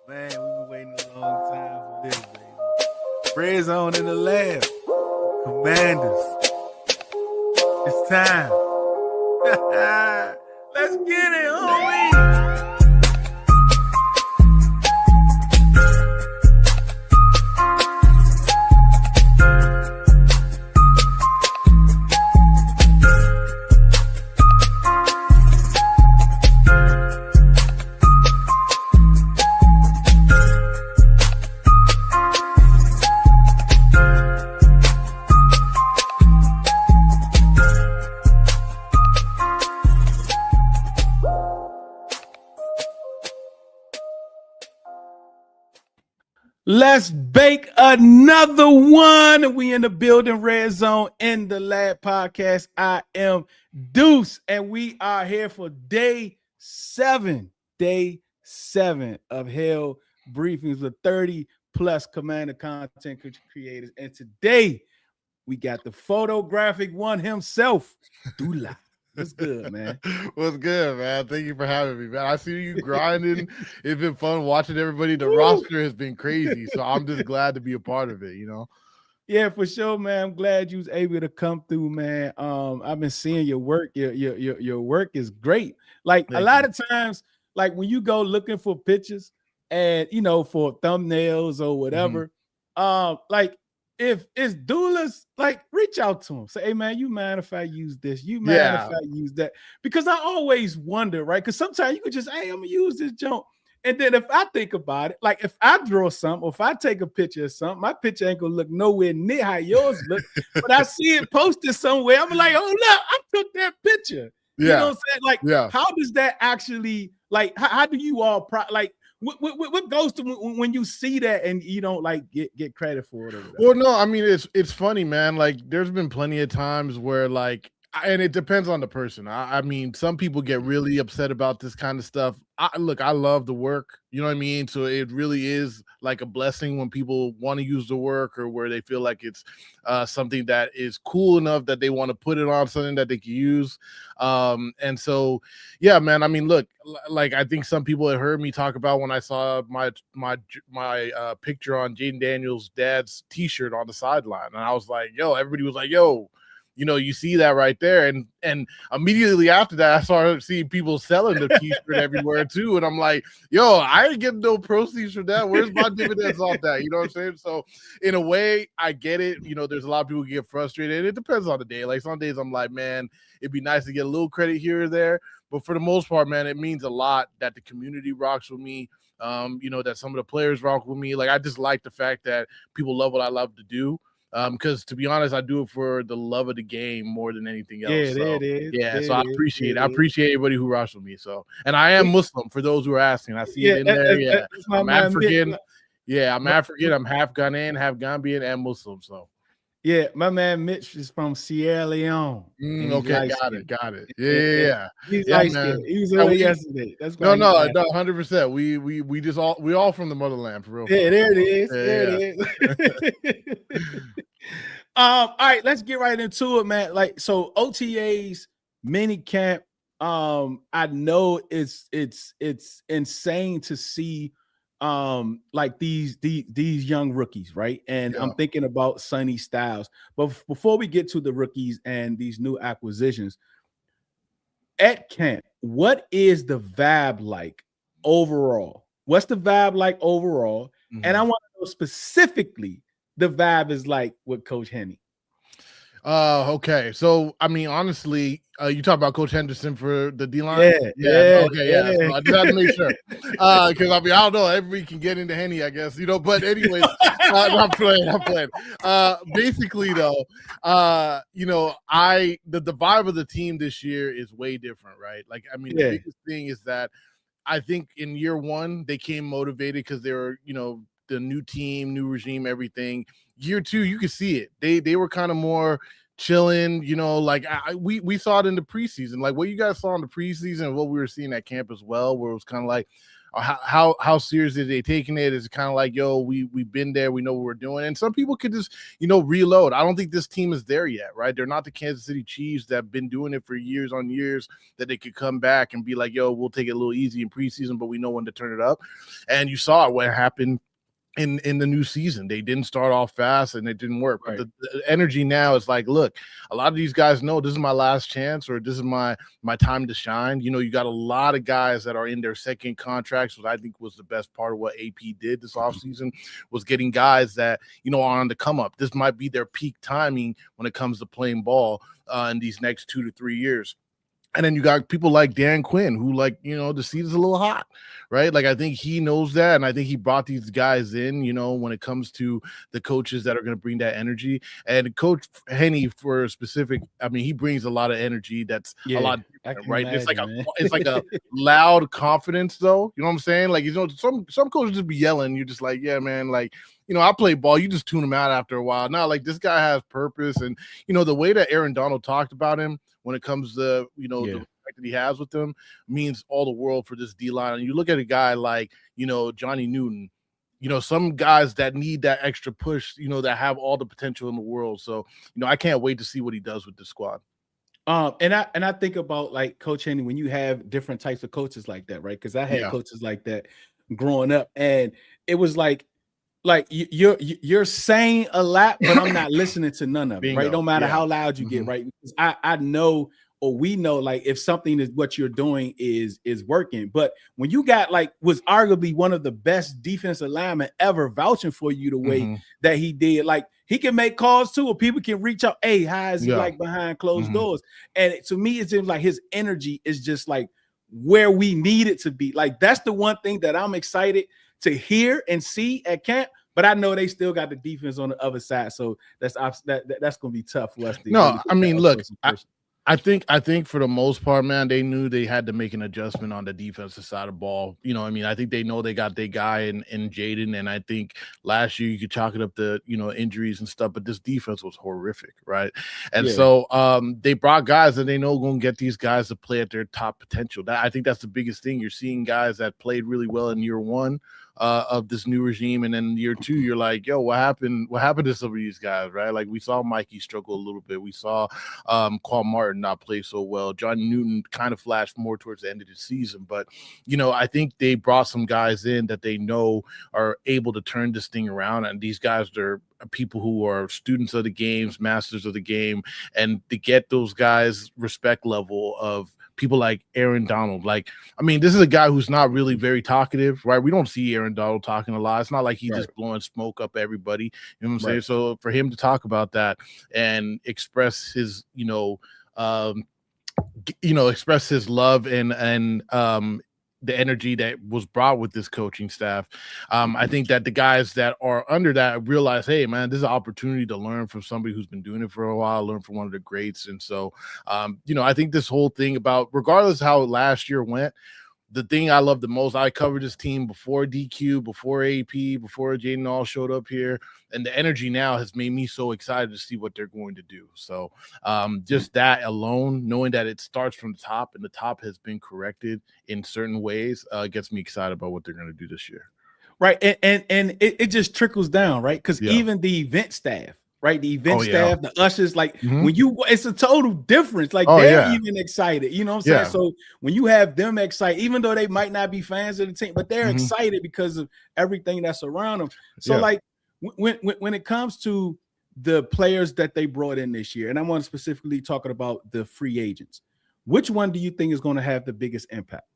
Man, we've been waiting a long time for this, baby. Red Zone in the lab. Commanders. It's time. Let's get it, homie. Let's bake another one. We in the building, Red Zone in the Lab podcast. I am Deuce, and we are here for day seven of Hell Briefings with 30 plus Commander content creators. And today we got the photographic one himself, Dullah. What's good, man? What's good, man? Thank you for having me, man. I see you grinding. It's been fun watching everybody. The roster has been crazy, so I'm just glad to be a part of it, you know? Yeah, for sure, man. I'm glad you was able to come through, man. I've been seeing your work. Your work is great. Like a lot of times, like when you go looking for pictures and, you know, for thumbnails or whatever, like, if it's Dullah's, like, reach out to him. Say, hey, man, you mind if I use this? You mind if I use that? Because I always wonder, right? Because sometimes you could just, hey, I'm going to use this junk. And then if I think about it, like if I draw something, or if I take a picture of something, my picture ain't going to look nowhere near how yours look. But I see it posted somewhere. I'm like, oh, look, I took that picture. You know what I'm saying? Like, how does that actually, like, how do you all, like, what goes to when you see that and you don't like get credit for it? Or well, no, I mean it's funny, man. Like there's been plenty of times where like And it depends on the person. I mean, some people get really upset about this kind of stuff. Look, I love the work. You know what I mean? So it really is like a blessing when people want to use the work, or where they feel like it's something that is cool enough that they want to put it on something that they can use. And so, yeah, man. I mean, look, like I think some people had heard me talk about when I saw my picture on Jaden Daniels' dad's T-shirt on the sideline, and I was like, yo, everybody was like, yo. You know, you see that right there, and immediately after that, I started seeing people selling the T-shirt everywhere too, and I'm like, "Yo, I ain't getting no proceeds from that. Where's my dividends off that?" You know what I'm saying? So, in a way, I get it. You know, there's a lot of people who get frustrated. And it depends on the day. Like some days, I'm like, "Man, it'd be nice to get a little credit here or there," but for the most part, man, it means a lot that the community rocks with me. You know, that some of the players rock with me. Like I just like the fact that people love what I love to do. Because to be honest, I do it for the love of the game more than anything else. Yeah, there So it is. yeah, There so it I is. appreciate There I it is. appreciate everybody who rocks with me. So, and I am Muslim for those who are asking. I see Yeah, it in there. Yeah, that's my I'm man. African. Yeah, I'm African. I'm half Ghanaian, half Gambian, and Muslim. So Yeah, my man Mitch is from Sierra Leone, and he's okay, light got it, skinned. got it. Yeah, He's yeah, light skinned. man. He was Yeah, away yesterday. That's no, why he's laughing. 100%. We just we all from the motherland for real. Yeah, there it is. Yeah, There it is. All right, let's get right into it, man. Like, so OTAs, mini camp. I know it's insane to see like these young rookies, right? And I'm thinking about Sonny Styles. But before we get to the rookies and these new acquisitions, at camp, what is the vibe like overall? What's the vibe like overall? And I want to know specifically the vibe is like with Coach Henny. Okay. So I mean, honestly, you talk about Coach Henderson for the D-line? Yeah. Okay, yeah. So I just had to make sure. Because I mean, I don't know, everybody can get into Henny, I guess, you know, but anyways, I'm playing. Basically though, you know, the vibe of the team this year is way different, right? Like, I mean, the biggest thing is that I think in year one, they came motivated because they were, you know, the new team, new regime, everything. Year two, you could see it. They were kind of more chilling, you know, like we saw it in the preseason, like what you guys saw in the preseason and what we were seeing at camp as well, where it was kind of like, how serious are they taking it? Is it kind of like, yo, we've been there, we know what we're doing, and some people could just, you know, reload. I don't think this team is there yet, right? They're not the Kansas City Chiefs that have been doing it for years on years, that they could come back and be like, yo, we'll take it a little easy in preseason, but we know when to turn it up. And you saw what happened in the new season. They didn't start off fast and it didn't work. Right. But the energy now is like, look, a lot of these guys know this is my last chance, or this is my time to shine. You know, you got a lot of guys that are in their second contracts, which I think was the best part of what AP did this offseason, was getting guys that, you know, are on the come up. This might be their peak timing when it comes to playing ball in these next 2 to 3 years. And then you got people like Dan Quinn, who, like, you know, the seat is a little hot, right? Like, I think he knows that. And I think he brought these guys in, you know, when it comes to the coaches that are going to bring that energy. And Coach Henny, for specific, I mean, he brings a lot of energy that's a lot different, right? Imagine, it's like a loud confidence, though. You know what I'm saying? Like, you know, some coaches just be yelling. You're just like, yeah, man, like, you know, I play ball. You just tune them out after a while. Now, like, this guy has purpose. And, you know, the way that Aaron Donald talked about him, when it comes to, you know, the respect that he has with them, means all the world for this D-line. And you look at a guy like, you know, Johnny Newton, you know, some guys that need that extra push, you know, that have all the potential in the world. So, you know, I can't wait to see what he does with the squad. And I think about, like, Coach Henny, when you have different types of coaches like that, right? Because I had coaches like that growing up, and it was like you're saying a lot, but I'm not listening to none of it, right? No matter how loud you get, right? Because I know, or we know, like, if something is what you're doing is working. But when you got, like, was arguably one of the best defensive linemen ever vouching for you the way that he did, like, he can make calls too, or people can reach out, hey, how is he like behind closed doors? And to me, it seems like his energy is just like where we need it to be. Like, that's the one thing that I'm excited to hear and see at camp. But I know they still got the defense on the other side, so that's going to be tough for us. No, I mean, look, I think for the most part, man, they knew they had to make an adjustment on the defensive side of the ball. You know, I mean, I think they know they got their guy in Jaden, and I think last year you could chalk it up to injuries and stuff, but this defense was horrific, right? And so they brought guys that they know going to get these guys to play at their top potential. I think that's the biggest thing. You're seeing guys that played really well in year one of this new regime, and then year two, you're like, yo, what happened? What happened to some of these guys, right? Like we saw Mikey struggle a little bit. We saw Qual Martin not play so well. John Newton kind of flashed more towards the end of the season, but I think they brought some guys in that they know are able to turn this thing around, and these guys are people who are students of the games, masters of the game, and to get those guys respect level of people like Aaron Donald. Like, I mean, this is a guy who's not really very talkative, right? We don't see Aaron Donald talking a lot. It's not like he's just blowing smoke up everybody. You know what I'm saying? So for him to talk about that and express his, express his love and the energy that was brought with this coaching staff. I think that the guys that are under that realize, hey, man, this is an opportunity to learn from somebody who's been doing it for a while, learn from one of the greats. And so, I think this whole thing about, regardless of how last year went, the thing I love the most, I covered this team before DQ, before AP, before Jaden all showed up here, and the energy now has made me so excited to see what they're going to do. So just that alone, knowing that it starts from the top and the top has been corrected in certain ways, gets me excited about what they're going to do this year. Right. And it just trickles down, right? Because even the event staff, right? The event staff, the ushers, like when it's a total difference. Like they're even excited, you know what I'm saying? So when you have them excited, even though they might not be fans of the team, but they're excited because of everything that's around them. So like when it comes to the players that they brought in this year, and I want to specifically talking about the free agents, which one do you think is going to have the biggest impact?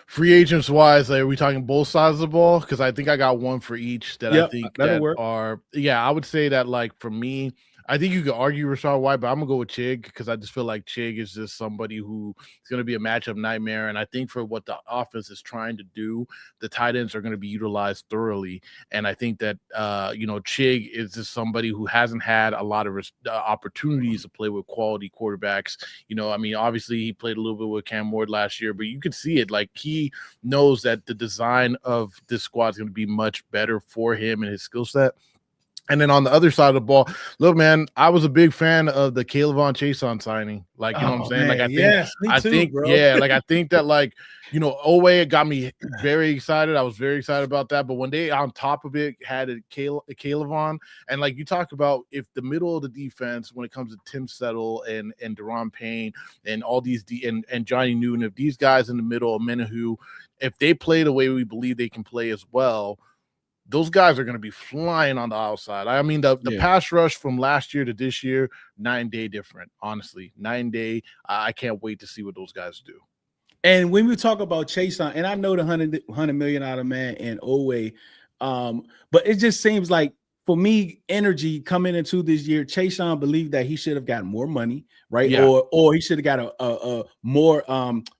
Free agents wise, are we talking both sides of the ball? Because I think I got one for each that I think that work. I would say that, like, for me, I think you could argue Rashad White, but I'm gonna go with Chig because I just feel like Chig is just somebody who is going to be a matchup nightmare. And I think for what the offense is trying to do, the tight ends are going to be utilized thoroughly. And I think that Chig is just somebody who hasn't had a lot of opportunities to play with quality quarterbacks. I mean, obviously he played a little bit with Cam Ward last year, but you could see it. Like, he knows that the design of this squad is going to be much better for him and his skill set. And then on the other side of the ball, look, man, I was a big fan of the Kayvon Chason signing. Like, you know what I'm saying? Man, like, I think that, like, Owe got me very excited. I was very excited about that. But when they, on top of it, had a Kayvon, and like you talk about, if the middle of the defense, when it comes to Tim Settle and Deron Payne and all these and Johnny Newton, if these guys in the middle of Menahu, if they play the way we believe they can play as well, those guys are going to be flying on the outside. I mean, the pass rush from last year to this year, 9 day different, honestly. 9 day. I can't wait to see what those guys do. And when we talk about Chason, and I know the $100 million man and Owe, but it just seems like, for me, energy coming into this year, Chason believed that he should have gotten more money, right? Yeah. Or he should have got a more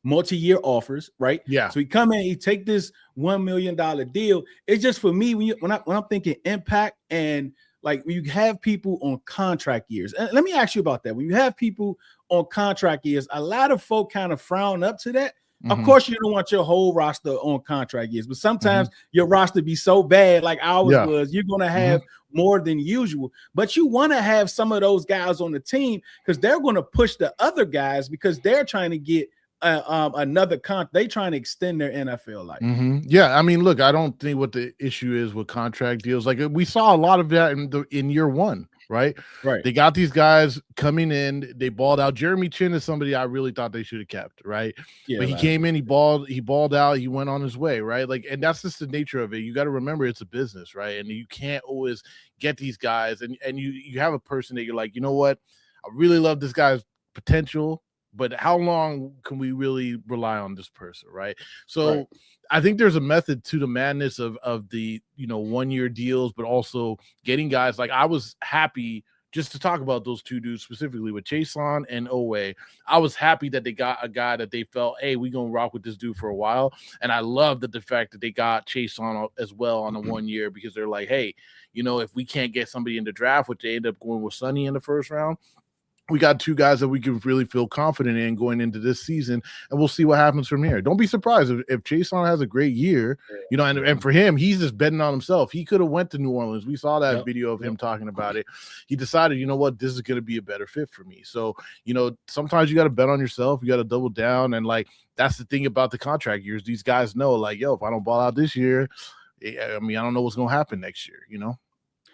multi-year offers, right? Yeah. So he come in, he take this $1 million deal. It's just, for me, when I'm thinking impact, and like when you have people on contract years, and let me ask you about that. When you have people on contract years, a lot of folk kind of frown up to that. Of course, you don't want your whole roster on contract years, but sometimes your roster be so bad, like ours was, you're going to have more than usual. But you want to have some of those guys on the team because they're going to push the other guys because they're trying to get another they trying to extend their NFL life. Yeah, I mean, look, I don't think what the issue is with contract deals. Like, we saw a lot of that in year one. Right. They got these guys coming in. They balled out. Jeremy Chin is somebody I really thought they should have kept. Right. Yeah, but he came in, he balled out. He went on his way. Right. Like, and that's just the nature of it. You got to remember, it's a business. Right. And you can't always get these guys. And you have a person that you're like, you know what? I really love this guy's potential, but how long can we really rely on this person? Right. So I think there's a method to the madness of the 1 year deals, but also getting guys. Like, I was happy, just to talk about those two dudes specifically with Chason and Owe. I was happy that they got a guy that they felt, hey, we're gonna rock with this dude for a while. And I love the fact that they got Chason as well on the 1 year, because they're like, hey, if we can't get somebody in the draft, which they end up going with Sonny in the first round, we got two guys that we can really feel confident in going into this season, and we'll see what happens from here. Don't be surprised if Chason has a great year, you know, and for him, he's just betting on himself. He could have went to New Orleans. We saw that video of him talking about it. He decided, you know what, this is going to be a better fit for me. So, you know, sometimes you got to bet on yourself. You got to double down. And like, that's the thing about the contract years. These guys know, like, yo, if I don't ball out this year, I mean, I don't know what's going to happen next year, you know?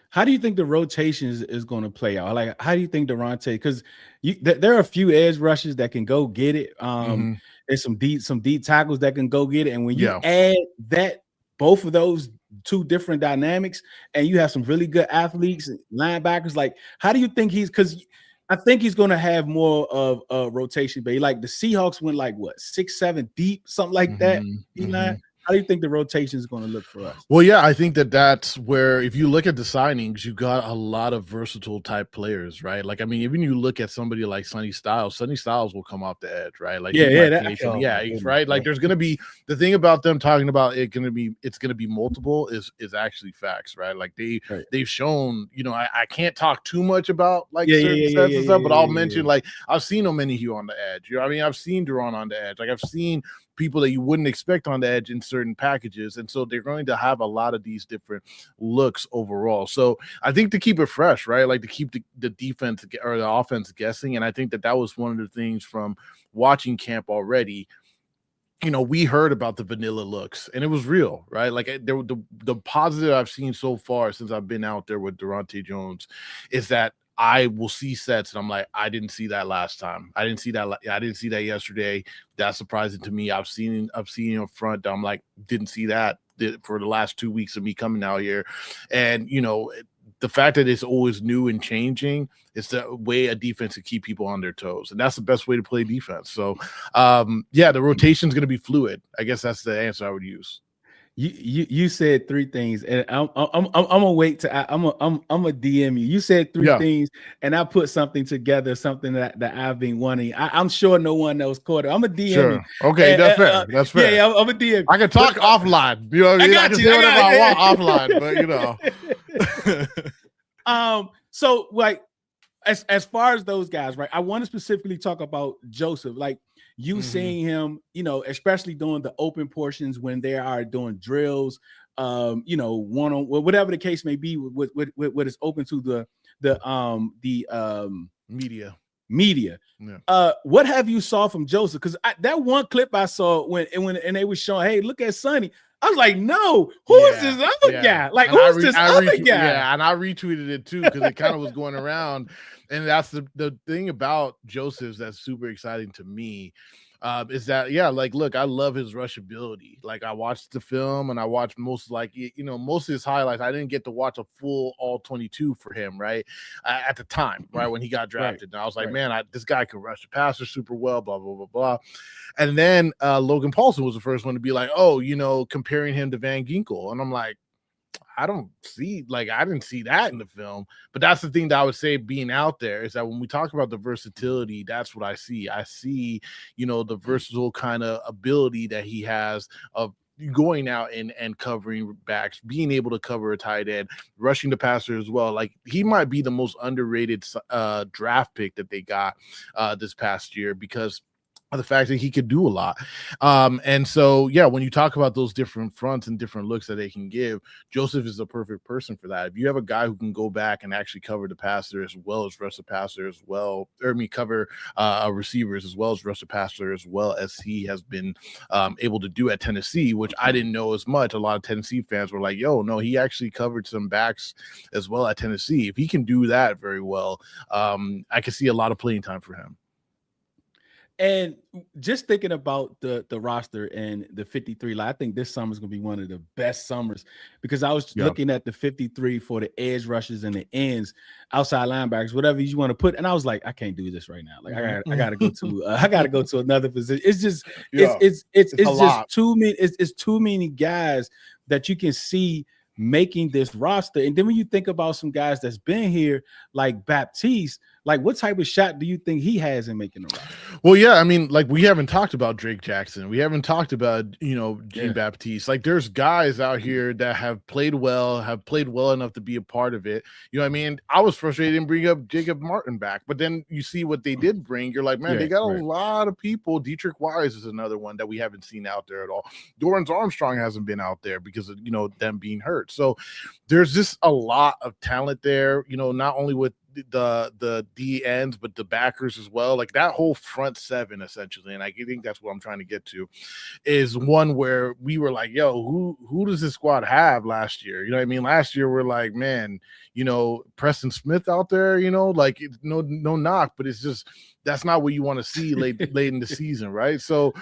How do you think the rotation is going to play out? Like, how do you think Durante? Because there are a few edge rushers that can go get it. There's some deep tackles that can go get it. And when you add both of those two different dynamics, and you have some really good athletes, linebackers, like, how do you think because I think he's going to have more of a rotation, but like the Seahawks went like what 6-7 deep, something like that. How do you think the rotation is going to look for us? Well, yeah, I think that's where, if you look at the signings, you got a lot of versatile type players, right? Like, I mean, even you look at somebody like Sonny Styles will come off the edge, right? Like, right. Like, there's going to be, the thing about them talking about it's going to be multiple is actually facts, right? Like they've shown, you know, I can't talk too much about like certain sets and stuff, but I'll mention like I've seen Omenihu on the edge. You know, I mean, I've seen Duron on the edge. Like, I've seen people that you wouldn't expect on the edge in certain packages. And so they're going to have a lot of these different looks overall. So I think to keep it fresh, right? Like to keep the defense or the offense guessing. And I think that was one of the things from watching camp already. You know, we heard about the vanilla looks and it was real, right? Like the positive I've seen so far since I've been out there with Durante Jones is that I will see sets and I'm like, I didn't see that last time. I didn't see that yesterday. That's surprising to me. I've seen up front. I'm like, didn't see that for the last 2 weeks of me coming out here. And, you know, the fact that it's always new and changing, it's the way a defense to keep people on their toes. And that's the best way to play defense. So, the rotation is going to be fluid. I guess that's the answer I would use. You said three things, and I'm gonna wait to I'm gonna DM you. You said three things, and I put something together, something that I've been wanting. I'm sure no one else caught it. I'm a DM you. Okay, that's fair. That's fair. Yeah, I'm a DM. I can talk offline. You know what I mean? I can say whatever I want offline, but you know. So like as far as those guys, right? I want to specifically talk about Joseph. Like, you seeing him, you know, especially during the open portions when they are doing drills, you know, one-on whatever the case may be, what is open to the media. Yeah. What have you saw from Joseph? Because that one clip I saw when they were showing, hey, look at Sonny. I was like, no, who's this other guy? Like, who's this other guy? Yeah, and I retweeted it too because it kind of was going around. And that's the thing about Joseph's that's super exciting to me. Is that like, look, I love his rush ability. Like, I watched the film and I watched most of his highlights. I didn't get to watch a full all 22 for him, right? At the time, right, when he got drafted. And I was like, man, this guy can rush the passer super well, blah, blah, blah, blah. And then Logan Paulson was the first one to be like, oh, you know, comparing him to Van Ginkel. And I'm like, I didn't see that in the film, but that's the thing that I would say being out there is that when we talk about the versatility, that's what I see. I see, you know, the versatile kind of ability that he has of going out and covering backs, being able to cover a tight end, rushing the passer as well. Like, he might be the most underrated draft pick that they got this past year because the fact that he could do a lot. And so, when you talk about those different fronts and different looks that they can give, Joseph is the perfect person for that. If you have a guy who can go back and actually cover the passer as well as rush the passer as well, cover receivers as well as rush the passer as well as he has been able to do at Tennessee, which I didn't know as much. A lot of Tennessee fans were like, yo, no, he actually covered some backs as well at Tennessee. If he can do that very well, I can see a lot of playing time for him. And just thinking about the roster and the 53, I think this summer is going to be one of the best summers because I was looking at the 53 for the edge rushers and the ends, outside linebackers, whatever you want to put. And I was like, I can't do this right now. Like, I got to go to another position. It's just, it's just too many. It's too many guys that you can see making this roster. And then when you think about some guys that's been here, like Baptiste, Like, what type of shot do you think he has in making the roster? Well, yeah, I mean, like, we haven't talked about Drake Jackson. We haven't talked about, Jean Baptiste. Like, there's guys out here that have played well enough to be a part of it. You know what I mean? I was frustrated they didn't bring up Jacob Martin back, but then you see what they did bring. You're like, man, they got a lot of people. Dietrich Wise is another one that we haven't seen out there at all. Dorrance Armstrong hasn't been out there because of, them being hurt. So there's just a lot of talent there, not only with the D ends, but the backers as well. Like that whole front seven, essentially, and I think that's what I'm trying to get to, is one where we were like, yo, who does this squad have last year? You know what I mean? Last year we're like, man, Preston Smith out there, like no knock, but it's just that's not what you want to see late in the season, right? So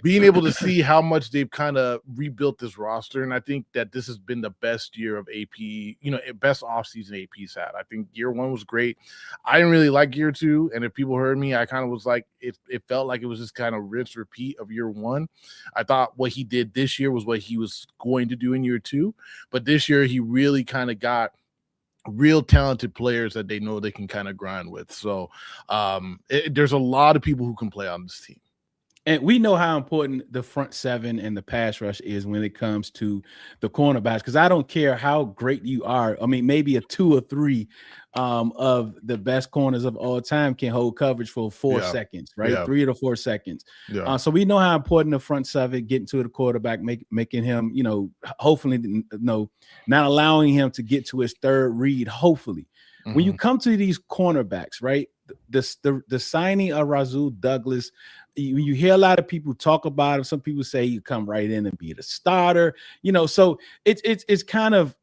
being able to see how much they've kind of rebuilt this roster, and I think that this has been the best year of AP, best offseason AP's had. I think year one was great. I didn't really like year two, and if people heard me, I kind of was like, it felt like it was just kind of rinse repeat of year one. I thought what he did this year was what he was going to do in year two, but this year he really kind of got real talented players that they know they can kind of grind with. So there's a lot of people who can play on this team. And we know how important the front seven and the pass rush is when it comes to the cornerbacks, because I don't care how great you are. I mean, maybe a 2 or 3 of the best corners of all time can hold coverage for 4 seconds, right? 3 to 4 seconds. So we know how important the front seven, getting to the quarterback, making him, hopefully, not allowing him to get to his third read, hopefully. When you come to these cornerbacks, right, the signing of Rasul Douglas, you hear a lot of people talk about him. Some people say you come right in and be the starter, so it's kind of,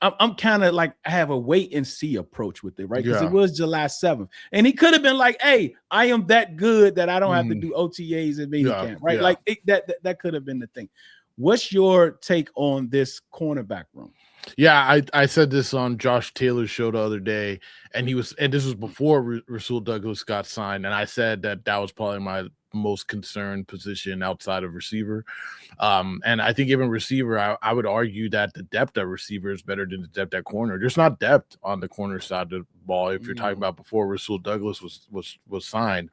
I'm kind of like, I have a wait and see approach with it, right? Because it was July 7th, and he could have been like, hey, I am that good that I don't have to do OTAs and minicamp, right? Like that could have been the thing. What's your take on this cornerback room? Yeah, I said this on Josh Taylor's show the other day, and this was before Rasul Douglas got signed, and I said that was probably my most concerned position outside of receiver. And I think even receiver, I would argue that the depth at receiver is better than the depth at corner. There's not depth on the corner side of the ball if you're talking about before Rasul Douglas was signed.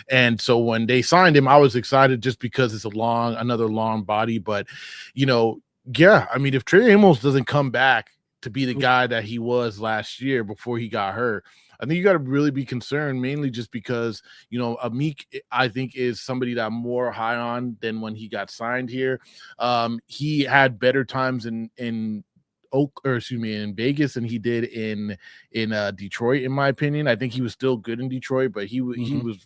And so when they signed him, I was excited just because it's another long body. But, I mean, if Trey Amos doesn't come back to be the guy that he was last year before he got hurt, I think you got to really be concerned, mainly just because, Amik, I think, is somebody that I'm more high on than when he got signed here. He had better times in Vegas than he did in Detroit, in my opinion. I think he was still good in Detroit, but he was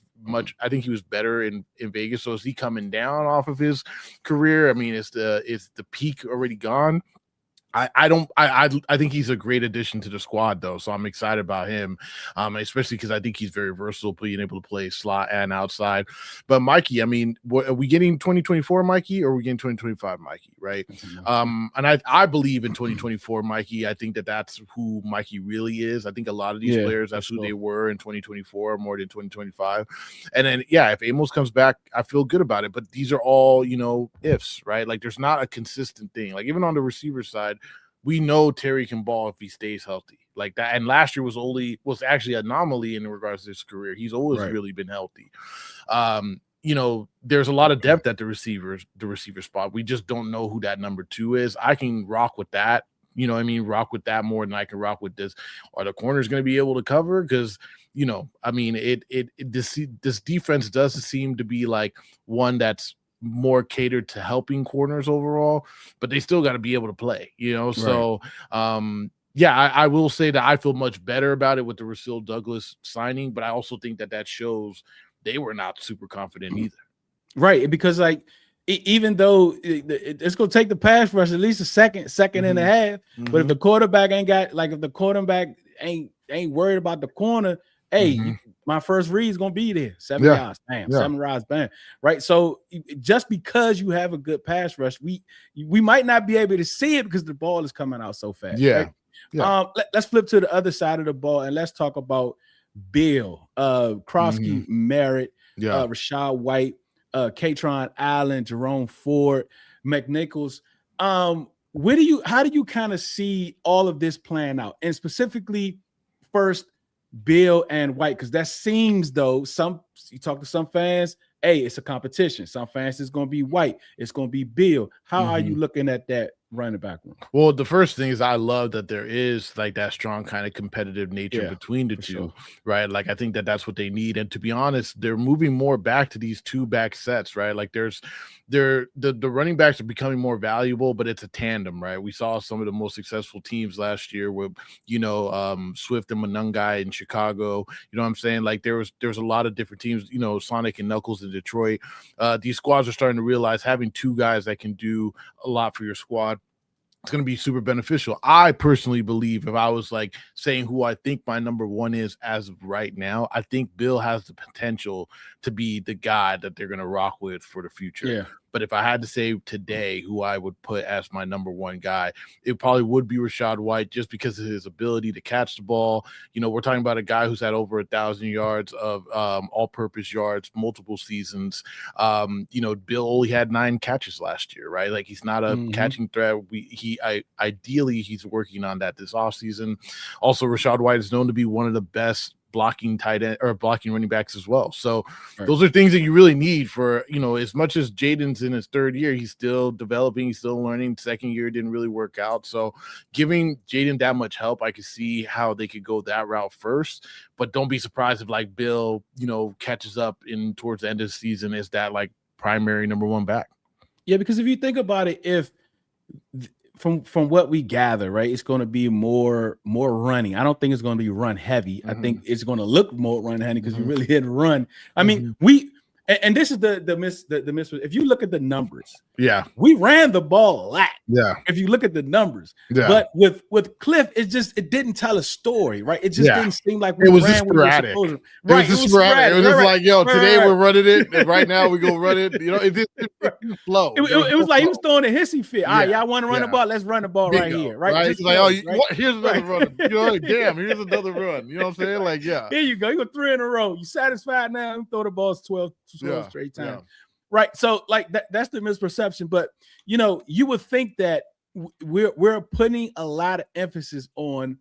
I think he was better in Vegas. So is he coming down off of his career? I mean, is the peak already gone? I think he's a great addition to the squad, though, so I'm excited about him, especially because I think he's very versatile, being able to play slot and outside. But Mikey, I mean, are we getting 2024 Mikey, or are we getting 2025 Mikey, right? And I believe in 2024 Mikey. I think that's who Mikey really is. I think a lot of these players, that's who they were in 2024 more than 2025. And then, if Amos comes back, I feel good about it. But these are all, ifs, right? Like, there's not a consistent thing. Like, even on the receiver side, we know Terry can ball if he stays healthy like that. And last year was actually an anomaly in regards to his career. He's always really been healthy. There's a lot of depth at the receiver spot. We just don't know who that number 2 is. I can rock with that. Rock with that more than I can rock with this. Are the corners going to be able to cover? Because, this defense does seem to be like one that's more catered to helping corners overall, but they still got to be able to play, So, I will say that I feel much better about it with the Rasul Douglas signing, but I also think that shows they were not super confident either. Right, because like even though it's going to take the pass rush at least a second and a half, but if the quarterback ain't worried about the corner, my first read is going to be there. 7 yards, bam, 7 yards, bam. Right. So just because you have a good pass rush, we might not be able to see it because the ball is coming out so fast. Right? Let's flip to the other side of the ball and let's talk about Bill, Krosky, Merritt, Rashad White, Katron Allen, Jerome Ford, McNichols. How do you kind of see all of this playing out? And specifically, first, Bill and White? Because that seems, though, you talk to some fans, hey, it's a competition. Some fans it's going to be White, it's going to be Bill. How are you looking at that running back room? Well, the first thing is I love that there is like that strong kind of competitive nature between the two, right? Like I think that that's what they need. And to be honest, they're moving more back to these 2-back sets, right? Like the running backs are becoming more valuable, but it's a tandem, right? We saw some of the most successful teams last year with, Swift and Monungai in Chicago. You know what I'm saying? Like there's a lot of different teams, Sonic and Knuckles in Detroit. These squads are starting to realize having 2 guys that can do a lot for your squad, it's going to be super beneficial. I personally believe if I was like saying who I think my number 1 is as of right now, I think Bill has the potential to be the guy that they're going to rock with for the future. Yeah. But if I had to say today who I would put as my number 1 guy, it probably would be Rachaad White, just because of his ability to catch the ball. We're talking about a guy who's had over 1,000 yards of all-purpose yards, multiple seasons. Bill only had 9 catches last year, right? Like he's not a catching threat. Ideally he's working on that this offseason. Also, Rachaad White is known to be one of the best blocking tight end or blocking running backs as well. So those are things that you really need for, as much as Jaden's in his 3rd year, he's still developing, he's still learning. 2nd year didn't really work out. So giving Jaden that much help, I could see how they could go that route first. But don't be surprised if like Bill, catches up in towards the end of the season as that like primary number 1 back. Yeah, because if you think about it, if from what we gather, right, it's going to be more running. I don't think it's going to be run heavy. I think it's going to look more run heavy because you really didn't run. I mean, and this is the miss. If you look at the numbers, we ran the ball a lot. Yeah, if you look at the numbers, but with Cliff, it didn't tell a story, right? It just didn't seem like it was just sporadic. Right, it was sporadic. It was just like, yo, today we're running it, and right now we go run it. It didn't flow. It was like he was throwing a hissy fit. All right, y'all want to run the ball? Let's run the ball right here, right? He's like, here's another run. Damn, here's another run. You know what I'm saying? Like, here you go. You go 3 in a row. You satisfied now? You throw the balls 12 straight times. Right. So like that's the misperception. But you would think that we're putting a lot of emphasis on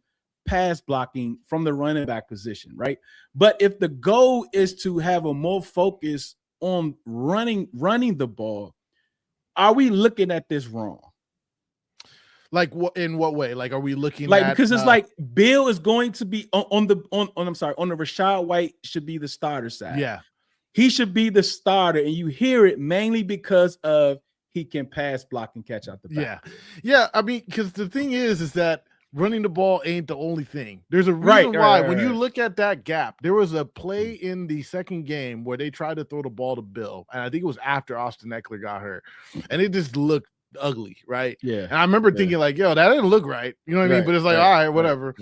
pass blocking from the running back position, right? But if the goal is to have a more focus on running the ball, are we looking at this wrong? Like what? In what way? Like, are we looking like at, because it's like Bill is going to be on the Rachaad White should be the starter side. Yeah, he should be the starter, and you hear it mainly because of he can pass, block, and catch out the back. Yeah. I mean, because the thing is that running the ball ain't the only thing. There's a reason why when you look at that gap, there was a play in the 2nd game where they tried to throw the ball to Bill, and I think it was after Austin Ekeler got hurt, and it just looked ugly, right? Yeah. And I remember thinking like, yo, that didn't look right. You know what I mean? But it's like, all right, whatever.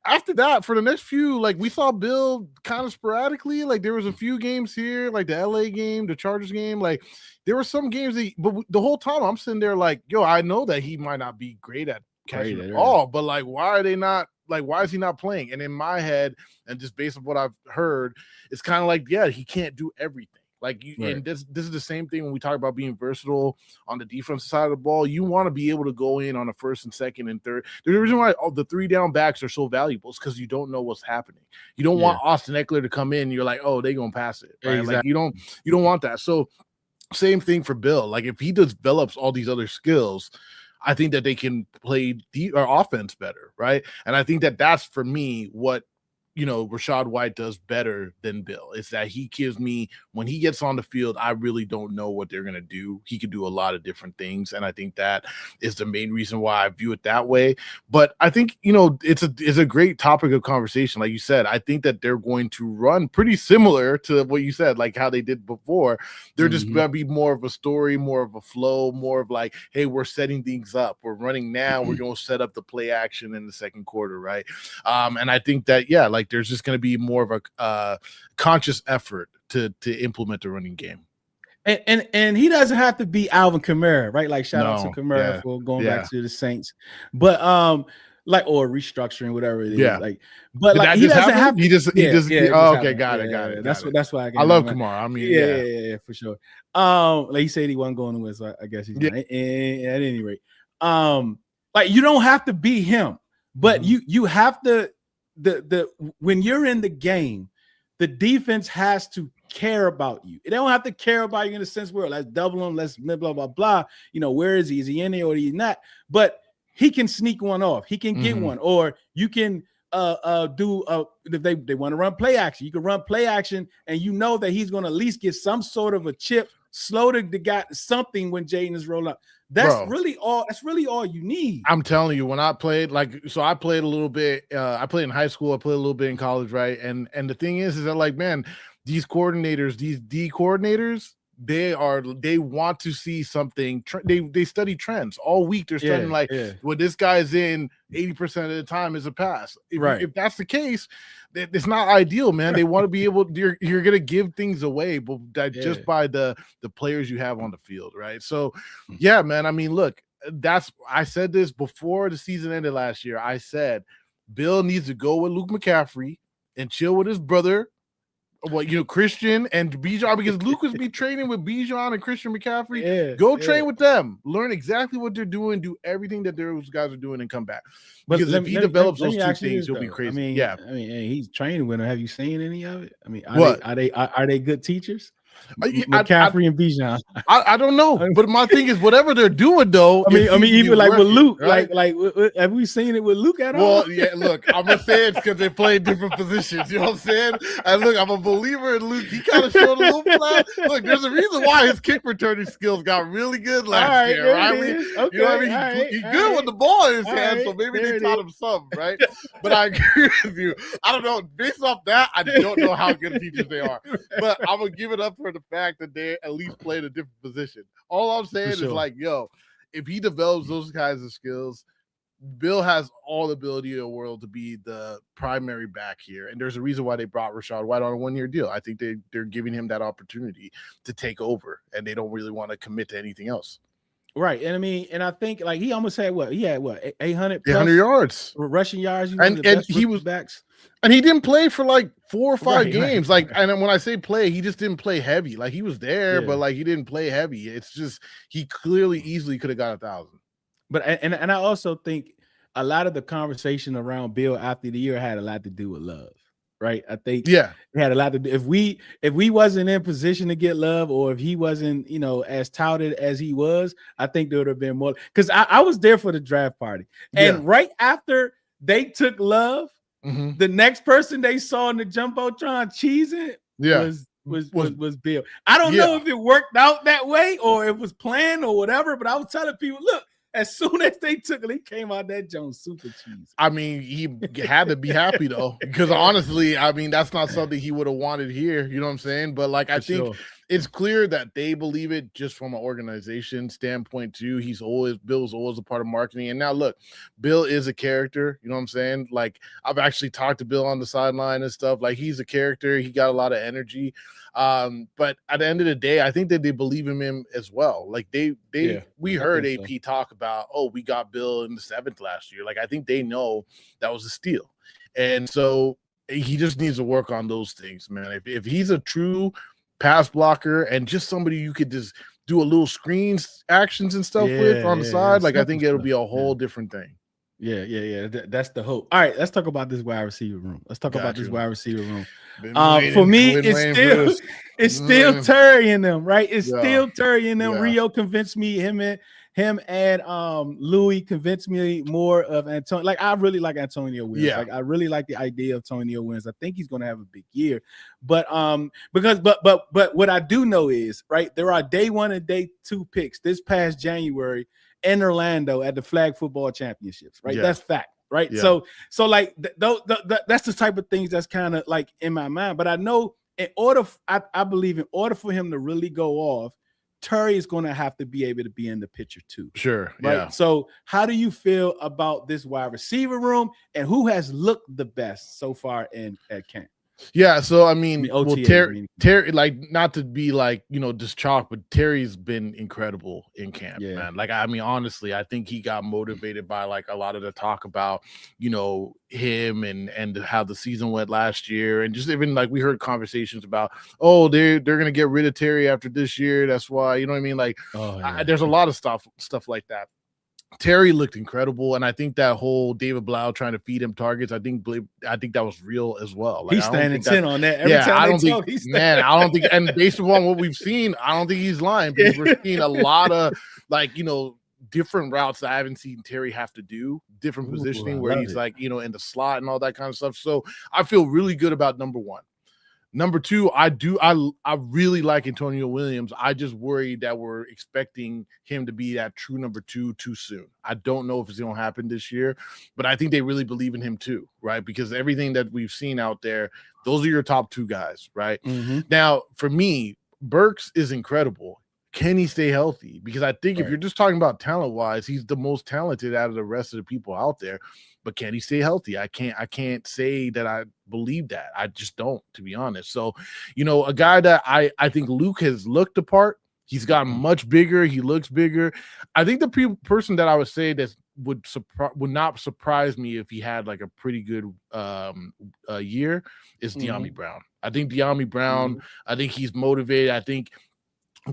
After that, for the next few, like we saw Bill kind of sporadically. Like there was a few games here, like the LA game, the Chargers game. Like there were some games but the whole time I'm sitting there like, yo, I know that he might not be great at catching the ball, but like, why is he not playing? And in my head, and just based on what I've heard, it's kind of like, he can't do everything. Like and this is the same thing when we talk about being versatile on the defensive side of the ball. You want to be able to go in on a 1st and 2nd and 3rd. The reason why the 3 down backs are so valuable is because you don't know what's happening. You don't want Austin Ekeler to come in and you're like, oh, they're gonna pass it. Right? Exactly. Like you don't want that. So same thing for Bill. Like if he develops all these other skills, I think that they can play offense better, right? And I think that that's for me what Rachaad White does better than Bill. It's that he gives me, when he gets on the field, I really don't know what they're going to do. He could do a lot of different things. And I think that is the main reason why I view it that way. But I think, it's a great topic of conversation. Like you said, I think that they're going to run pretty similar to what you said, like how they did before. They're just going to be more of a story, more of a flow, more of like, hey, we're setting things up. We're running now. We're going to set up the play action in the 2nd quarter, right? And I think that, like there's just going to be more of a conscious effort to implement the running game. And he doesn't have to be Alvin Kamara, right? Like shout out to Kamara for going back to the Saints, but or restructuring, whatever it is. Like, but did like he doesn't have. He just. Okay, got it. That's why I love Kamara. I mean, yeah, for sure. Like he said, he wasn't going to win, so I guess he's not. At any rate, like you don't have to be him, but you have to when you're in the game, the defense has to care about you. They don't have to care about you in the sense where let's double him, let's blah, blah, blah, blah. Where is he? Is he in there or is he not? But he can sneak one off. He can get one. Or you can do if they want to run play action. You can run play action and you know that he's going to at least get some sort of a chip, slow the guy something when Jaden is rolling up. That's really all you need. I'm telling you, when I played, I played a little bit. I played in high school. I played a little bit in college, right? And the thing is that like, man, these coordinators, these D coordinators, they want to see something. They study trends all week. They're studying what this guy's in 80% of the time is a pass. If that's the case, it's not ideal, man. They want to be able. You're gonna give things away, but just by the players you have on the field, right? So, yeah, man. I mean, look, I said this before the season ended last year. I said Bill needs to go with Luke McCaffrey and chill with his brother. Christian and Bijan, because Luke was be training with Bijan and Christian McCaffrey. Go train with them. Learn exactly what they're doing. Do everything that those guys are doing and come back. Because if he develops those two things, he'll be crazy. I mean, he's training with them. Have you seen any of it? I mean, are they good teachers? McCaffrey and Bijan. I don't know, but my thing is, whatever they're doing, though. I mean, even like with Luke, right? like have we seen it with Luke at all? Well, yeah. Look, I'm gonna say it's because they play different positions. You know what I'm saying? And look, I'm a believer in Luke. He kind of showed a little flat. Look, there's a reason why his kick returning skills got really good last year, right? You know what I mean? He's good with the ball in his hand, so maybe they taught him something, right? But I agree with you. I don't know. Based off that, I don't know how good teachers they are, but I'm gonna give it up for the fact that they at least played a different position. All I'm saying is like, yo, if he develops those kinds of skills, Bill has all the ability in the world to be the primary back here. And there's a reason why they brought Rachaad White on a 1-year deal. I think they're giving him that opportunity to take over, and they don't really want to commit to anything else. Right. And I mean, and I think like he almost had 800 yards rushing yards, and he was backs. And he didn't play for like 4 or 5 games. Like, and when I say play, he just didn't play heavy. Like he was there, but like he didn't play heavy. It's just he clearly easily could have got 1,000. But and I also think a lot of the conversation around Bill after the year had a lot to do with Love. Right. I think it had a lot to do. If we wasn't in position to get Love, or if he wasn't, as touted as he was, I think there would have been more, because I was there for the draft party. And right after they took Love, the next person they saw in the Jumbotron cheesing was Bill. I don't know if it worked out that way or it was planned or whatever, but I was telling people, look, as soon as they took it, he came out that Jones super cheese. I mean, he had to be happy though, because honestly, I mean, that's not something he would have wanted here. You know what I'm saying? But like, I think it's clear that they believe it just from an organization standpoint too. Bill's always a part of marketing. And now look, Bill is a character. You know what I'm saying? Like, I've actually talked to Bill on the sideline and stuff. Like, he's a character. He got a lot of energy. But at the end of the day, I think that they believe in him as well. Like we heard AP talk about, we got Bill in the 7th last year. Like, I think they know that was a steal. And so he just needs to work on those things, man. If he's a true pass blocker and just somebody you could just do a little screens actions and stuff with on the side, like I think it'll be a whole different thing. Yeah. That's the hope. All right, let's talk about this wide receiver room. For me, it's still Terry in them, right? It's still Terry in them. Rio convinced me, him and Louis convinced me more of Antonio. Like, I really like Antonio Wins. Like, I really like the idea of Antonio Wins. I think he's gonna have a big year. But but what I do know is, right, there are day 1 and day 2 picks this past January in Orlando at the Flag Football Championships, right? That's fact, right? So like that's the type of things that's kind of like in my mind. But I know I believe in order for him to really go off, Terry is going to have to be able to be in the picture too. Sure. Right. Yeah. So how do you feel about this wide receiver room, and who has looked the best so far at camp? Yeah, so I mean Terry, like, not to be like, just chalk, but Terry's been incredible in camp, man. Like, I mean, honestly, I think he got motivated by like a lot of the talk about, him and how the season went last year, and just even like we heard conversations about, they're gonna get rid of Terry after this year. That's why, you know what I mean? Like, there's a lot of stuff like that. Terry looked incredible, and I think that whole David Blau trying to feed him targets, I think that was real as well. Like, He's I don't standing think that, 10 on that. Every yeah, time I they don't think, talk, he's man, I don't think, and based upon what we've seen, I don't think he's lying, because we're seeing a lot of, like, different routes that I haven't seen Terry have to do, different positioning where he's like, in the slot and all that kind of stuff. So I feel really good about number one. Number two, I really like Antonio Williams. I just worry that we're expecting him to be that true number two too soon. I don't know if it's going to happen this year, but I think they really believe in him too, right? Because everything that we've seen out there, those are your top two guys, right? Mm-hmm. Now, for me, Burks is incredible. Can he stay healthy? Because I think if you're just talking about talent-wise, he's the most talented out of the rest of the people out there. But can he stay healthy? I can't say that I believe that. I just don't, to be honest. So, a guy that I think Luke has looked the part. He's gotten much bigger. He looks bigger. I think the person that I would say that would not surprise me if he had like a pretty good year is De'Ami Brown. I think De'Ami Brown, I think he's motivated. I think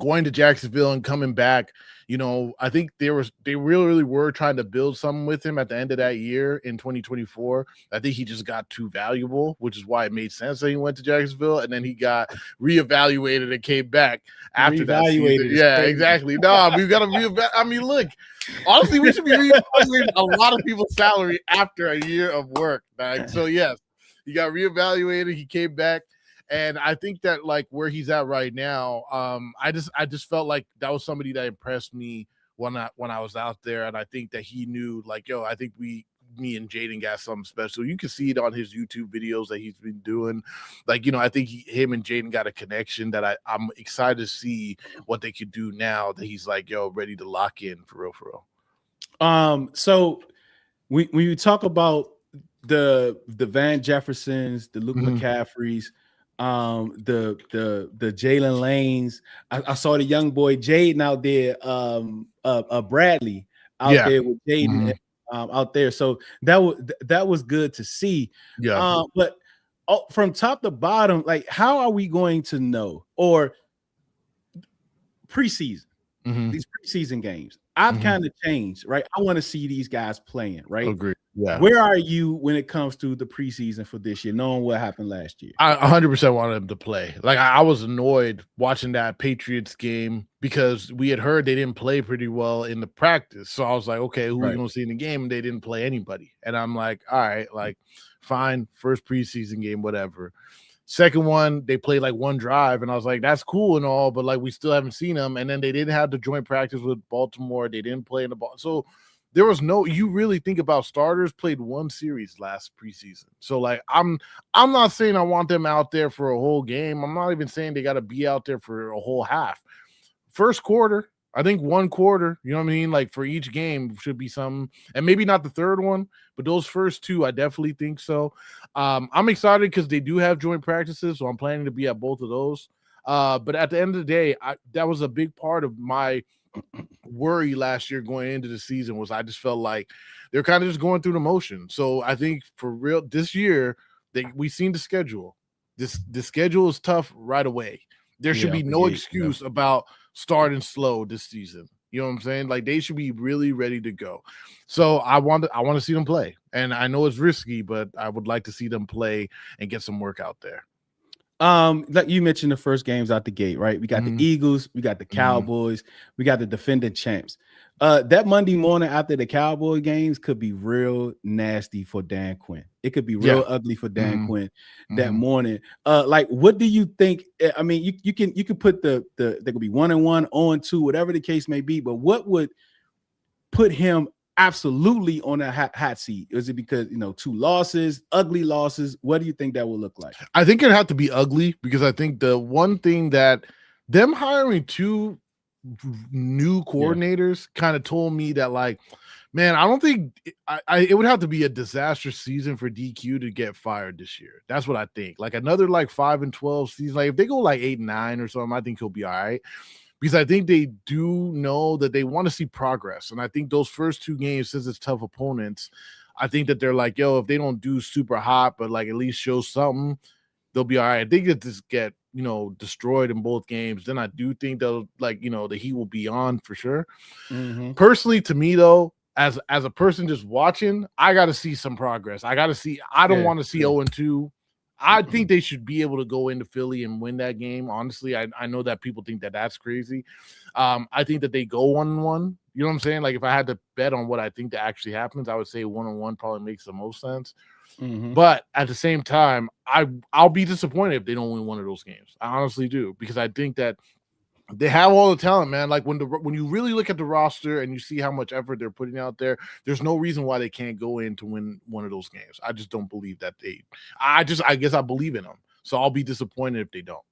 going to Jacksonville and coming back, I think they really were trying to build something with him at the end of that year in 2024. I think he just got too valuable, which is why it made sense that he went to Jacksonville, and then he got reevaluated and came back after that season. Yeah, exactly. No, we've got to reevaluate. I mean, look, honestly, we should be reevaluating a lot of people's salary after a year of work. Right? So yes, he got reevaluated. He came back. And I think that like where he's at right now, I just felt like that was somebody that impressed me when I was out there, and I think that he knew like, yo, I think me and Jaden got something special. You can see it on his YouTube videos that he's been doing. Like, I think him and Jaden got a connection that I'm excited to see what they could do now that he's like, yo, ready to lock in for real. So when you talk about the Van Jeffersons, the Luke McCaffreys, the Jalen Lanes, I saw the young boy Jaden out there, Bradley out there with Jaden out there. So that was good to see. Yeah. But from top to bottom, like, how are we going to know? Or preseason, these preseason games, I've kind of changed, right? I want to see these guys playing, right? Agree. Yeah. Where are you when it comes to the preseason for this year, knowing what happened last year? I 100% wanted them to play. Like, I was annoyed watching that Patriots game because we had heard they didn't play pretty well in the practice. So I was like, okay, who are we going to see in the game? And they didn't play anybody. And I'm like, all right, like, fine, first preseason game, whatever. Second one, they played like one drive, and I was like, that's cool and all, but like we still haven't seen them. And then they didn't have the joint practice with Baltimore. They didn't play in the ball. So there was you really think about starters played one series last preseason. So like I'm not saying I want them out there for a whole game. I'm not even saying they got to be out there for a whole half. First quarter, I think one quarter, you know what I mean? Like for each game should be something, and maybe not the third one, but those first two, I definitely think so. I'm excited because they do have joint practices, so I'm planning to be at both of those. But at the end of the day, that was a big part of my worry last year going into the season was I just felt like they're kind of just going through the motion. So I think for real this year, we've seen the schedule. The schedule is tough right away. There should be no excuse about starting slow this season. You know what I'm saying? Like they should be really ready to go. So I want to see them play. And I know it's risky, but I would like to see them play and get some work out there. Like you mentioned the first games out the gate, right? We got the Eagles, we got the Cowboys, we got the defending champs. That Monday morning after the Cowboy games could be real nasty for Dan Quinn. It could be real ugly for Dan Quinn that morning. Like, what do you think? I mean, you can put they could be 1-1, 0-2, whatever the case may be. But what would put him absolutely on a hot seat? Is it because 2 losses, ugly losses? What do you think that will look like? I think it'd have to be ugly because I think the one thing that them hiring 2 new coordinators kind of told me that, like, man, I don't think it would have to be a disastrous season for DQ to get fired this year. That's what I think. Like another like 5-12 season. Like if they go like 8-9 or something, I think he'll be all right. Because I think they do know that they want to see progress. And I think those first 2 games, since it's tough opponents, I think that they're like, yo, if they don't do super hot, but like at least show something, they'll be all right. I think that just get, destroyed in both games. Then I do think they'll like, the Heat will be on for sure. Personally, to me, though, as a person just watching, I got to see some progress. I got to see. I don't want to see 0-2. I think they should be able to go into Philly and win that game. Honestly, I know that people think that that's crazy. I think that they go 1-1. You know what I'm saying? Like if I had to bet on what I think that actually happens, I would say 1-1 probably makes the most sense. But at the same time, I'll be disappointed if they don't win one of those games. I honestly do, because I think that they have all the talent, man. Like when you really look at the roster and you see how much effort they're putting out there, there's no reason why they can't go in to win one of those games. I just don't believe that they. I guess I believe in them, so I'll be disappointed if they don't.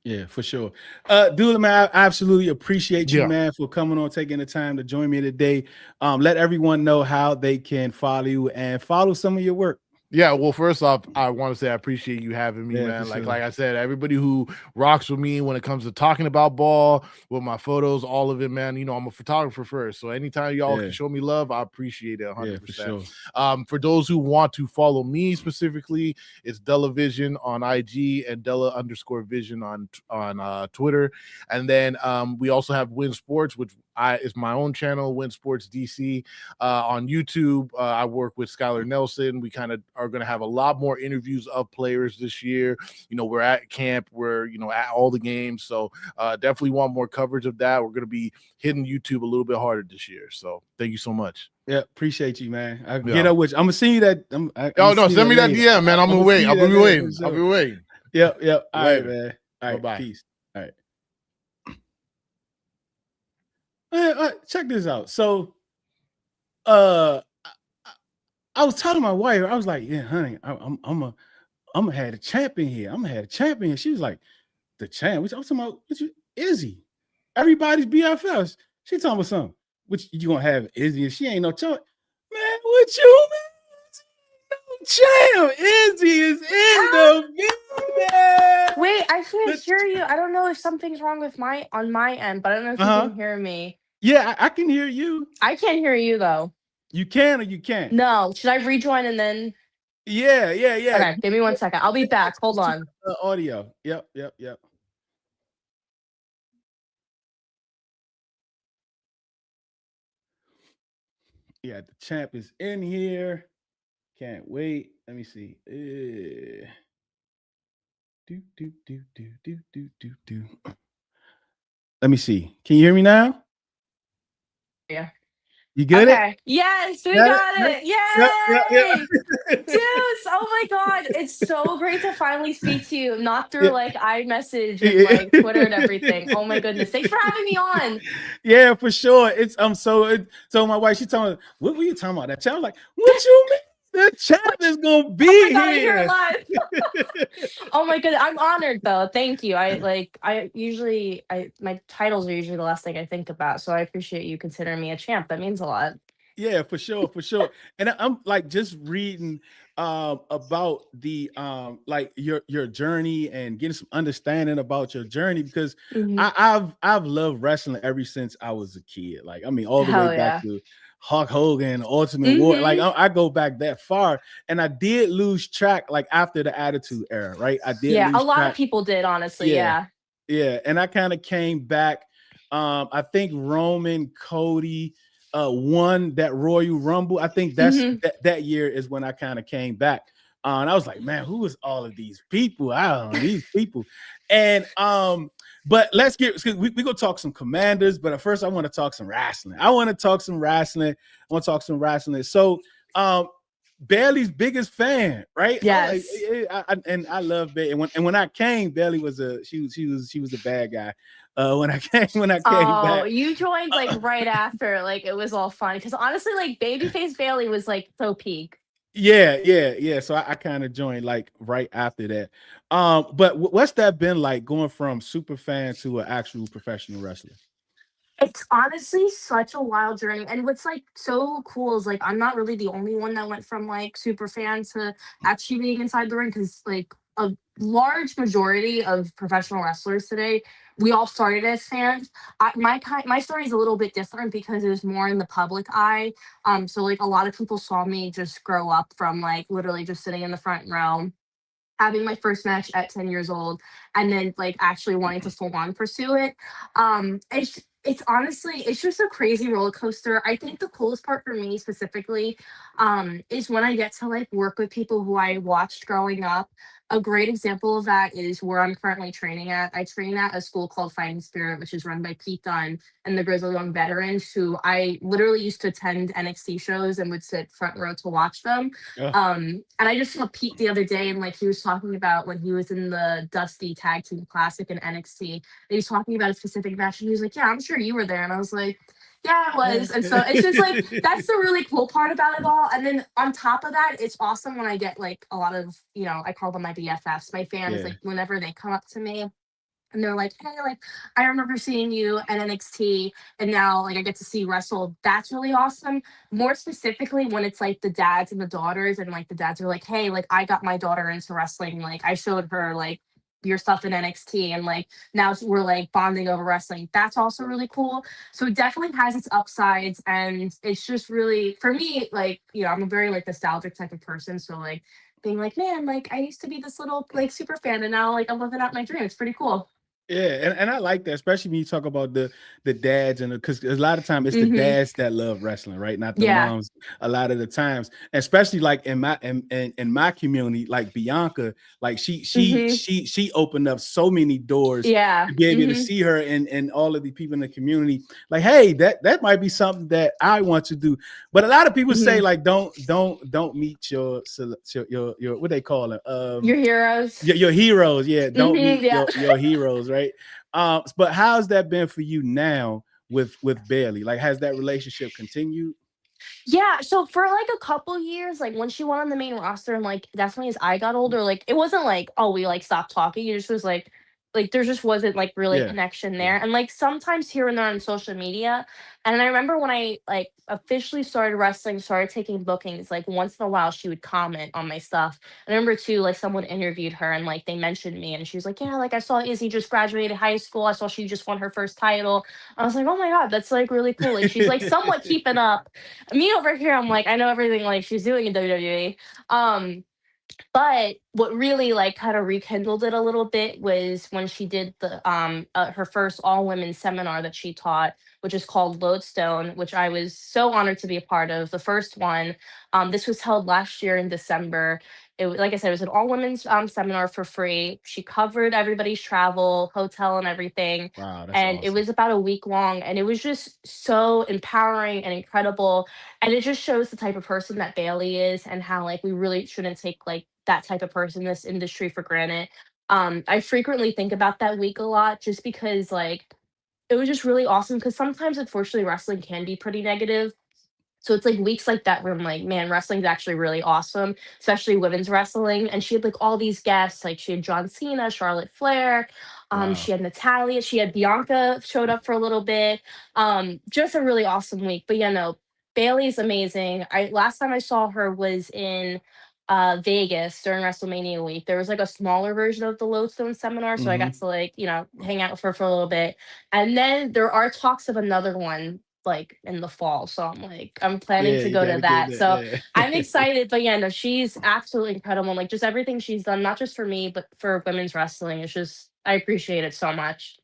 Yeah, for sure. Dullah, man, I absolutely appreciate you, man, for coming on, taking the time to join me today. Let everyone know how they can follow you and follow some of your work. Yeah, well, first off, I want to say I appreciate you having me, man. Like I said, everybody who rocks with me when it comes to talking about ball, with my photos, all of it, man. You know, I'm a photographer first, so anytime y'all can show me love, I appreciate it 100%. For sure. For those who want to follow me specifically, it's Dullah Vision on IG and Dullah_Vision on Twitter, and then we also have Win Sports, which is my own channel, Win Sports DC, on YouTube. I work with Skylar Nelson. We kind of are going to have a lot more interviews of players this year. You know, we're at camp, we're, you know, at all the games. So definitely want more coverage of that. We're going to be hitting YouTube a little bit harder this year. So thank you so much. Yeah, appreciate you, man. I get up with you. I'm gonna see you that. Send me that DM, man. I'm gonna wait. I'll be waiting. I'll be waiting. Yep. All right, man. All right, bye. Peace. All right. Check this out. So, I was telling my wife, I was like, "Yeah, honey, I'm gonna have a champion here. I'm gonna have a champion." She was like, "The champ?" I was talking about Izzy. Everybody's BFFs. She talking about something. Which you gonna have Izzy? And she ain't no champ. Man, what you mean? Champ, Izzy is in the building. Wait, I can't hear you. I don't know if something's wrong with my end, but I don't know if you can hear me. Yeah, I can hear you. I can't hear you though. You can or you can't? No. Should I rejoin and then? Yeah. Okay, give me 1 second. I'll be back. Hold on. Audio. Yep. Yeah, the champ is in here. Can't wait. Let me see. Let me see. Can you hear me now? Yeah. You get it? Yes, we got it. Yay! Dude, oh my God. It's so great to finally speak to you. Not through like iMessage and like Twitter and everything. Oh my goodness. Thanks for having me on. Yeah, for sure. So my wife, she told me, what were you talking about? That champ? I was like, what you mean? The champ is gonna be here. I hear it live. Oh my goodness. I'm honored though. Thank you. My titles are usually the last thing I think about. So I appreciate you considering me a champ. That means a lot. Yeah, for sure. And I'm like just reading about the like your journey and getting some understanding about your journey, because I've loved wrestling ever since I was a kid. Like, I mean, all the way back to Hulk Hogan, Ultimate War. Like I go back that far, and I did lose track like after the Attitude Era, right? I did. Yeah, a lot of people did, honestly. Yeah. And I kind of came back. I think Roman, Cody won that Royal Rumble. I think that's that year is when I kind of came back. And I was like, man, who is all of these people? I don't know these people. And but let's we gonna talk some Commanders, but at first I want to talk some wrestling. So Bailey's biggest fan, right? Yes. I love Bailey. And when I came, Bailey was she was a bad guy. When I came back. Oh, you joined like right after, like it was all fun. Because honestly, like Babyface Bailey was like so peak. Yeah. So I kind of joined like right after that. But what's that been like going from super fan to an actual professional wrestler? It's honestly such a wild journey. And what's like so cool is like I'm not really the only one that went from like super fan to actually being inside the ring, because like a large majority of professional wrestlers today, we all started as fans. My story is a little bit different because it was more in the public eye. So like a lot of people saw me just grow up from like literally just sitting in the front row, having my first match at 10 years old, and then like actually wanting to full on pursue it. It's honestly, it's just a crazy roller coaster. I think the coolest part for me specifically, is when I get to like work with people who I watched growing up. A great example of that is where I'm currently training at. I train at a school called Fighting Spirit, which is run by Pete Dunne and the Grizzled Young Veterans, who I literally used to attend NXT shows and would sit front row to watch them. Yeah. And I just saw Pete the other day, and like he was talking about when he was in the Dusty Tag Team Classic in NXT. And he was talking about a specific match, and he was like, "Yeah, I'm sure you were there." And I was like, "Yeah, I was." And so it's just like that's the really cool part about it all. And then on top of that, it's awesome when I get like a lot of, I call them my BFFs, my fans. Yeah. Like whenever they come up to me and they're like, "Hey, like I remember seeing you at NXT, and now like I get to see you wrestle." That's really awesome. More specifically, when it's like the dads and the daughters, and like the dads are like, "Hey, like I got my daughter into wrestling. Like I showed her like your stuff in NXT, and like now we're like bonding over wrestling." That's also really cool. So it definitely has its upsides, and it's just really for me, like I'm a very like nostalgic type of person. So like being like, man, like I used to be this little like super fan, and now like I'm living out my dream. It's pretty cool. Yeah, and I like that, especially when you talk about the dads and because a lot of time it's the Hmm. dads that love wrestling, right? Not the Yeah. moms. A lot of the times, especially like in my community, like Bianca, like Hmm. she opened up so many doors Yeah. to be able to Hmm. see her and all of the people in the community. Like, hey, that might be something that I want to do. But a lot of people say Hmm. like don't meet your what they call it Your heroes. your heroes. Yeah, don't Hmm. meet Yeah. your heroes, right? But how's that been for you now with Bailey? Like, has that relationship continued? Yeah, so for like a couple years, like when she went on the main roster, and like definitely as I got older, like it wasn't like, oh, we like stopped talking. It just was like there just wasn't like really Yeah, connection yeah. there. And like sometimes here and there on social media. And I remember when I like officially started wrestling, started taking bookings, like once in a while she would comment on my stuff. And I remember too, like someone interviewed her and like they mentioned me, and she was like, "Yeah, like I saw Izzy just graduated high school. I saw she just won her first title." I was like, "Oh my God, that's like really cool." Like she's like somewhat keeping up. Me over here, I'm like, I know everything like she's doing in WWE. Um, but what really like kind of rekindled it a little bit was when she did the her first all women seminar that she taught, which is called Lodestone, which I was so honored to be a part of. The first one, this was held last year in December. Like I said, it was an all women's seminar for free. She covered everybody's travel, hotel, and everything. Wow, that's And it awesome. was about a week long, and it was just so empowering and incredible. And it just shows the type of person that Bailey is, and how like we really shouldn't take like that type of person in this industry for granted. I frequently think about that week a lot, just because like it was just really awesome, because sometimes unfortunately wrestling can be pretty negative. So it's like weeks like that where I'm like, man, wrestling's actually really awesome, especially women's wrestling. And she had like all these guests, like she had John Cena, Charlotte Flair, Wow. she had Natalia, she had Bianca showed up for a little bit. Just a really awesome week. But yeah, no, Bailey's amazing. I last time I saw her was in Vegas during WrestleMania week. There was like a smaller version of the Lodestone seminar, so I got Hmm. to like, hang out with her for a little bit. And then there are talks of another one like in the fall. So I'm planning Yeah, to you go got to to get that. So that. I'm Yeah. excited. But yeah, no, she's absolutely incredible. Like just everything she's done, not just for me, but for women's wrestling. It's just I appreciate it so much.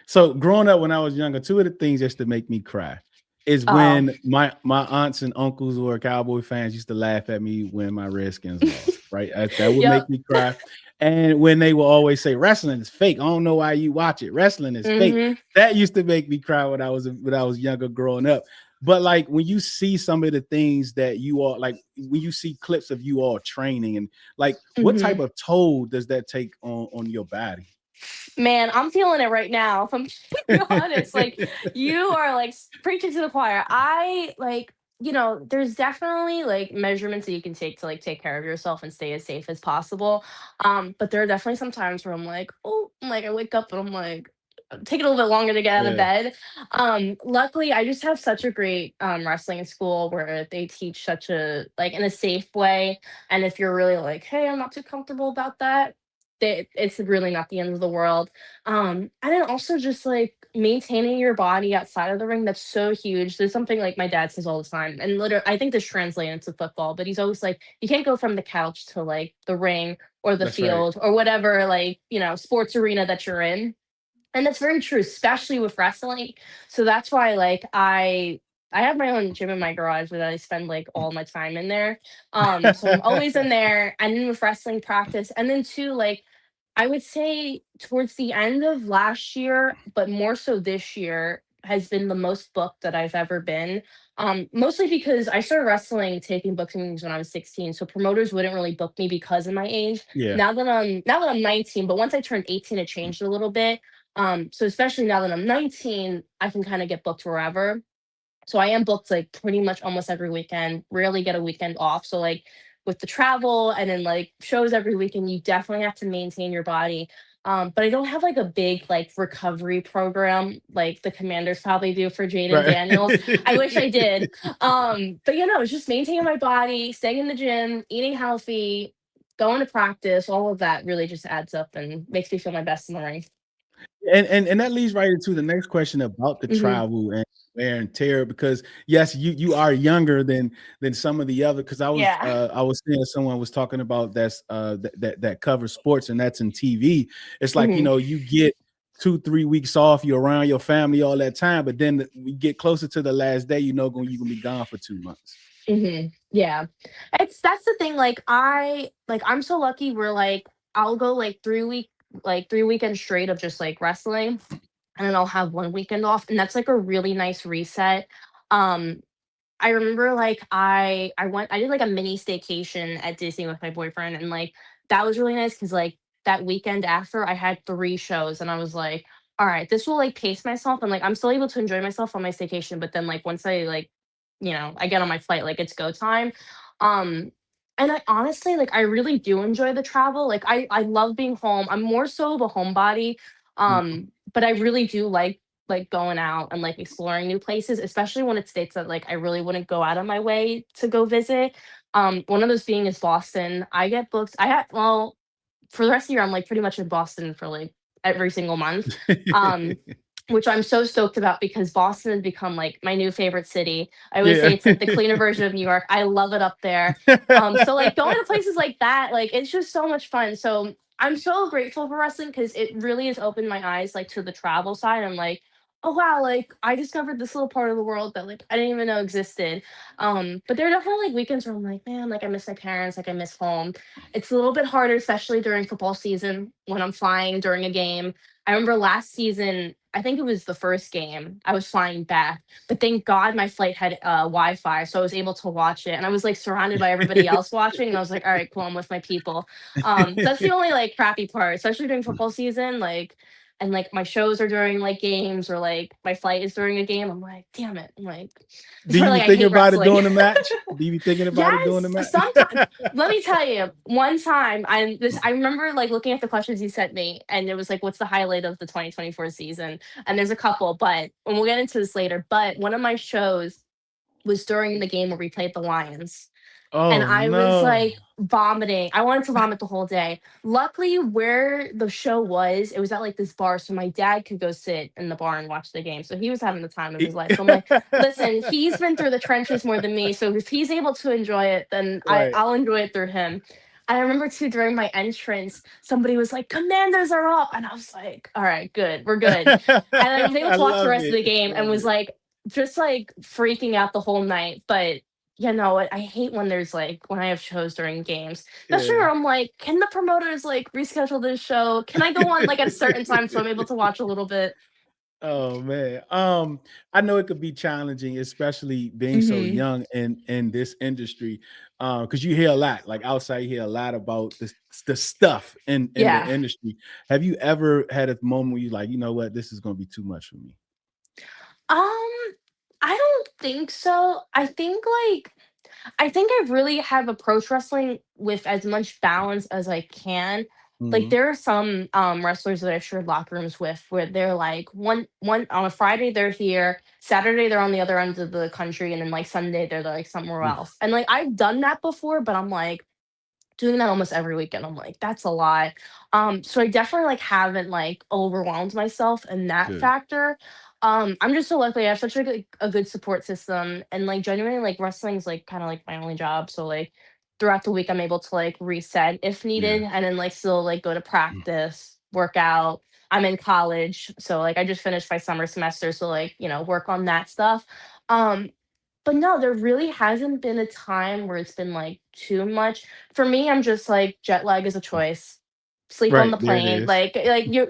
So growing up when I was younger, two of the things just to make me cry is Oh. when my aunts and uncles who are Cowboy fans used to laugh at me when my Redskins lost. Right, that would make Yep. me cry. And when they will always say wrestling is fake, I don't know why you watch it. Wrestling is fake. Hmm. That used to make me cry when I was younger growing up. But like when you see some of the things that you are like, when you see clips of you all training and like, what Hmm. type of toll does that take on your body? Man, I'm feeling it right now. If I'm being honest, like you are like preaching to the choir. I like, there's definitely like measurements that you can take to like take care of yourself and stay as safe as possible. But there are definitely some times where I'm like, oh, like I wake up and I'm like, take it a little bit longer to get out of Yeah, bed. Luckily, I just have such a great wrestling school where they teach such a like in a safe way. And if you're really like, hey, I'm not too comfortable about that, it's really not the end of the world. And then also just like maintaining your body outside of the ring, that's so huge. There's something like my dad says all the time, and literally, I think this translates into football, but he's always like, you can't go from the couch to like the ring or the that's right. field or whatever, like, sports arena that you're in. And that's very true, especially with wrestling. So that's why like I have my own gym in my garage that I spend like all my time in there. So I'm always in there and then with wrestling practice. And then too, like I would say towards the end of last year, but more so this year, has been the most booked that I've ever been. Mostly because I started wrestling, taking bookings when I was 16. So promoters wouldn't really book me because of my age. Yeah. Now that I'm 19, but once I turned 18, it changed a little bit. So especially now that I'm 19, I can kind of get booked wherever. So I am booked like pretty much almost every weekend, rarely get a weekend off. So like with the travel and then like shows every weekend, you definitely have to maintain your body. But I don't have like a big like recovery program like the commanders probably do for Jaden Right. Daniels. I wish I did. But it's just maintaining my body, staying in the gym, eating healthy, going to practice, all of that really just adds up and makes me feel my best in the ring. And that leads right into the next question about the Hmm. travel and wear and tear, because yes, you are younger than some of the other, because Yeah. I was seeing someone was talking about that covers sports, and that's in TV. It's like, Hmm. you get 2-3 weeks off, you're around your family all that time, but then we get closer to the last day, you're gonna be gone for 2 months. Yeah. That's the thing, I'm so lucky where, like, I'll go, like, 3 weekends straight of just, like, wrestling, and then I'll have 1 weekend off, and that's, like, a really nice reset. Um, I remember, like, I did, like, a mini staycation at Disney with my boyfriend, and, like, that was really nice because like, that weekend after, I had 3 shows, and I was like, "Alright, this will, like, pace myself," and, like, I'm still able to enjoy myself on my staycation, but then, like, once I, like, I get on my flight, like, it's go time. Um, and I honestly, like, I really do enjoy the travel, like, I love being home. I'm more so of a homebody, Mhm. but I really do like going out and like exploring new places, especially when it's states that like I really wouldn't go out of my way to go visit. One of those being is Boston. I get booked. I had well for the rest of the year, I'm like pretty much in Boston for like every single month. Um, which I'm so stoked about because Boston has become like my new favorite city. I always say Yeah. it's like the cleaner version of New York. I love it up there. So like going to places like that, like it's just so much fun. So I'm so grateful for wrestling because it really has opened my eyes like to the travel side. I'm like, oh wow, like I discovered this little part of the world that like I didn't even know existed. But there are definitely like weekends where I'm like, man, like I miss my parents, like I miss home. It's a little bit harder, especially during football season when I'm flying during a game. I remember last season, I think it was the first game, I was flying back, but thank God my flight had Wi-Fi, so I was able to watch it. And I was like surrounded by everybody else watching, and I was like, all right, cool, I'm with my people. That's the only like crappy part, especially during football season. Like, and like my shows are during like games or like my flight is during a game. I'm like, damn it. I'm like, Do it's why you be like I thinking hate about it wrestling. during the match? Do you be thinking about it during the Yes, match? sometimes. Let me tell you, one time I remember like looking at the questions you sent me, and it was like, what's the highlight of the 2024 season? And there's a couple, but and we'll get into this later. But one of my shows was during the game where we played the Lions. And Oh I was no. like vomiting. I wanted to vomit the whole day. Luckily, where the show was, it was at like this bar. So my dad could go sit in the bar and watch the game. So he was having the time of his life. So I'm like, listen, he's been through the trenches more than me. So if he's able to enjoy it, then Right. I'll enjoy it through him. And I remember too during my entrance, somebody was like, Commanders are up. And I was like, all right, good, we're good. And I was able I to watch the love rest of it. the game I and love was it. like, just like freaking out the whole night. But I hate when there's like when I have shows during games, especially Yeah. where I'm like, can the promoters like reschedule this show? Can I go on like at a certain time so I'm able to watch a little bit? Oh man. I know it could be challenging, especially being so Hmm. young in this industry. Because you hear a lot, like outside, you hear a lot about the stuff in the Yeah. industry. Have you ever had a moment where you like, you know what, this is gonna be too much for me? Um, I don't think so. I think I really have approached wrestling with as much balance as I can. Like Mhm. there are some wrestlers that I've shared locker rooms with where they're like one on a Friday they're here, Saturday they're on the other end of the country, and then like Sunday they're like somewhere Oof. else. And like I've done that before, but I'm like doing that almost every weekend. I'm like, that's a lot. So I definitely like haven't like overwhelmed myself in that Good. factor. I'm just so lucky. I have such a good support system, and like genuinely, like wrestling is like kind of like my only job. So like throughout the week, I'm able to like reset if needed, Yeah. and then like still like go to practice, work out. I'm in college, so like I just finished my summer semester, so like, work on that stuff. Um, but no, there really hasn't been a time where it's been like too much. For me, I'm just like jet lag is a choice. Sleep on Right, the there it plane. is. Like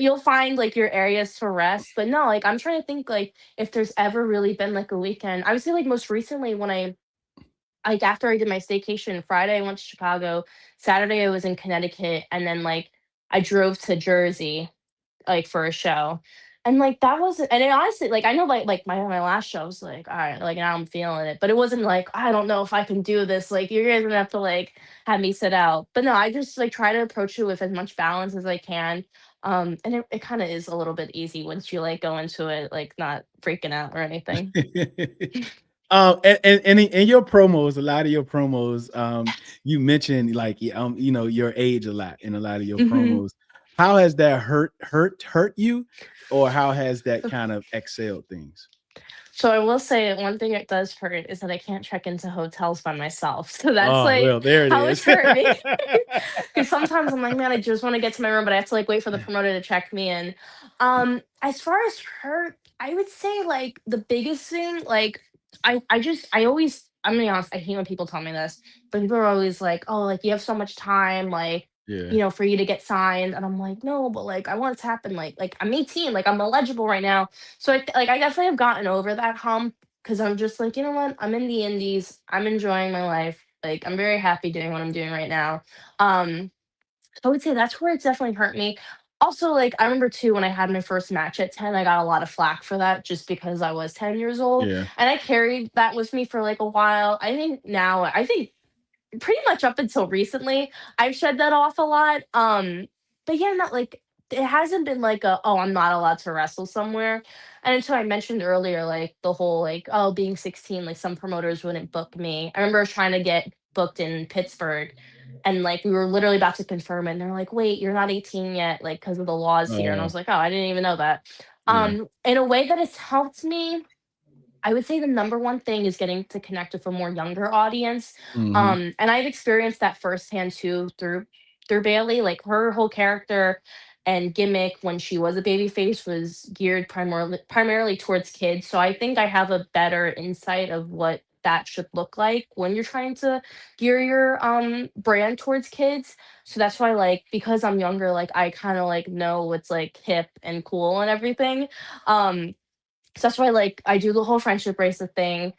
you'll find like your areas to rest. But no, like I'm trying to think like if there's ever really been like a weekend. I would say like most recently when I like after I did my staycation, Friday I went to Chicago, Saturday I was in Connecticut, and then like I drove to Jersey like for a show. And like that wasn't and it honestly like I know like my last show was like, all right, like now I'm feeling it. But it wasn't like I don't know if I can do this. Like you're guys gonna have to like have me sit out. But no, I just like try to approach it with as much balance as I can. And it kind of is a little bit easy once you like go into it, like not freaking out or anything. And in your promos, a lot of your promos, you mentioned like your age a lot in a lot of your Mhm. promos. How has that hurt you, or how has that kind of excelled things? So I will say one thing it does hurt is that I can't check into hotels by myself. So that's Oh like well, there it how it's is. hurt me. Because sometimes I'm like, man, I just want to get to my room, but I have to like wait for the promoter to check me in. As far as hurt, I would say like the biggest thing, like I always I'm gonna be honest, I hate when people tell me this, but people are always like, oh, like you have so much time, like Yeah. for you to get signed, and I'm like, no, but like I want it to happen, like I'm 18, like I'm eligible right now, so I definitely have gotten over that hump because I'm just like, you know what, I'm in the indies, I'm enjoying my life, like I'm very happy doing what I'm doing right now. um I would say that's where it's definitely hurt me. Also, like I remember too when I had my first match at 10, I got a lot of flack for that just because I was 10 years old. Yeah. And I carried that with me for like a while. I think pretty much up until recently, I've shed that off a lot. But yeah, not like it hasn't been like a oh I'm not allowed to wrestle somewhere. And until I mentioned earlier, like the whole like oh being 16, like some promoters wouldn't book me. I remember trying to get booked in Pittsburgh, and like we were literally about to confirm it, and they're like, wait, you're not 18 yet, like because of the laws here. And I Oh, was like, oh, I didn't even know that. yeah. In a way that has helped me, I would say the number one thing is getting to connect with a more younger audience. Hmm. And I've experienced that firsthand too through Bailey. Like her whole character and gimmick when she was a baby face was geared primarily towards kids. So I think I have a better insight of what that should look like when you're trying to gear your brand towards kids. So that's why like because I'm younger, like I kind of like know what's like hip and cool and everything. Um so that's why, like, I do the whole friendship bracelet thing.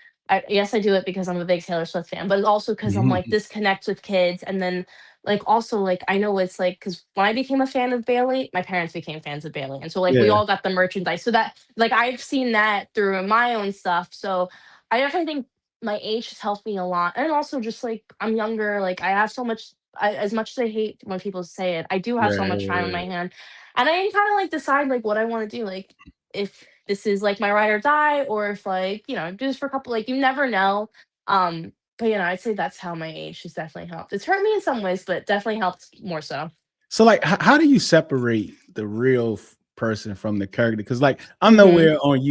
Yes, I do it because I'm a big Taylor Swift fan, but also because I'm like this connects with kids, and then like also like I know it's like because when I became a fan of Bailey, my parents became fans of Bailey, and so like we Yeah. all got the merchandise. So that like I've seen that through my own stuff. So I definitely think my age has helped me a lot, and also just like I'm younger, like I have so much. As much as I hate when people say it, I do have so much time in my Right. hand, and I can kind of like decide like what I want to do, like if this is like my ride or die, or if like, just for a couple, like you never know. But I'd say that's how my age has definitely helped. It's hurt me in some ways, but definitely helped more so. So, like, how do you separate the real person from the character? Because, like, I'm Hmm. nowhere on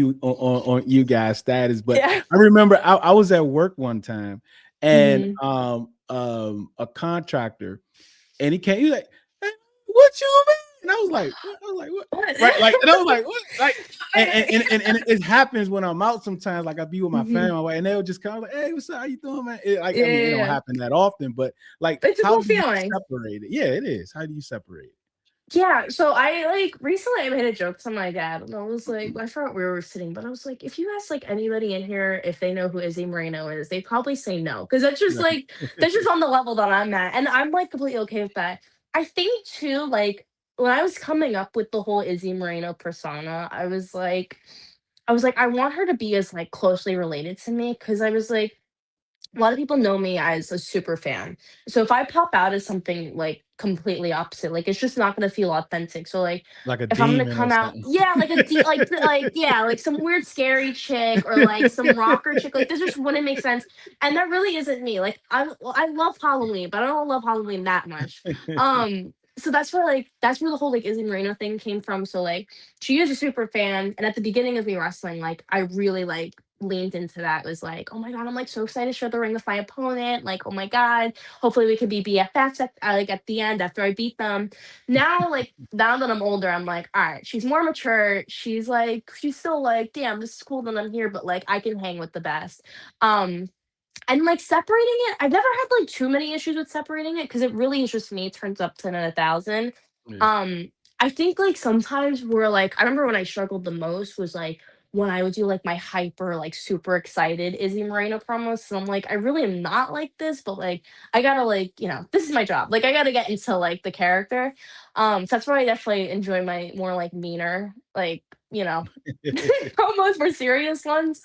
you guys' status, but Yeah. I remember I was at work one time, and Hmm. a contractor, and he came. He like, "Hey, what you mean?" And I was like, "What?" I was like, "What?" Right? Like, and I was like, "What?" Like, and it happens when I'm out sometimes. Like, I be with my Hmm. family, and they'll just come like, "Hey, what's up? How you doing, man?" Like, I Yeah, mean, it yeah, don't yeah. happen that often, but like, It's a how cool do you feeling. separate it? Yeah, it is. How do you separate Yeah, so I like recently I made a joke to my dad, and I was like, I forgot where we were sitting, but I was like, if you ask like anybody in here if they know who Izzy Moreno is, they'd probably say no, because that's just on the level that I'm at, and I'm like completely okay with that. I think too, like when I was coming up with the whole Izzy Moreno persona, I was like, I want her to be as like closely related to me, because I was like a lot of people know me as a super fan. So if I pop out as something like completely opposite, like it's just not gonna feel authentic. So like like a if I'm gonna demon or come out, something? yeah, like yeah, like some weird scary chick or like some rocker chick, like this just wouldn't make sense. And that really isn't me. Like I love Halloween, but I don't love Halloween that much. So that's where the whole like Izzy Moreno thing came from. So like she is a super fan, and at the beginning of me wrestling, like I really like leaned into that. Was like, oh my god, I'm like so excited to share the ring with my opponent. Like, oh my god, hopefully we could be BFFs like at the end after I beat them. Now, like now that I'm older, I'm like, all right, she's more mature. She's still like, damn, this is cool that I'm here, but like I can hang with the best. Um, and like separating it, I've never had like too many issues with separating it because it really is just me. It turns up 10 out of 1,000. Yeah. I think like sometimes we're like, I remember when I struggled the most was like when I would do like my hyper, like super excited Izzy Moreno promos. So I'm like, I really am not like this, but like I gotta like, this is my job. Like I gotta get into like the character. So that's why I definitely enjoy my more like meaner, like, promos for serious ones.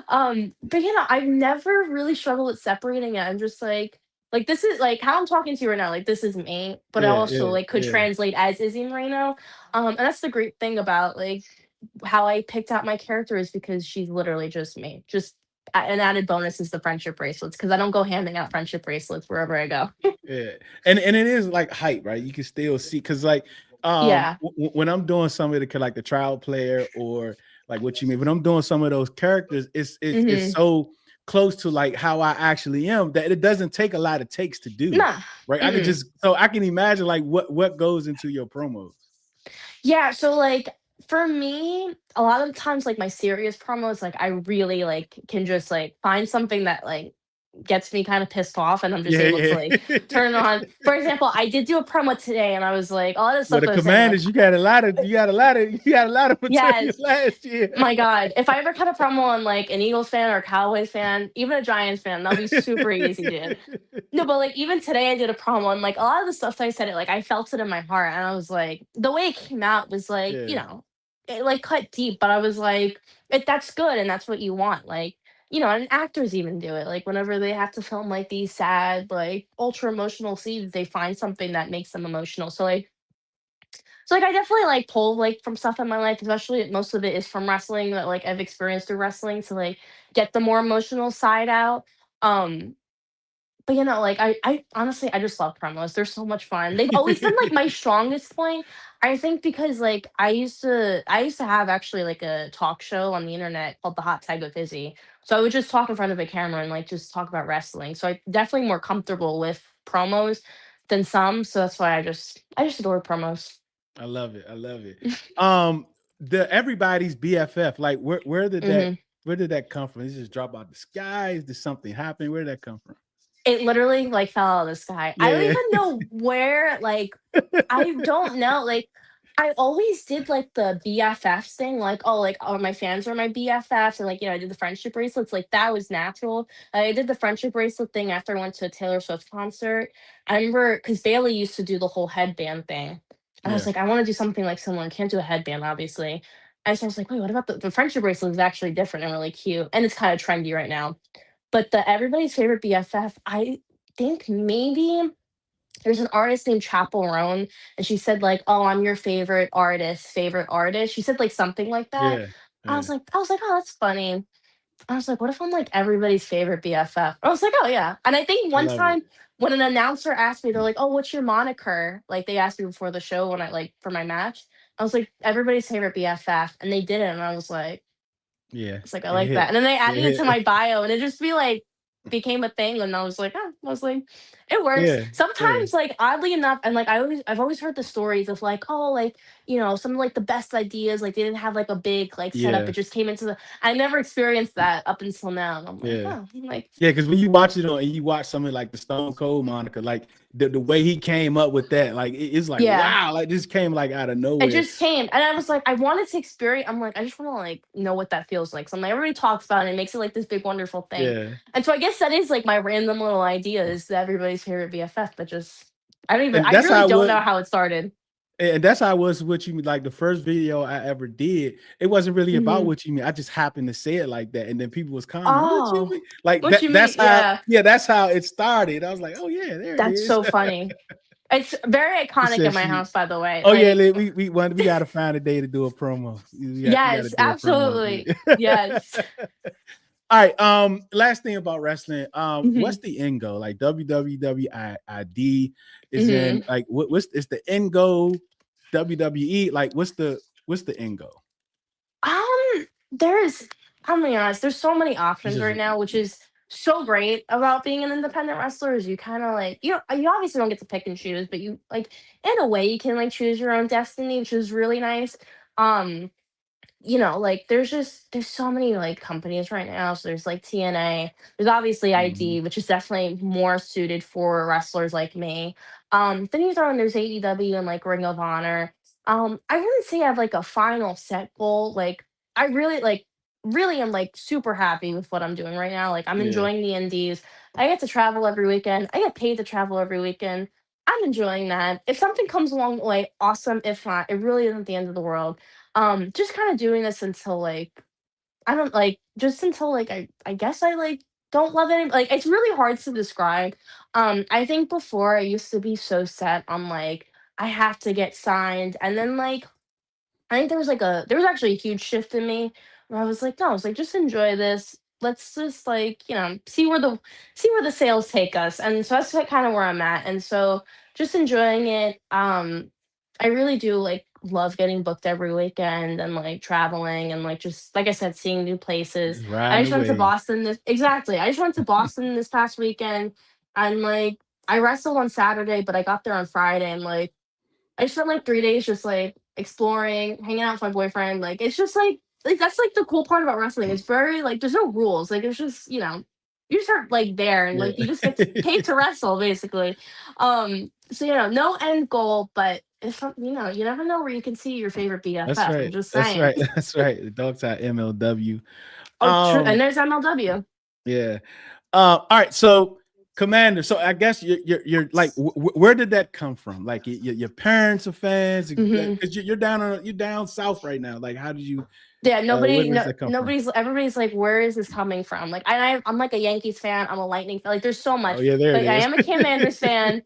But I've never really struggled with separating it. I'm just like this is like how I'm talking to you right now. Like this is me, but I Yeah, also yeah, like could yeah. translate as Izzy Moreno. And that's the great thing about like how I picked out my character is because she's literally just me. Just an added bonus is the friendship bracelets because I don't go handing out friendship bracelets wherever I go. Yeah, and it is like hype, right? You can still see because like Yeah. when I'm doing some of the like the trial player or like what you mean when I'm doing some of those characters, it's Mm-hmm. so close to like how I actually am that it doesn't take a lot of takes to do, Nah. right? I could Mm-mm. just so I can imagine like what goes into your promos. Yeah, so like for me, a lot of times like my serious promos, like I really like can just like find something that like gets me kind of pissed off and I'm just Yeah, able to yeah. like turn it on. For example, I did do a promo today and I was like all this Well, stuff the that I was saying, like, Commanders, you got a lot of material yes, last year. my God, if I ever cut a promo on like an Eagles fan or a Cowboys fan, even a Giants fan, that'll be super easy, dude. No, but like even today I did a promo and like a lot of the stuff that I said it like I felt it in my heart and I was like the way it came out was like, Yeah. it like cut deep, but I was like, that's good and that's what you want. Like, and actors even do it. Like whenever they have to film like these sad, like ultra emotional scenes, they find something that makes them emotional. So I definitely like pull like from stuff in my life, especially most of it is from wrestling that like I've experienced through wrestling to like get the more emotional side out. Um but like I honestly I just love promos. They're so much fun. They've always been like my strongest point. I think because like I used to have actually like a talk show on the internet called The Hot Tag with Izzy. So I would just talk in front of a camera and like just talk about wrestling. So I definitely more comfortable with promos than some. So that's why I just adore promos. I love it. I love it. The everybody's BFF. Like, where did that Hmm. where did that come from? It just drop out the skies? Did something happen? Where did that come from? It literally like fell out of the sky. I don't Yeah, even know where like I don't know. Like, I always did like the BFFs thing, like, oh, like, oh, my fans are my BFFs, and like, I did the friendship bracelets, like that was natural. I did the friendship bracelet thing after I went to a Taylor Swift concert. I remember because Bailey used to do the whole headband thing. And I was yeah, like, I want to do something like similar. Can't do a headband, obviously. And so I was like, wait, what about the friendship bracelet is actually different and really cute. And it's kind of trendy right now. But the everybody's favorite BFF, I think maybe there's an artist named Chapel Roan, and she said like, "Oh, I'm your favorite artist, favorite artist." She said like something like that. yeah, I yeah. was like, "Oh, that's funny." I was like, "What if I'm like everybody's favorite BFF?" I was like, "Oh yeah." And I think I one love it. time when an announcer asked me, they're like, "Oh, what's your moniker?" Like they asked me before the show when I like for my match. I was like, "Everybody's favorite BFF," and they did it, and Yeah, I was like, I it like that. hit. And then they added it It to hit. my bio and it just be like became a thing. And I was like, it works. Yeah, yeah, Sometimes, like oddly enough, and like I've always heard the stories of like, oh, like, some of like the best ideas, like they didn't have like a big like setup. yeah, It just came into I never experienced that up until now. And I'm like, yeah. oh, I'm like, Yeah, because when you watch it on and you watch something like the Stone Cold Monica, like the way he came up with that, like it's like yeah. wow, like this came like out of It nowhere. just came, and I was like, I wanted to experience. I'm like, I just want to like know what that feels like. So I'm like, everybody talks about it, and it makes it like this big wonderful thing. Yeah, And so I guess that is like my random little idea is that everybody's favorite BFF, but just and I that's really how don't what know how it started. and that's how I was what you mean. Like the first video I ever did, it wasn't really about Hmm. what you mean. I just happened to say it like that, and then people was commenting, "What you Oh, mean?" Like what that. you mean? That's how. Yeah, Yeah, that's how it started. I was like, "Oh yeah, there it that's is." so funny. It's very She iconic in said my she. house, by the way. Oh yeah, Like, we got to find a day to do a promo. We got to yes, do a promo. absolutely, yes. All right. Last thing about wrestling. Hmm. What's the end goal? Like WWWID is in Hmm. like what's is the end goal? WWE. Like what's the end goal? There's I'm gonna be honest, there's so many You options just right now, which is so great about being an independent wrestler. Is you kind of like you obviously don't get to pick and choose, but you like in a way you can like choose your own destiny, which is really nice. Um, like there's so many like companies right now. So there's like TNA, there's obviously mhm. ID, which is definitely more suited for wrestlers like me. Then you throw in there's AEW and like Ring of Honor. I wouldn't say I have like a final set goal. Like I really am like super happy with what I'm doing right now. Like I'm Yeah, enjoying the indies. I get to travel every weekend. I get paid to travel every weekend. I'm enjoying that. If something comes along, like awesome. If not, it really isn't the end of the world. Just kind of doing this until like I don't like just until like I guess I like don't love it. Like it's really hard to describe. I think before I used to be so set on like I have to get signed, and then like I think there was actually a huge shift in me where I was like, no, I was like, just enjoy this. Let's just like, see where the sales take us. And so that's like kind of where I'm at. And so just enjoying it. I really do like love getting booked every weekend and like traveling and like just like I said, seeing new places. just I riding just went to away. Boston this exactly. I just went to Boston this past weekend and like I wrestled on Saturday, but I got there on Friday and like I spent like 3 days just like exploring, hanging out with my boyfriend. Like it's just like that's like the cool part about wrestling. It's very like there's no rules. Like it's just you just are like there and Yeah. like you just get paid to wrestle basically. So no end goal, but if you never know where you can see your favorite That's BFF. I'm right. just That's saying. right. That's right. The dog side MLW. Oh, true. And Um, there's MLW. yeah. All right. So, Commander. So, I guess you're like, where did that come from? Like, your parents are fans Hmm. because you're down south right now. Like, how did you? Yeah, Where does that come from? everybody's like, where is this coming from? Like, I'm like a Yankees fan. I'm a Lightning fan. Like, there's so Oh much. yeah, there it Like, I is. am a Commanders fan.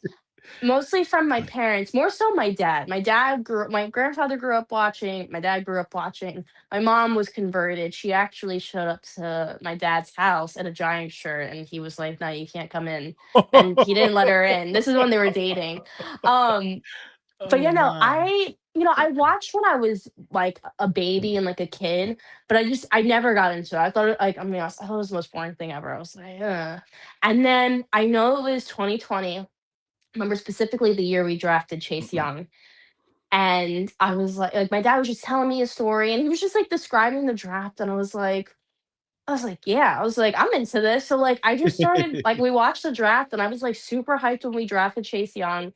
Mostly from my parents, more so my dad. My grandfather grew up watching, my dad grew up watching. My mom was converted. She actually showed up to my dad's house in a Giant shirt and he was like, "No, you can't come in." And he didn't let her in. This is when they were dating. Um, but Oh my. I watched when I was like a baby and like a kid, but I never got into it. I thought like I thought it was the most boring thing ever. I was like, ugh. And then I know it was 2020, remember specifically the year we drafted Chase Young. And I was like my dad was just telling me a story and he was just like describing the draft. And yeah, I was like, I'm into this. So like I just started like we watched the draft and I was like super hyped when we drafted Chase Young.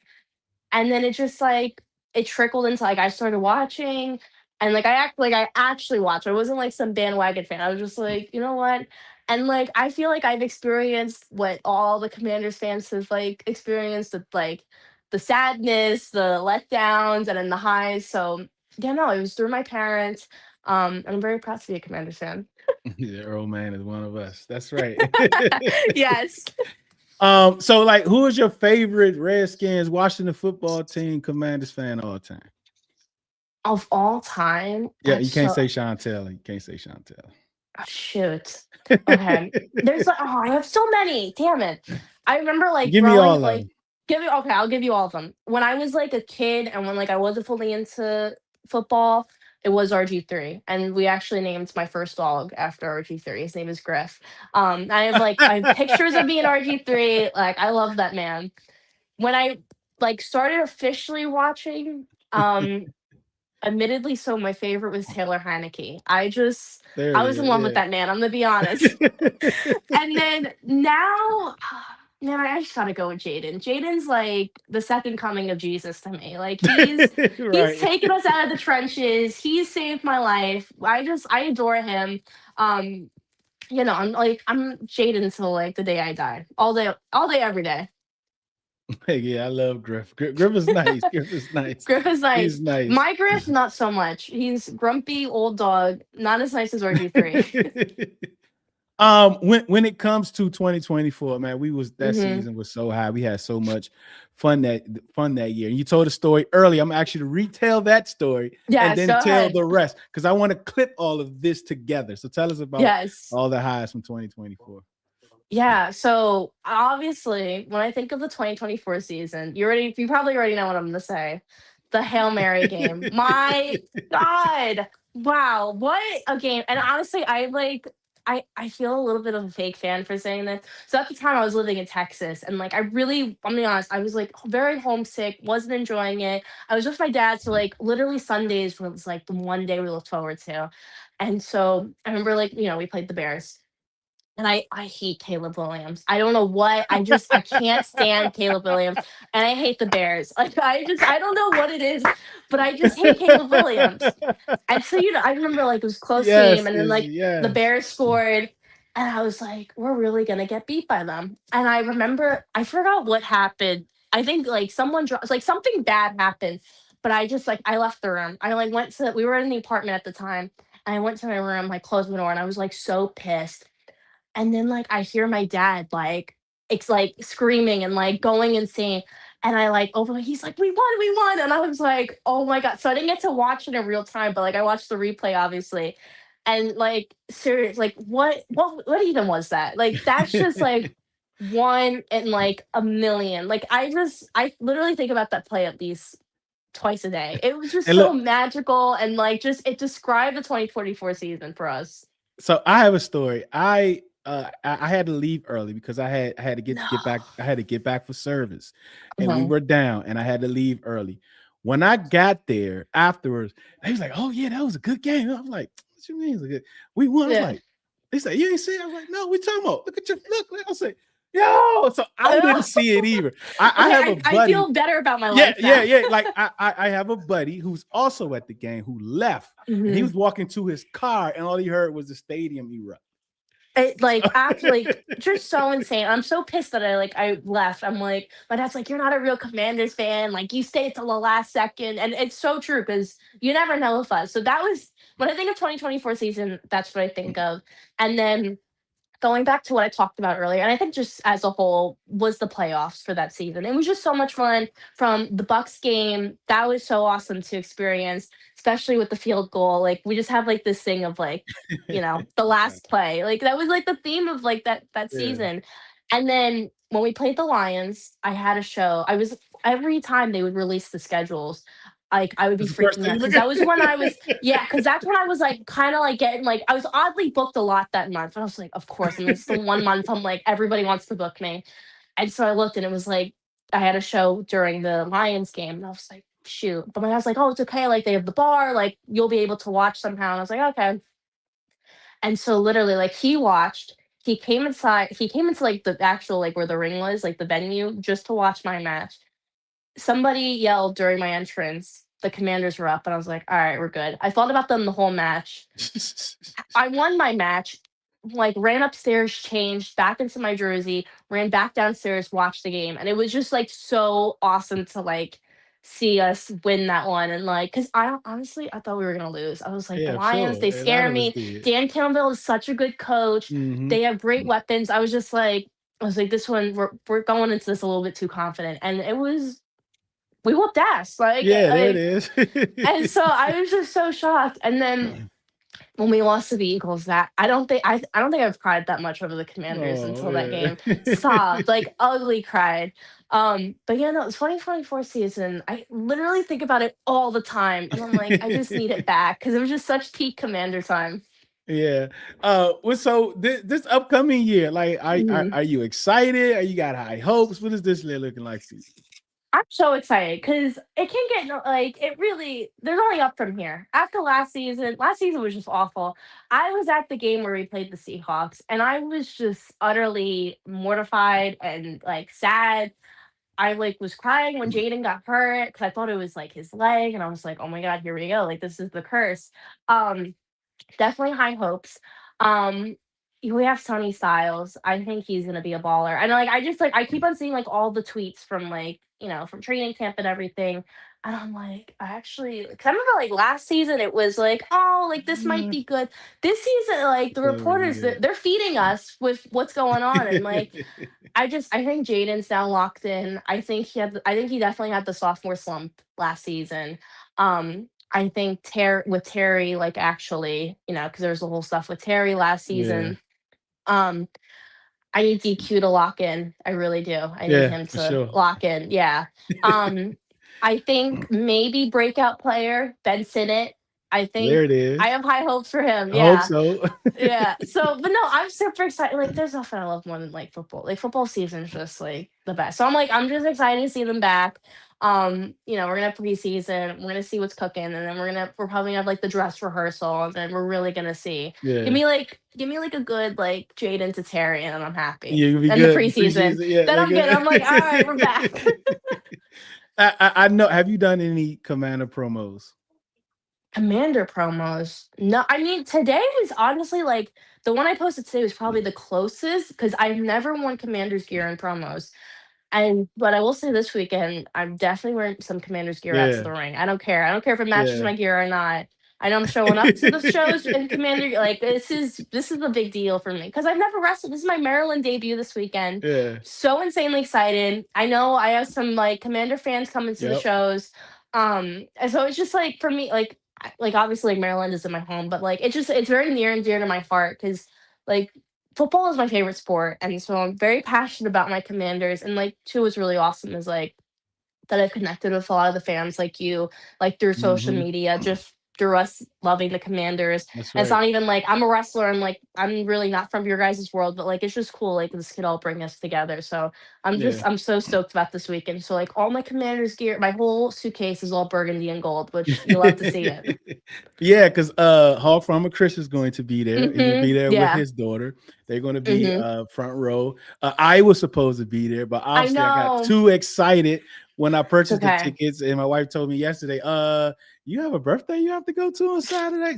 And then it just like it trickled into like I started watching and like I actually watched. I wasn't like some bandwagon fan. I was just like, you know what? And like I feel like I've experienced what all the Commanders fans have like experienced with like the sadness, the letdowns, and then the highs. So yeah, no, it was through my parents. And I'm very proud to be a Commanders fan. The Earl man is one of us. That's right. Yes. So like, who is your favorite Redskins Washington football team Commanders fan all time? Of all time, Yeah, that's you can't so say Chantel. You can't say Chantel. oh, shoot. Okay. There's like, I have so many. Damn it. I remember like Give me growing all of like them. give me okay, I'll give you all of them. When I was like a kid and when like I wasn't fully into football, it was RG3. And we actually named my first dog after RG3. His name is Griff. I have pictures of me and RG3. Like I love that man. When I like started officially watching, admittedly, so my favorite was Taylor Heineke. There I it was in love with is. that man, I'm gonna be honest. And then now, man, I just gotta go with Jaden. Jaden's like the second coming of Jesus to me. Like Yeah. he's Right. taken us out of the trenches. He's saved my life. I adore him. Um, I'm Jaden till like the day I die. All day, every day. Hey, yeah, I love Griff. Griff is nice. Griff is nice. Griff is He's nice. nice. My Griff, not so much. He's grumpy old dog, not as nice as RG3. When it comes to 2024, man, that Hmm. season was so high. We had so much fun that year. And you told a story early. I'm gonna ask you to retell that story and Yes, then go tell ahead. the rest because I want to clip all of this together. So tell us about Yes. all the highs from 2024. Yeah. So obviously, when I think of the 2024 season, you probably already know what I'm gonna say. The Hail Mary game. My God. Wow, what a game. And honestly, I feel a little bit of a fake fan for saying this. So at the time I was living in Texas and like I'm being honest, I was like very homesick, wasn't enjoying it. I was with my dad, so like literally Sundays was like the one day we looked forward to. And so I remember like, we played the Bears. And I hate Caleb Williams. I don't know what. I can't stand Caleb Williams, and I hate the Bears. Like I don't know what it is, but I just hate Caleb Williams. And so, I remember like it was a close game, Yes, and then Izzy, like the yes. Bears scored, and I was like, we're really gonna get beat by them. And I remember I forgot what happened. I think like someone like something bad happened, but I just like I left the room. I like went to we were in the apartment at the time, and I went to my room, like closed my door, and I was like so pissed. And then like I hear my dad like it's like screaming and like going insane. And I like open he's like, we won. And I was like, oh my God. So I didn't get to watch it in real time, but like I watched the replay, obviously. And like serious, like what even was that? Like that's just like one in like a million. Like I literally think about that play at least twice a day. It was just And so look, magical and like just it described the 2024 season for us. so I have a story. I had to leave early because I had to No. get back. I had to get back for service, and we Mhm. were down, and I had to leave early. When I got there afterwards, they was like, "Oh yeah, that was a good game." I was like, "What you mean it's a good? We won." I was Yeah. like, "They said you ain't see?" It? I was like, "No, we talking about. Look at your look." I was like, "Yo," so I didn't see it either. I Okay, have a I buddy. feel better about my Yeah, life yeah, now. yeah. Like I have a buddy who's also at the game who left, and he Mhm. was walking to his car, and all he heard was the stadium erupt. It So, like actually just so insane. I'm so pissed that I left. I'm like, my dad's like, you're not a real Commanders fan. Like you stayed till the last second, and it's so true because you never know with us. So that was when I think of 2024 season. That's what I think of, and then going back to what I talked about earlier, and I think just as a whole was the playoffs for that season. It was just so much fun from the Bucks game. That was so awesome to experience, especially with the field goal. Like we just have like this thing of like, the last play. Like that was like the theme of like that yeah. season. And then when we played the Lions, I had a show. I was every time they would release the schedules, like I would be That's the first freaking thing out you look because at. that was when I was yeah, because that's when I was like kind of like getting like I was oddly booked a lot that month. And I was like, of course. And it's the one month I'm like, everybody wants to book me. And so I looked and it was like I had a show during the Lions game. And I was like, shoot. But my dad's like, oh, it's okay. Like they have the bar, like you'll be able to watch somehow. And I was like, okay. And so literally, like he watched, he came inside, he came into like the actual like where the ring was, like the venue, just to watch my match. Somebody yelled during my entrance, the Commanders were up, and I was like, all right, we're good. I thought about them the whole match. I won my match, like ran upstairs, changed back into my jersey, ran back downstairs, watched the game. And it was just like so awesome to like see us win that one. And like, cause I honestly, I thought we were gonna lose. I was like, the Yeah, I'm Lions, sure. they A lot scare of us me. did. Dan Campbell is such a good coach. Hmm. They have great weapons. I was like, this one, we're going into this a little bit too confident. And it was we whooped ass. Yeah, there it is. And so I was just so shocked. And then when we lost to the Eagles, that I don't think I've cried that much over the Commanders Oh until that yeah. game. Sobbed, like ugly cried. But yeah, no, 2024 season, I literally think about it all the time. And I'm like, I just need it back because it was just such peak Commander time. Yeah. Well, so this upcoming year, like, Mhm. are you excited? Are you got high hopes? What is this year looking like to you? I'm so excited because it can get like it really. There's only up from here. After last season, was just awful. I was at the game where we played the Seahawks, and I was just utterly mortified and like sad. I like was crying when Jaden got hurt because I thought it was like his leg, and I was like, oh my god, here we go. Like this is the curse. Um, Definitely high hopes. Um, we have Sonny Styles. I think he's gonna be a baller. And like I just like I keep on seeing like all the tweets from like, from training camp and everything. And I'm like, I actually because I remember like last season it was like, oh, like this might Mm, be good. This season, like the so reporters, they're feeding us with what's going on. And like yeah. I think Jaden's now locked in. I think he definitely had the sophomore slump last season. I think with Terry, like actually, because there was the whole stuff with Terry last Yeah. season. Um, I need DQ to lock in. I really do. I need Yeah, him for to sure. lock in. Yeah. Um, I think maybe breakout player Ben Sinnott. I think There it is. I have high hopes for him. I hope Yeah. so. Yeah. So, but no, I'm super excited. Like, there's nothing I love more than like football. Like, football season is just like the best. So I'm just excited to see them back. We're gonna have preseason. We're gonna see what's cooking, and then we're probably gonna have like the dress rehearsal, and then we're really gonna see. Yeah. Give me like a good like Jaden to Terry, and I'm happy. You'll be And the good. preseason, Yeah, then they're I'm good. I'm like, all right, we're back. good. I know. Have you done any Commander promos? Commander promos. No, I mean today was honestly like the one I posted today was probably the closest because I've never worn Commander's gear in promos. But I will say this weekend, I'm definitely wearing some Commander's gear out to Yeah. the ring. I don't care. I don't care if it matches Yeah. my gear or not. I know I'm showing up to the shows in Commander. Like this is a big deal for me because I've never wrestled. This is my Maryland debut this weekend. Yeah. So insanely excited. I know I have some like Commander fans coming to the Yep. shows. And so it's just like for me, like obviously like Maryland is in my home, but like it's very near and dear to my heart because like football is my favorite sport, and so I'm very passionate about my Commanders. And like, too, what's really awesome is like that I've connected with a lot of the fans, like you, like through social Mm-hmm. media, just through us loving the Commanders. That's And it's right. not even like I'm a wrestler. I'm really not from your guys' world, but like it's just cool. Like this could all bring us together. So Yeah. I'm so stoked about this weekend. So like all my Commanders gear, my whole suitcase is all burgundy and gold, which you love to see it. Yeah, because Hawk from Chris is going to be there. He'll be there with Yeah. his daughter. They're going to be hmm front row. I was supposed to be there, but I obviously I got know. too excited when I It's purchased the okay. tickets, and my wife told me yesterday, you have a birthday you have to go to on Saturday.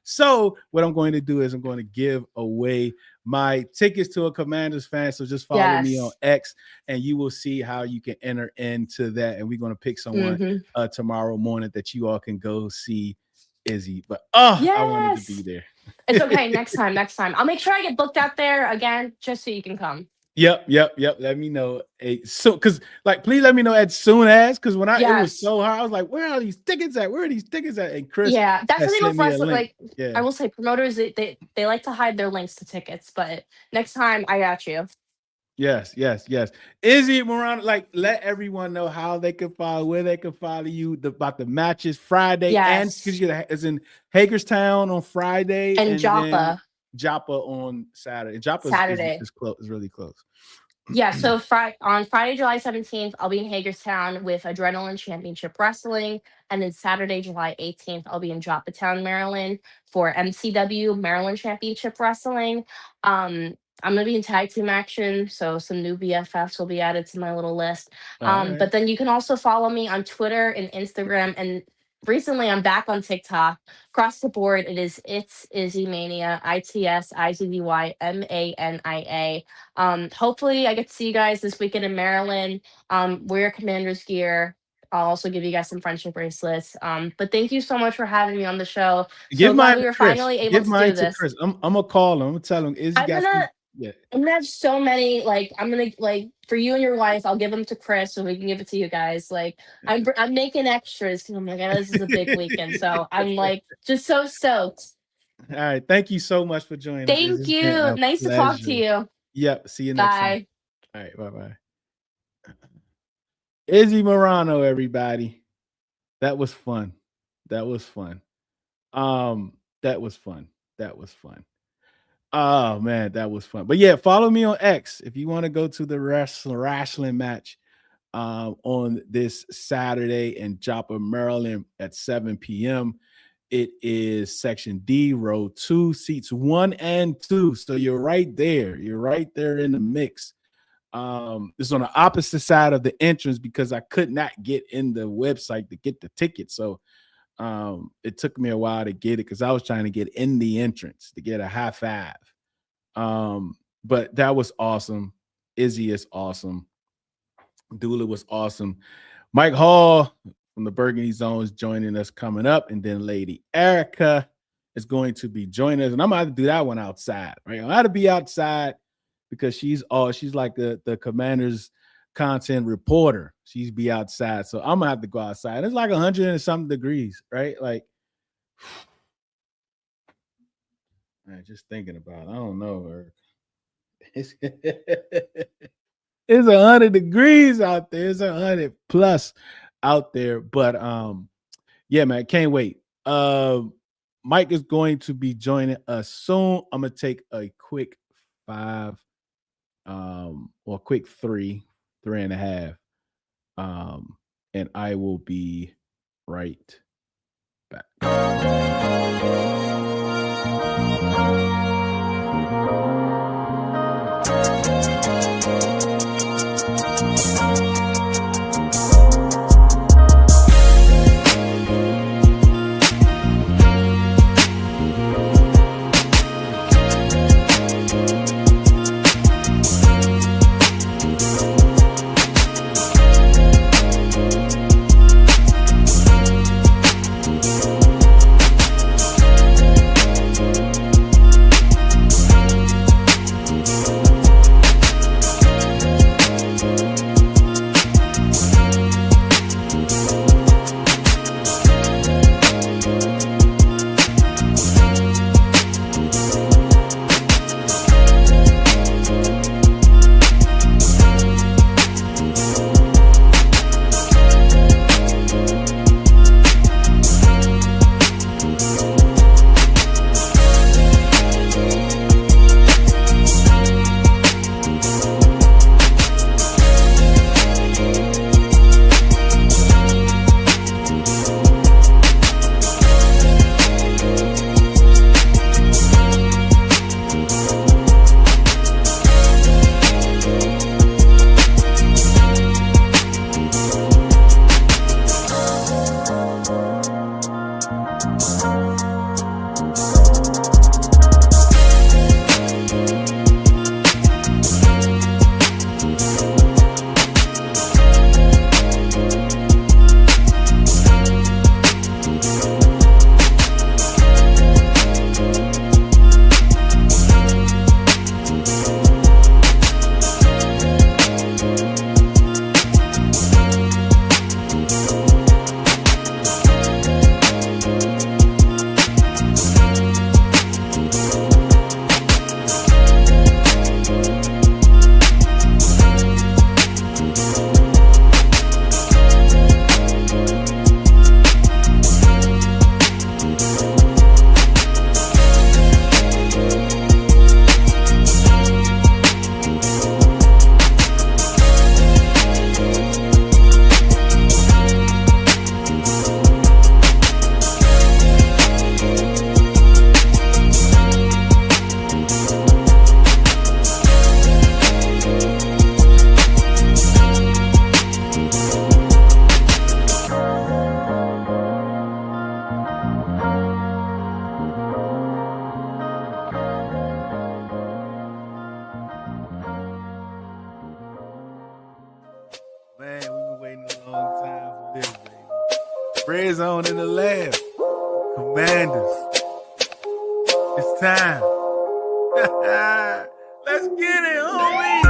So what I'm going to do is I'm going to give away my tickets to a Commanders fan. So just follow me on Yes. X, and you will see how you can enter into that. And we're going to pick someone hmm tomorrow morning that you all can go see Izzy. But I wanted to be Yes. there. It's okay. Next time. Next time. I'll make sure I get booked out there again, just so you can come. Yep. Let me know. So, because like, please let me know as soon as, because when it was Yes. so hard, I was like, where are these tickets at? Where are these tickets at? And Chris Yeah. That's the has thing sent with me a wrestling. link. Like, I Yeah. will say, promoters they like to hide their links to tickets, but next time I got you. Yes. Izzy Moreno, like, let everyone know how they can follow, where they can follow you, about the matches Friday, and because Yes. it's in Hagerstown on Friday, And and then Joppa Joppa on Saturday. Joppa Saturday. is close, is really close. Yeah, so on Friday, July 17th, I'll be in Hagerstown with Adrenaline Championship Wrestling. And then Saturday, July 18th, I'll be in Joppatown, Maryland for MCW Maryland Championship Wrestling. I'm gonna be in tag team action, so some new BFFs will be added to my little list. All right. But then you can also follow me on Twitter and Instagram. And recently I'm back on TikTok. Across the board, it's Izzy Mania, ITSIZZYMANIA. Hopefully I get to see you guys this weekend in Maryland. Wear Commander's gear. I'll also give you guys some friendship bracelets. But thank you so much for having me on the show. So Give glad mine we to were Chris. finally able Give to mine do to this. Chris. I'm gonna call him. I'm gonna tell him Izzy I'm got some. gonna Yeah. I'm gonna have so many. Like I'm gonna like for you and your wife. I'll give them to Chris so we can give it to you guys. Like I'm making extras because I'm like I know this is a big weekend, so I'm like just so stoked. All right. Thank you so much for joining us, Izzy. Thank It's been you. a Nice to talk to pleasure. you. Yep. See you next time. Bye. All right. Bye. Izzy Moreno, everybody. That was fun. That was fun. That was fun. That was fun. Oh man, that was fun. But yeah, follow me on X if you want to go to the wrestling match on this Saturday in Joppa, Maryland at 7 p.m. It is section D, row 2, seats 1 and 2. So you're right there. You're right there in the mix. It's on the opposite side of the entrance because I could not get in the website to get the ticket. So it took me a while to get it because I was trying to get in the entrance to get a high five. But that was awesome. Izzy is awesome. Dullah was awesome. Mike Hall from the Burgundy Zone is joining us coming up, and then Lady Erica is going to be joining us, and I'm gonna have to do that one outside. Right, I'm gonna have to be outside because she's like the Commander's content reporter. She's be outside, so I'm gonna have to go outside. It's like 100 and something degrees, right? Like, man, just thinking about it, I don't know. It's 100 degrees out there. It's 100 plus out there. But yeah, man, can't wait. Mike is going to be joining us soon. I'm gonna take a quick 5, or quick 3.5, and I will be right back. Man, we've been waiting a long time for this, baby. Red Zone in the lab. Commanders. It's time. Let's get it, homie.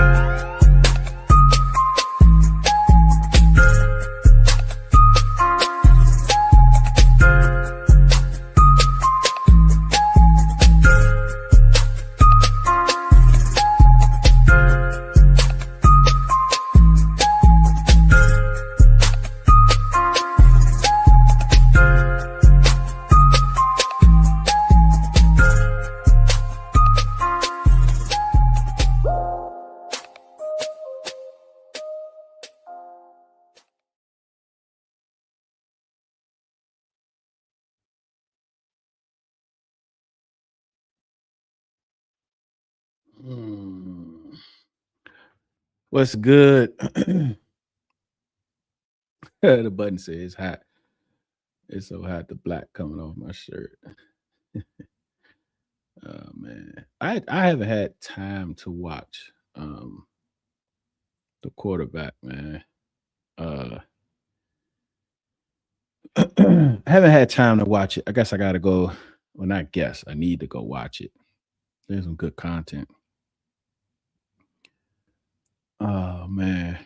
What's good? The button says it's hot. It's so hot, the black coming off my shirt. Oh man, I haven't had time to watch the quarterback, man. I haven't had time to watch it. I guess I gotta go. Well, not guess. I need to go watch it. There's some good content. Oh man.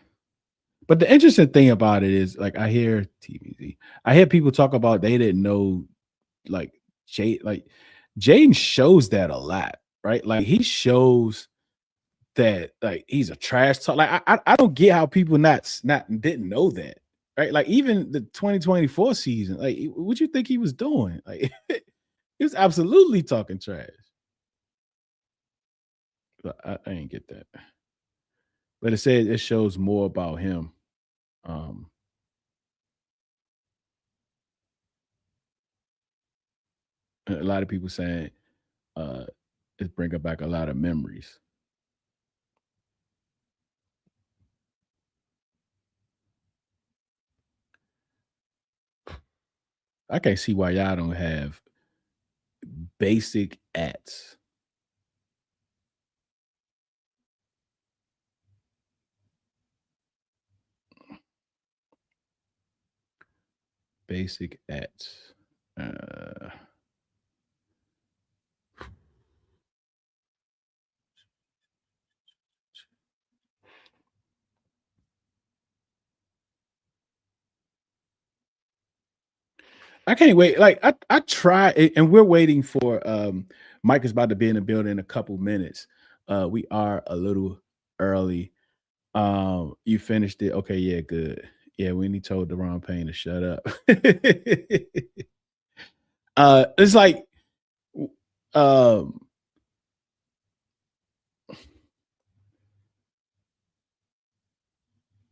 But the interesting thing about it is, like, I hear TVZ. I hear people talk about they didn't know, like, Jaden shows that a lot, right? Like, he shows that, like, he's a trash talk. Like, I don't get how people not didn't know that. right? Like even the 2024 season, like what you think he was doing? Like he was absolutely talking trash. But I didn't get that. But it said it shows more about him. Um, a lot of people saying it's bringing back a lot of memories. I can't see why y'all don't have basic ads. Basic ads. I can't wait. Like I try and we're waiting for Mike is about to be in the building in a couple minutes. We are a little early. You finished it. Okay, yeah, good. Yeah, when he told the wrong pain to shut up. It's like um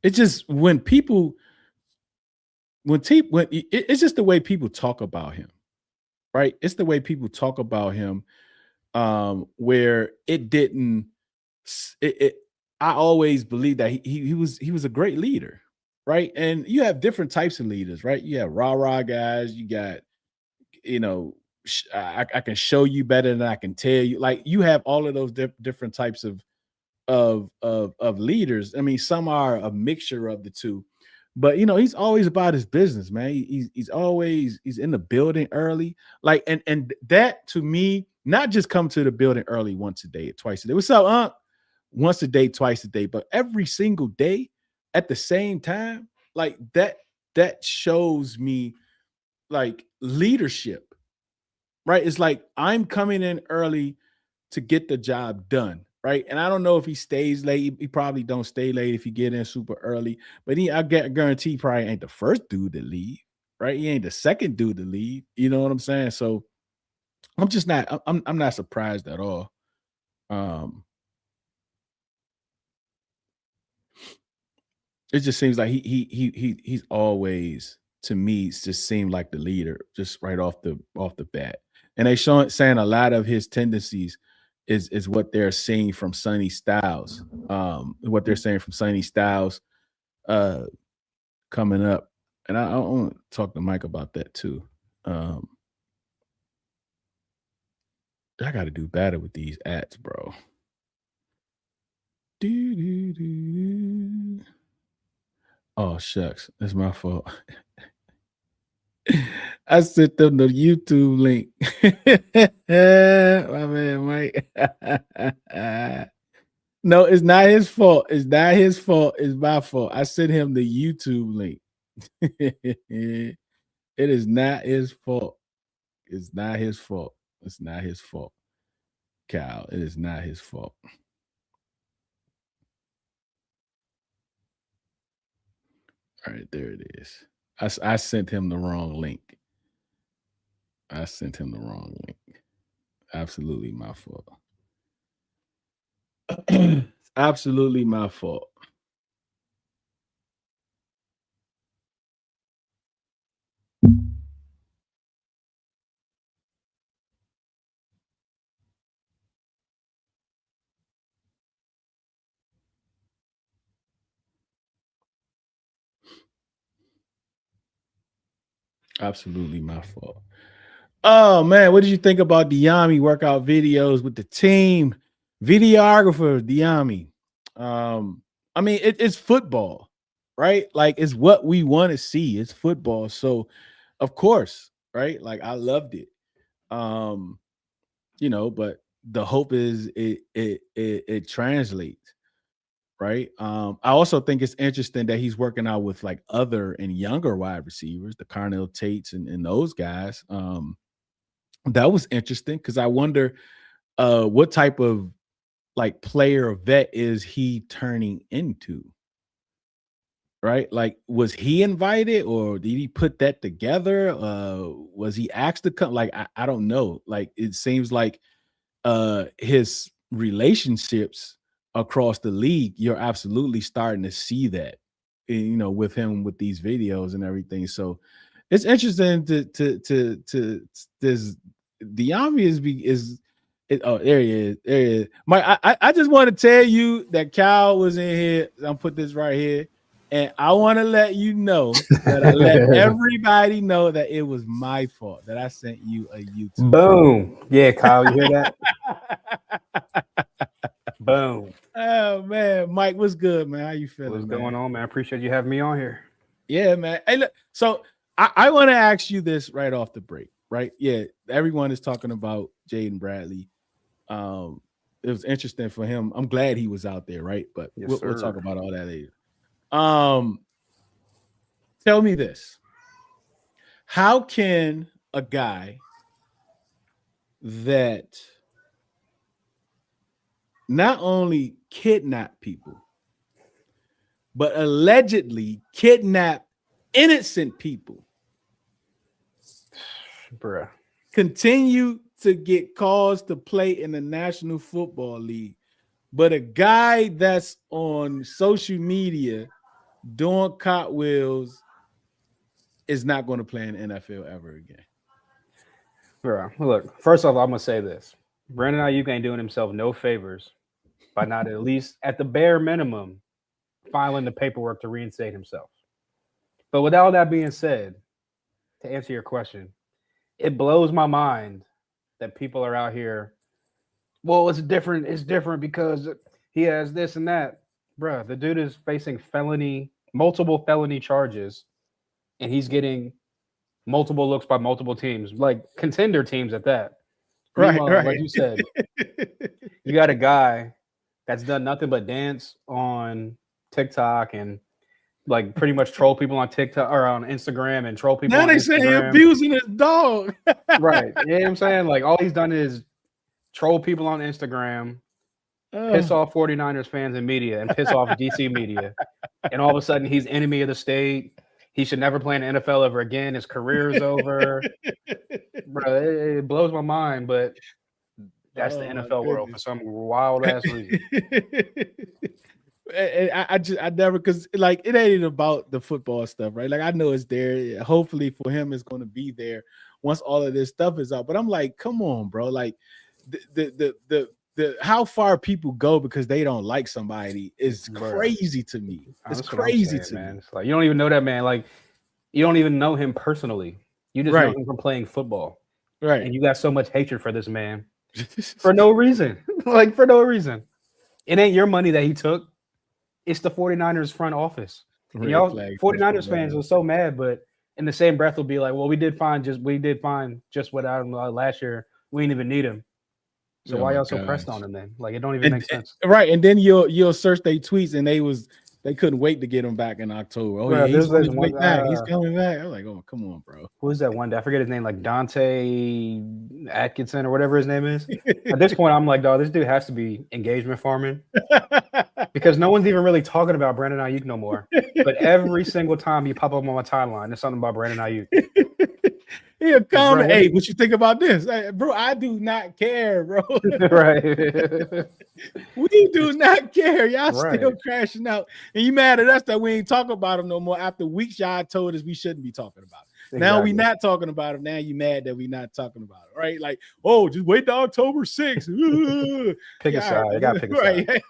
it's just it's just the way people talk about him, right? It's the way people talk about him, where it didn't. It I always believed that he was a great leader, right? And you have different types of leaders, right? You have rah rah guys. You got you know. I can show you better than I can tell you. Like you have all of those different types of leaders. I mean, some are a mixture of the two, but he's always about his business, man. He's always he's in the building early, like and that to me, not just come to the building early once a day or twice a day. What's up, once a day, twice a day, but every single day at the same time, like that shows me like leadership, right? It's like I'm coming in early to get the job done, right? And I don't know if he stays late. He probably don't stay late if you get in super early. But guarantee he probably ain't the first dude to leave, right? He ain't the second dude to leave. You know what I'm saying? So I'm just not. I'm not surprised at all. Um, it just seems like he's always to me just seemed like the leader just right off the bat. And they saying a lot of his tendencies is what they're seeing from Sonny Styles. What they're saying from Sonny Styles uh coming up. And I want to talk to Mike about that too. Um I gotta do better with these ads, bro. Do. Oh shucks, that's my fault. I sent them the YouTube link. My man, Mike. No, it's not his fault. It's not his fault. It's my fault. I sent him the YouTube link. It is not his fault. It's not his fault. It's not his fault. Kyle, it is not his fault. All right, there it is. I sent him the wrong link. I sent him the wrong link. Absolutely my fault. It's absolutely my fault. Absolutely my fault. Oh man, what did you think about Diami workout videos with the team? Videographer Diami. I mean, it's football, right? Like it's what we want to see. It's football. So of course, right? Like I loved it. Um, but the hope is it translates, right? I also think it's interesting that he's working out with like other and younger wide receivers, the Carnell Tates and those guys. That was interesting because I wonder what type of like player or vet is he turning into? right? Like, was he invited or did he put that together? Was he asked to come? Like, I don't know. Like, it seems like his relationships across the league, you're absolutely starting to see that, with him with these videos and everything. So it's interesting to this. The obvious is oh, there he is. There he is. Mike, I just want to tell you that Cal was in here. I'll put this right here. And I want to let you know that I let everybody know that it was my fault that I sent you a YouTube. Boom. Yeah, Kyle, you hear that? Boom. Oh man, Mike, what's good, man? How you feeling? What's going on, man? I appreciate you having me on here. Yeah, man. Hey, look, so I want to ask you this right off the break, right? Yeah, everyone is talking about Jaden Bradley. It was interesting for him. I'm glad he was out there, right? But we'll talk about all that later. Tell me this. How can a guy that not only kidnap people, but allegedly kidnap innocent people, bruh, continue to get calls to play in the National Football League, but a guy that's on social media doing cartwheels is not going to play in the NFL ever again? Bro, look, first off, I'm going to say this. Brandon Ayuk ain't doing himself no favors by not at least, at the bare minimum, filing the paperwork to reinstate himself. But with all that being said, to answer your question, it blows my mind that people are out here, well, it's different. It's different because he has this and that. Bruh, the dude is facing multiple felony charges, and he's getting multiple looks by multiple teams, like contender teams at that. Right. Like you said, you got a guy that's done nothing but dance on TikTok and like pretty much troll people on TikTok or on Instagram and troll people. Now they say he's abusing his dog. Right. You know what I'm saying? Like all he's done is troll people on Instagram, piss off 49ers fans and media, and piss off DC media. And all of a sudden he's enemy of the state. He should never play in the NFL ever again. His career is over. Bro, it blows my mind, but that's the NFL world for some wild ass reason. I never, because like it ain't about the football stuff, right? Like I know it's there. Hopefully for him, it's going to be there once all of this stuff is out. But I'm like, come on, bro. Like the how far people go because they don't like somebody is crazy to me. It's crazy to me. It's like you don't even know that man. Like you don't even know him personally. You just know him from playing football. Right. And you got so much hatred for this man for no reason. Like for no reason. It ain't your money that he took. It's the 49ers front office. And y'all 49ers fans are so mad, but in the same breath will be like, well, we did fine just what I last year. We didn't even need him. So why y'all so pressed on him then? Like it don't even make sense. Right. And then you'll search their tweets and they couldn't wait to get him back in October. Oh, yeah, he's coming back. He's coming back. I'm like, oh, come on, bro. Who is that one day? I forget his name, like Dante Atkinson or whatever his name is. At this point, I'm like, dog, this dude has to be engagement farming. Because no one's even really talking about Brandon Ayuk no more. But every single time you pop up on my timeline, there's something about Brandon Ayuk. He'll comment, hey, what you think about this? Hey, bro, I do not care, bro. Right. We do not care. Y'all still crashing out. And you mad at us that we ain't talking about him no more after weeks y'all told us we shouldn't be talking about it. Exactly. Now we not talking about him. Now you mad that we not talking about it, right? Like, oh, just wait till October 6th. Pick a side. You gotta pick a side.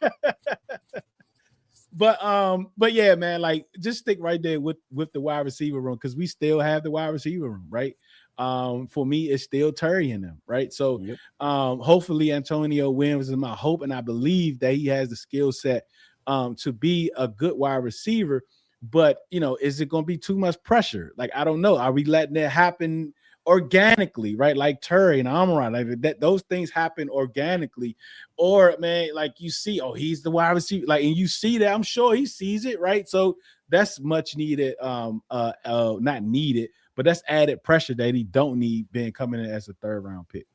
But yeah, man, like just stick right there with the wide receiver room because we still have the wide receiver room, right? For me, it's still Terry in them, right? So hopefully Antonio Williams is my hope, and I believe that he has the skill set to be a good wide receiver. But is it going to be too much pressure? Like, I don't know. Are we letting it happen organically, right? Like Terry and Amon, like that, those things happen organically. Or man, like you see, oh, he's the wide receiver, like, and you see that. I'm sure he sees it, right? So that's much needed, not needed, but that's added pressure that he don't need being coming in as a third round pick.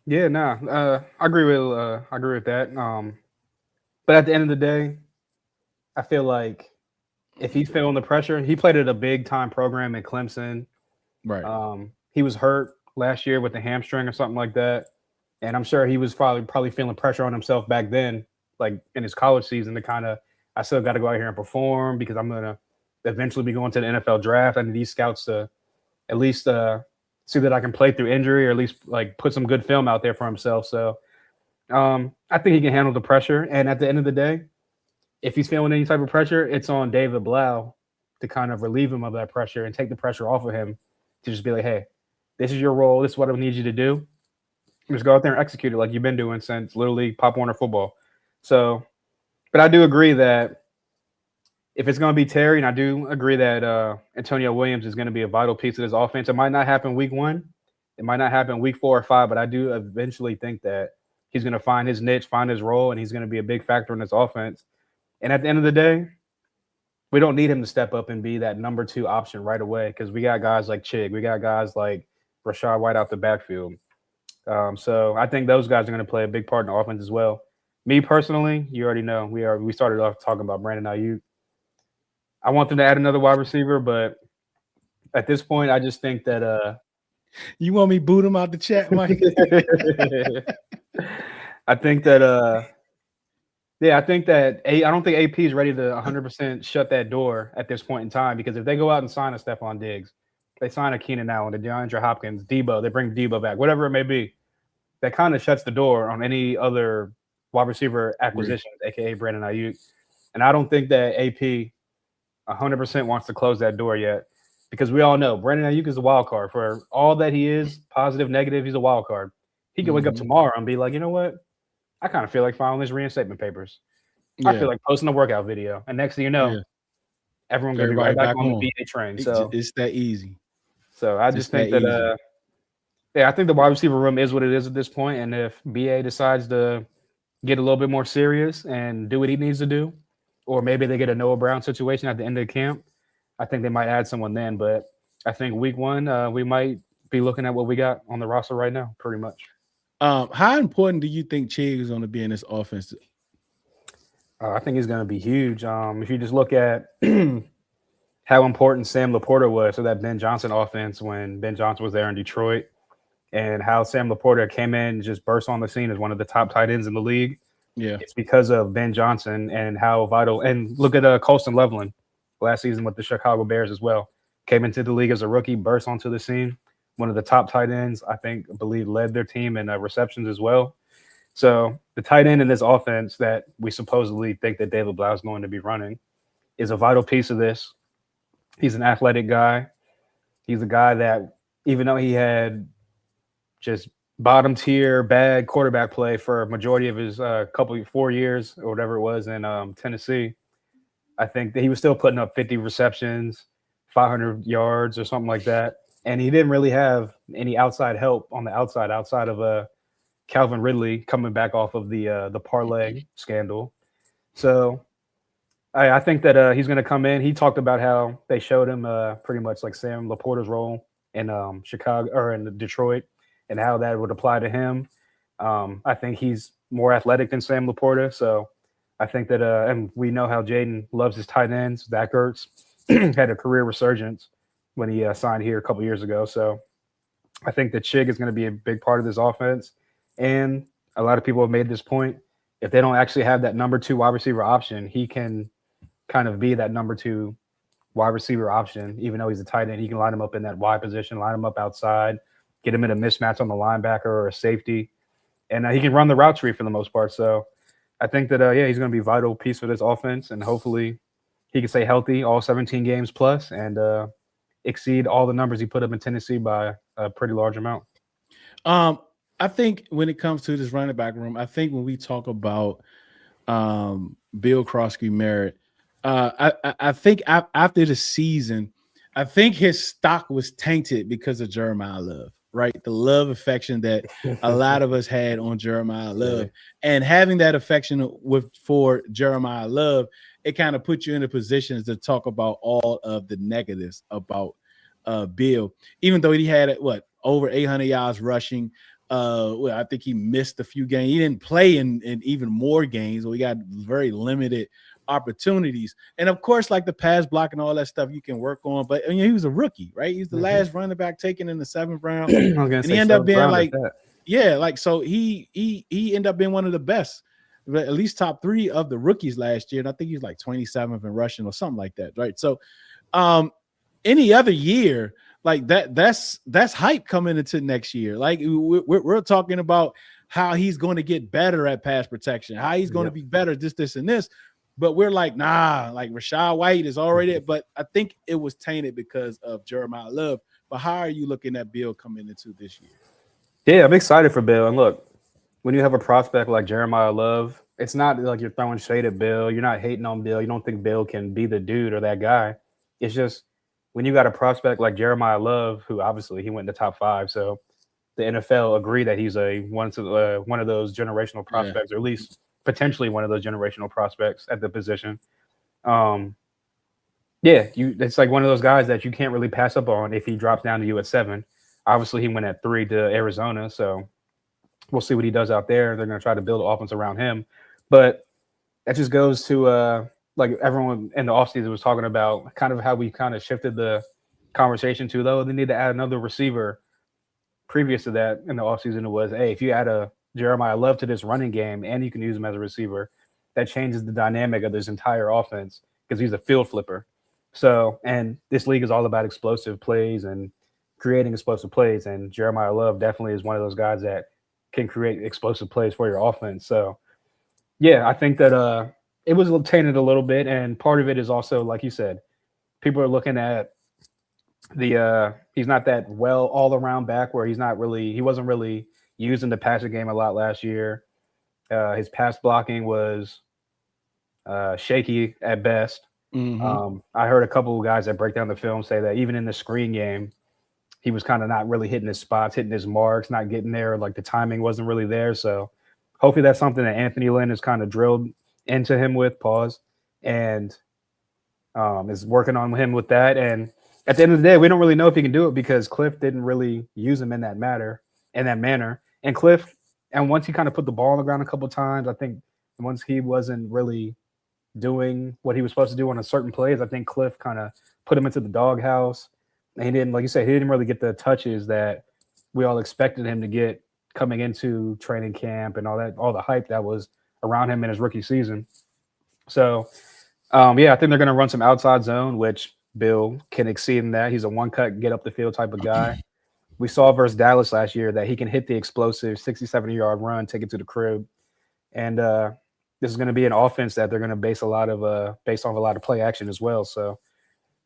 Yeah, I agree with that. But at the end of the day, I feel like if he's feeling the pressure, he played at a big time program in Clemson. Right. He was hurt last year with a hamstring or something like that, and I'm sure he was probably feeling pressure on himself back then, like in his college season, to kind of, I still got to go out here and perform because I'm gonna eventually be going to the NFL draft. I need these scouts to at least see that I can play through injury, or at least like put some good film out there for himself. So I think he can handle the pressure. And at the end of the day, if he's feeling any type of pressure, it's on David Blau to kind of relieve him of that pressure and take the pressure off of him, to just be like, hey, this is your role. This is what I need you to do. Just go out there and execute it like you've been doing since literally Pop Warner football. So, but I do agree that if it's going to be Terry, and I do agree that Antonio Williams is going to be a vital piece of this offense. It might not happen week 1. It might not happen week 4 or 5, but I do eventually think that he's going to find his niche, find his role, and he's going to be a big factor in this offense. And at the end of the day, we don't need him to step up and be that number 2 option right away, because we got guys like Chig. We got guys like Rashad White out the backfield. So I think those guys are going to play a big part in the offense as well. Me personally, you already know, we started off talking about Brandon Ayuk. I want them to add another wide receiver, but at this point, I just think that you want me to boot him out the chat, Mike? I think that I don't think AP is ready to 100% shut that door at this point in time, because if they go out and sign a Stephon Diggs, they sign a Keenan Allen, a DeAndre Hopkins, Debo, they bring Debo back, whatever it may be, that kind of shuts the door on any other wide receiver acquisitions, aka Brandon Ayuk. And I don't think that AP 100% wants to close that door yet, because we all know Brandon Ayuk is a wild card. For all that he is, positive, negative, he's a wild card. He can wake up tomorrow and be like, you know what? I kind of feel like filing his reinstatement papers. I feel like posting a workout video. And next thing you know, everyone's going to be right back on the BA train. So it's that easy. So I just think that I think the wide receiver room is what it is at this point. And if BA decides to get a little bit more serious and do what he needs to do, or maybe they get a Noah Brown situation at the end of the camp, I think they might add someone then. But I think week 1, we might be looking at what we got on the roster right now, pretty much. How important do you think Chig is going to be in this offense? I think he's going to be huge. If you just look at how important Sam Laporta was to that Ben Johnson offense when Ben Johnson was there in Detroit, and how Sam Laporta came in and just burst on the scene as one of the top tight ends in the league. Yeah, it's because of Ben Johnson and how vital. And look at Colston Loveland last season with the Chicago Bears as well. Came into the league as a rookie, burst onto the scene. One of the top tight ends, I believe, led their team in receptions as well. So the tight end in this offense that we supposedly think that David Blau is going to be running is a vital piece of this. He's an athletic guy. He's a guy that, even though he had just bottom tier bad quarterback play for a majority of his 4 years or whatever it was in Tennessee, I think that he was still putting up 50 receptions, 500 yards or something like that. And he didn't really have any outside help on the outside of Calvin Ridley coming back off of the parlay scandal. So I think that he's going to come in. He talked about how they showed him pretty much like Sam Laporta's role in Chicago or in Detroit, and how that would apply to him. I think he's more athletic than Sam Laporta. So I think that, and we know how Jaden loves his tight ends. Zach Ertz had a career resurgence when he signed here a couple years ago. So I think that Chig is going to be a big part of this offense. And a lot of people have made this point. If they don't actually have that number 2 wide receiver option, he can kind of be that number 2 wide receiver option. Even though he's a tight end, he can line him up in that wide position, line him up outside, get him in a mismatch on the linebacker or a safety. And he can run the route tree for the most part. So I think that, he's going to be a vital piece for this offense. And hopefully he can stay healthy all 17 games plus and exceed all the numbers he put up in Tennessee by a pretty large amount. I think when it comes to this running back room, I think when we talk about Bill Krosky-Merritt, I think after the season, I think his stock was tainted because of Jeremiah Love, right? The love affection that a lot of us had on Jeremiah Love, and having that affection for Jeremiah Love, it kind of puts you in a position to talk about all of the negatives about Bill, even though he had over 800 yards rushing. I think he missed a few games. He didn't play in even more games. We got very limited opportunities. And of course, like the pass block and all that stuff you can work on. But I mean, he was a rookie, right? He's the last running back taken in the 7th round. And he ended up being like, yeah, like so he ended up being one of the best, at least top 3 of the rookies last year. And I think he's like 27th in rushing or something like that, right? So any other year like that's hype coming into next year. Like we're talking about how he's going to get better at pass protection, how he's going to be better, this, and this. But we're like, nah, like Rachaad White is already, but I think it was tainted because of Jeremiah Love. But how are you looking at Bill coming into this year? Yeah, I'm excited for Bill. And look, when you have a prospect like Jeremiah Love, it's not like you're throwing shade at Bill. You're not hating on Bill. You don't think Bill can be the dude or that guy. It's just when you got a prospect like Jeremiah Love, who obviously he went in the top 5, so the NFL agree that he's one of those generational prospects, or at least potentially one of those generational prospects at the position. It's like one of those guys that you can't really pass up on if he drops down to you at 7. Obviously, he went at 3 to Arizona, so we'll see what he does out there. They're going to try to build an offense around him. But that just goes to like everyone in the offseason was talking about kind of how we kind of shifted the conversation to, though, they need to add another receiver. Previous to that in the offseason, it was, hey, if you add a Jeremiah Love to this running game and you can use him as a receiver, that changes the dynamic of this entire offense because he's a field flipper. So, and this league is all about explosive plays and creating explosive plays. And Jeremiah Love definitely is one of those guys that can create explosive plays for your offense. So, yeah, I think that it was tainted a little bit. And part of it is also, like you said, people are looking at he's not that well all around back where he wasn't really used in the passing game a lot last year. His pass blocking was shaky at best. I heard a couple of guys that break down the film say that even in the screen game, he was kind of not really hitting his spots, hitting his marks, not getting there. Like the timing wasn't really there. So hopefully that's something that Anthony Lynn has kind of drilled into him with and is working on him with that. And at the end of the day, we don't really know if he can do it because Cliff didn't really use him in that manner. And Cliff, and once he kind of put the ball on the ground a couple of times, I think once he wasn't really doing what he was supposed to do on a certain plays, I think Cliff kind of put him into the doghouse. And he didn't, like you said, he didn't really get the touches that we all expected him to get coming into training camp and all the hype that was around him in his rookie season. So, I think they're going to run some outside zone, which Bill can exceed in that. He's a one-cut, get up the field type of guy. We saw versus Dallas last year that he can hit the explosive 60, 70-yard run, take it to the crib. And this is going to be an offense that they're going to base off a lot of play action as well. So,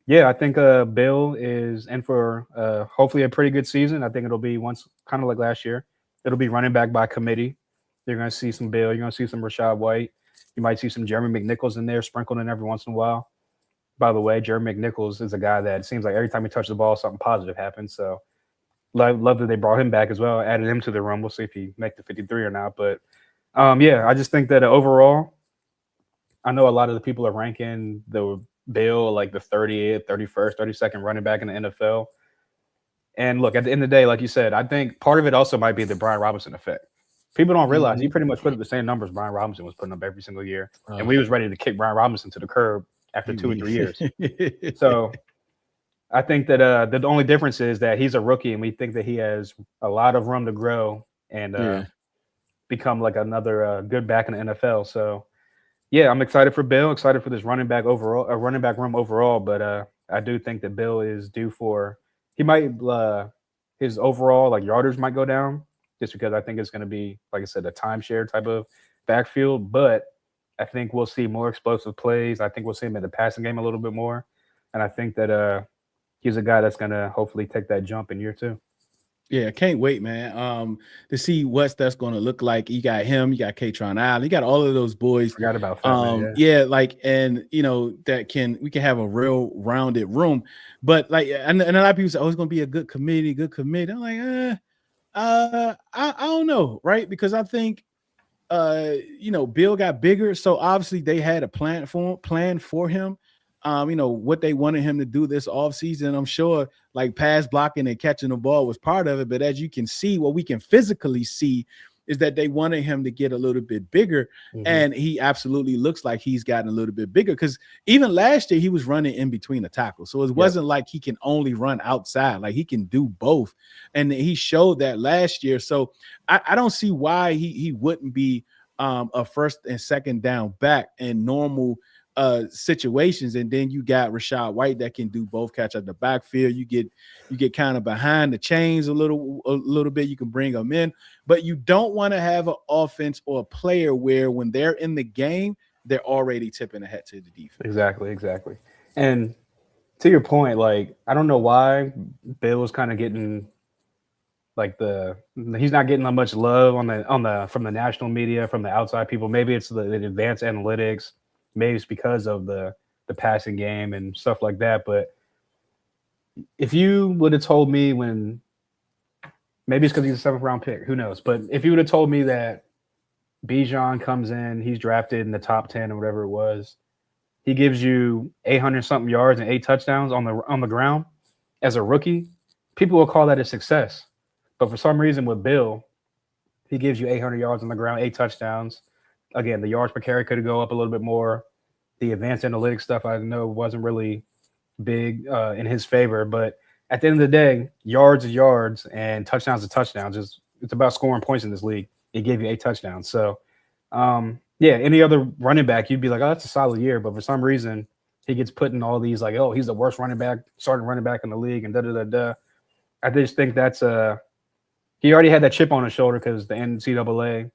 yeah, I think Bill is in for hopefully a pretty good season. I think it'll be kind of like last year. It'll be running back by committee. You're going to see some Bill. You're going to see some Rachaad White. You might see some Jeremy McNichols in there sprinkled in every once in a while. By the way, Jeremy McNichols is a guy that it seems like every time he touches the ball, something positive happens. So, love that they brought him back as well, added him to the room. We'll see if he make the 53 or not. But, I just think that overall, I know a lot of the people are ranking the Bill like the 30th, 31st, 32nd running back in the NFL. And look, at the end of the day, like you said, I think part of it also might be the Brian Robinson effect. People don't realize he pretty much put up the same numbers Brian Robinson was putting up every single year. And we was ready to kick Brian Robinson to the curb after 2 or 3 years. So I think that the only difference is that he's a rookie and we think that he has a lot of room to grow and become like another good back in the NFL. So, yeah, I'm excited for Bill, excited for this running back room overall. But I do think that Bill is due for – he might his overall like yardage might go down just because I think it's going to be, like I said, a timeshare type of backfield. But I think we'll see more explosive plays. I think we'll see him in the passing game a little bit more. And I think that he's a guy that's going to hopefully take that jump in year 2. Yeah, can't wait, man. To see what that's going to look like. You got him, you got Katron Allen, you got all of those boys. Forgot about that. Like, and you know, we can have a real rounded room. But like, and a lot of people say, oh, it's going to be a good committee. I'm like, I don't know, right? Because I think, Bill got bigger, so obviously they had a plan for him. What they wanted him to do this offseason. I'm sure like pass blocking and catching the ball was part of it. But as you can see, what we can physically see is that they wanted him to get a little bit bigger, and he absolutely looks like he's gotten a little bit bigger, because even last year he was running in between the tackles. So it wasn't like he can only run outside, like he can do both. And he showed that last year. So I don't see why he wouldn't be a first and second down back in normal situations. And then you got Rachaad White that can do both, catch up the backfield. You get kind of behind the chains a little bit. You can bring them in, but you don't want to have an offense or a player where when they're in the game, they're already tipping ahead to the defense. Exactly. And to your point, like, I don't know why Bill was kind of getting like he's not getting that much love from the national media, from the outside people. Maybe it's the advanced analytics. Maybe it's because of the passing game and stuff like that. But if you would have told me maybe it's because he's a 7th round pick, who knows? But if you would have told me that Bijan comes in, he's drafted in the top 10 or whatever it was, he gives you 800 something yards and 8 touchdowns on the ground as a rookie, people will call that a success. But for some reason with Bill, he gives you 800 yards on the ground, 8 touchdowns. Again, the yards per carry could go up a little bit more. The advanced analytics stuff, I know, wasn't really big in his favor. But at the end of the day, yards are yards and touchdowns are touchdowns. It's about scoring points in this league. He gave you 8 touchdowns. So, any other running back, you'd be like, oh, that's a solid year. But for some reason, he gets put in all these like, oh, he's the worst starting running back in the league and da-da-da-da. I just think that's he already had that chip on his shoulder because the NCAA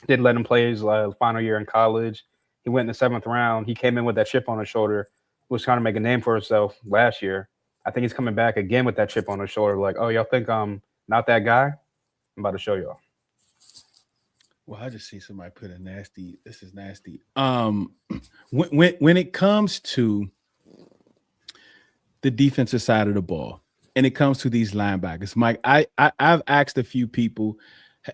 didn't let him play his final year in college. He went in the 7th round. He came in with that chip on his shoulder, was trying to make a name for himself last year. I think he's coming back again with that chip on his shoulder. Like, oh, y'all think I'm not that guy? I'm about to show y'all. Well, I just see somebody put a nasty. This is nasty. When it comes to the defensive side of the ball, and it comes to these linebackers, Mike, I've asked a few people,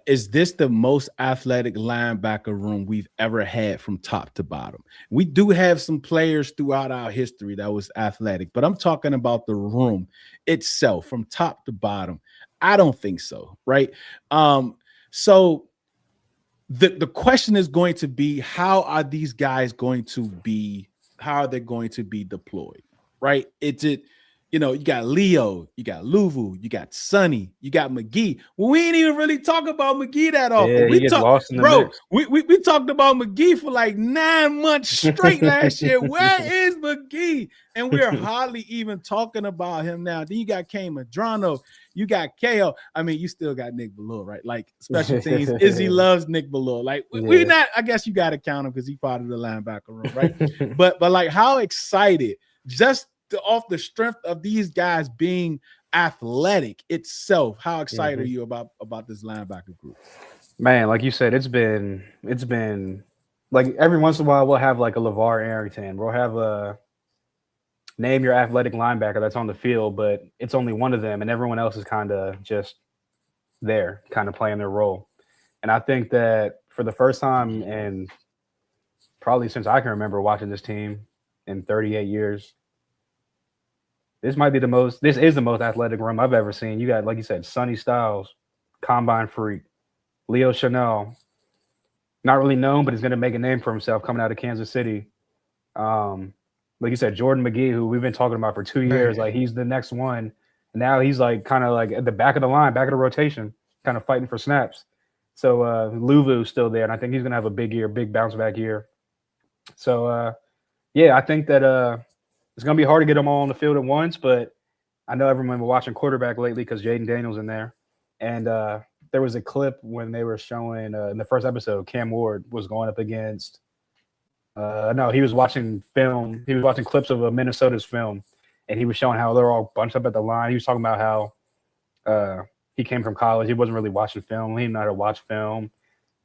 is this the most athletic linebacker room we've ever had from top to bottom? We do have some players throughout our history that was athletic, but I'm talking about the room itself from top to bottom. I don't think so, right? So the question is going to be, how are these guys going to be? How are they going to be deployed, right? You got Leo, you got Luvu, you got Sonny, you got McGee. Well, we ain't even really talk about McGee that often. Yeah, he gets lost in the mix. We talked about McGee for like 9 months straight last year. Where is McGee? And we're hardly even talking about him now. Then you got Kane Madrano, you got KO. I mean, you still got Nick Ballore, right? Like special teams. Izzy loves Nick Ballore. Like we're not. I guess you got to count him because he's part of the linebacker room, right? but like, how excited just off the strength of these guys being athletic itself, how excited are you about this linebacker group? Man, like you said, it's been like every once in a while we'll have like a LeVar Arrington. We'll have a name your athletic linebacker that's on the field, but it's only one of them and everyone else is kind of just there, kind of playing their role. And I think that for the first time and probably since I can remember watching this team in 38 years, this is the most athletic room I've ever seen. You got, like you said, Sonny Styles, combine freak, Leo Chanel, not really known, but he's going to make a name for himself coming out of Kansas City. Like you said, Jordan McGee, who we've been talking about for 2 years, like he's the next one. Now he's like kind of like at the back of the line, back of the rotation, kind of fighting for snaps. So Luvu's still there, and I think he's going to have a big year, big bounce back year. So, I think that it's going to be hard to get them all on the field at once, but I know everyone was watching quarterback lately because Jaden Daniels in there. And there was a clip when they were showing in the first episode, Cam Ward was going up against he was watching film. He was watching clips of Minnesota's film, and he was showing how they're all bunched up at the line. He was talking about how he came from college. He wasn't really watching film. He didn't know how to watch film.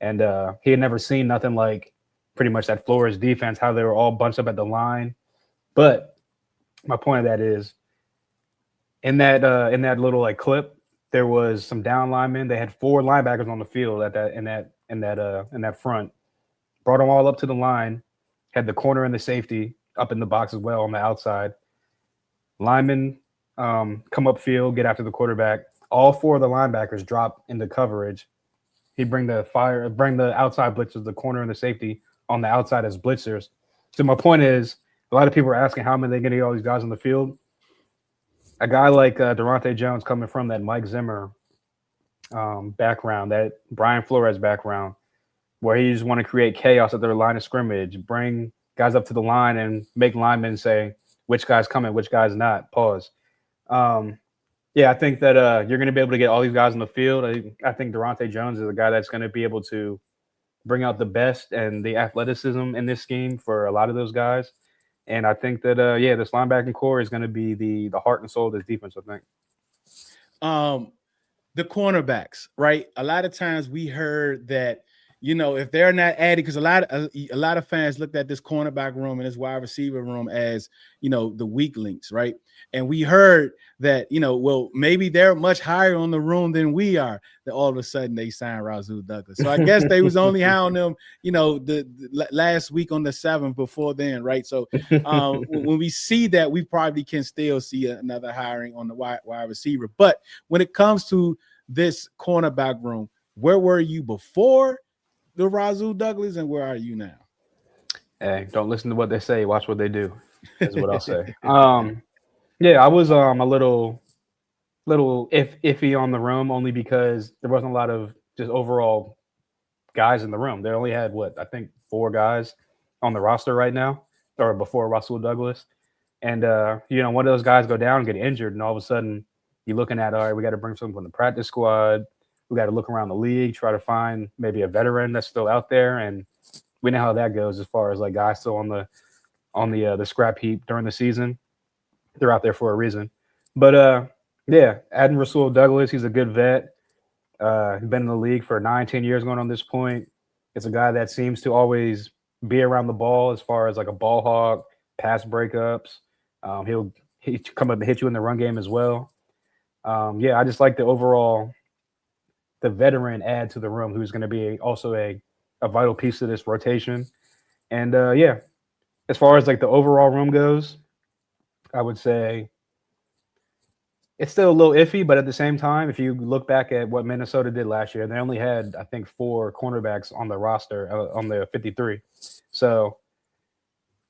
And he had never seen nothing like pretty much that Flores defense, how they were all bunched up at the line. But my point of that is in that little like clip, there was some down linemen. They had 4 linebackers on the field in that front. Brought them all up to the line. Had the corner and the safety up in the box as well on the outside. Linemen come upfield, get after the quarterback. All 4 of the linebackers drop into coverage He'd bring the outside blitzers, the corner and the safety on the outside as blitzers. So my point is, a lot of people are asking how many they going to get all these guys on the field. A guy like Durante Jones coming from that Mike Zimmer background, that Brian Flores background, where he just want to create chaos at their line of scrimmage, bring guys up to the line and make linemen say which guy's coming, which guy's not. Pause. Yeah, I think that you're going to be able to get all these guys on the field. I think Durante Jones is a guy that's going to be able to bring out the best and the athleticism in this scheme for a lot of those guys. And I think that, this linebacking core is going to be the heart and soul of this defense, I think. The cornerbacks, right? A lot of times we heard that, if they're not added, because a lot of fans looked at this cornerback room and this wide receiver room as, the weak links, right? And we heard that, well, maybe they're much higher on the room than we are. That all of a sudden they signed Rasul Douglas. So I guess they was only high on them, the last week on the 7th before then, right? So when we see that, we probably can still see another hiring on the wide receiver. But when it comes to this cornerback room, where were you before the Rasul Douglas and where are you now? Hey, don't listen to what they say. Watch what they do. Is what I'll say. Yeah, I was a little iffy on the room only because there wasn't a lot of just overall guys in the room. They only had I think 4 guys on the roster right now, or before Rasul Douglas. And one of those guys go down and get injured, and all of a sudden you're looking at, all right, we got to bring someone from the practice squad. We got to look around the league, try to find maybe a veteran that's still out there, and we know how that goes as far as like guys still on the scrap heap during the season. They're out there for a reason. But adding Rasul Douglas, he's a good vet. He's been in the league for 9-10 years going on this point. It's a guy that seems to always be around the ball as far as like a ball hawk, pass breakups. He'll come up and hit you in the run game as well. I just like the veteran add to the room who's going to be also a vital piece of this rotation. And as far as like the overall room goes, I would say it's still a little iffy, but at the same time, if you look back at what Minnesota did last year, they only had, I think, 4 cornerbacks on the roster, on the 53. So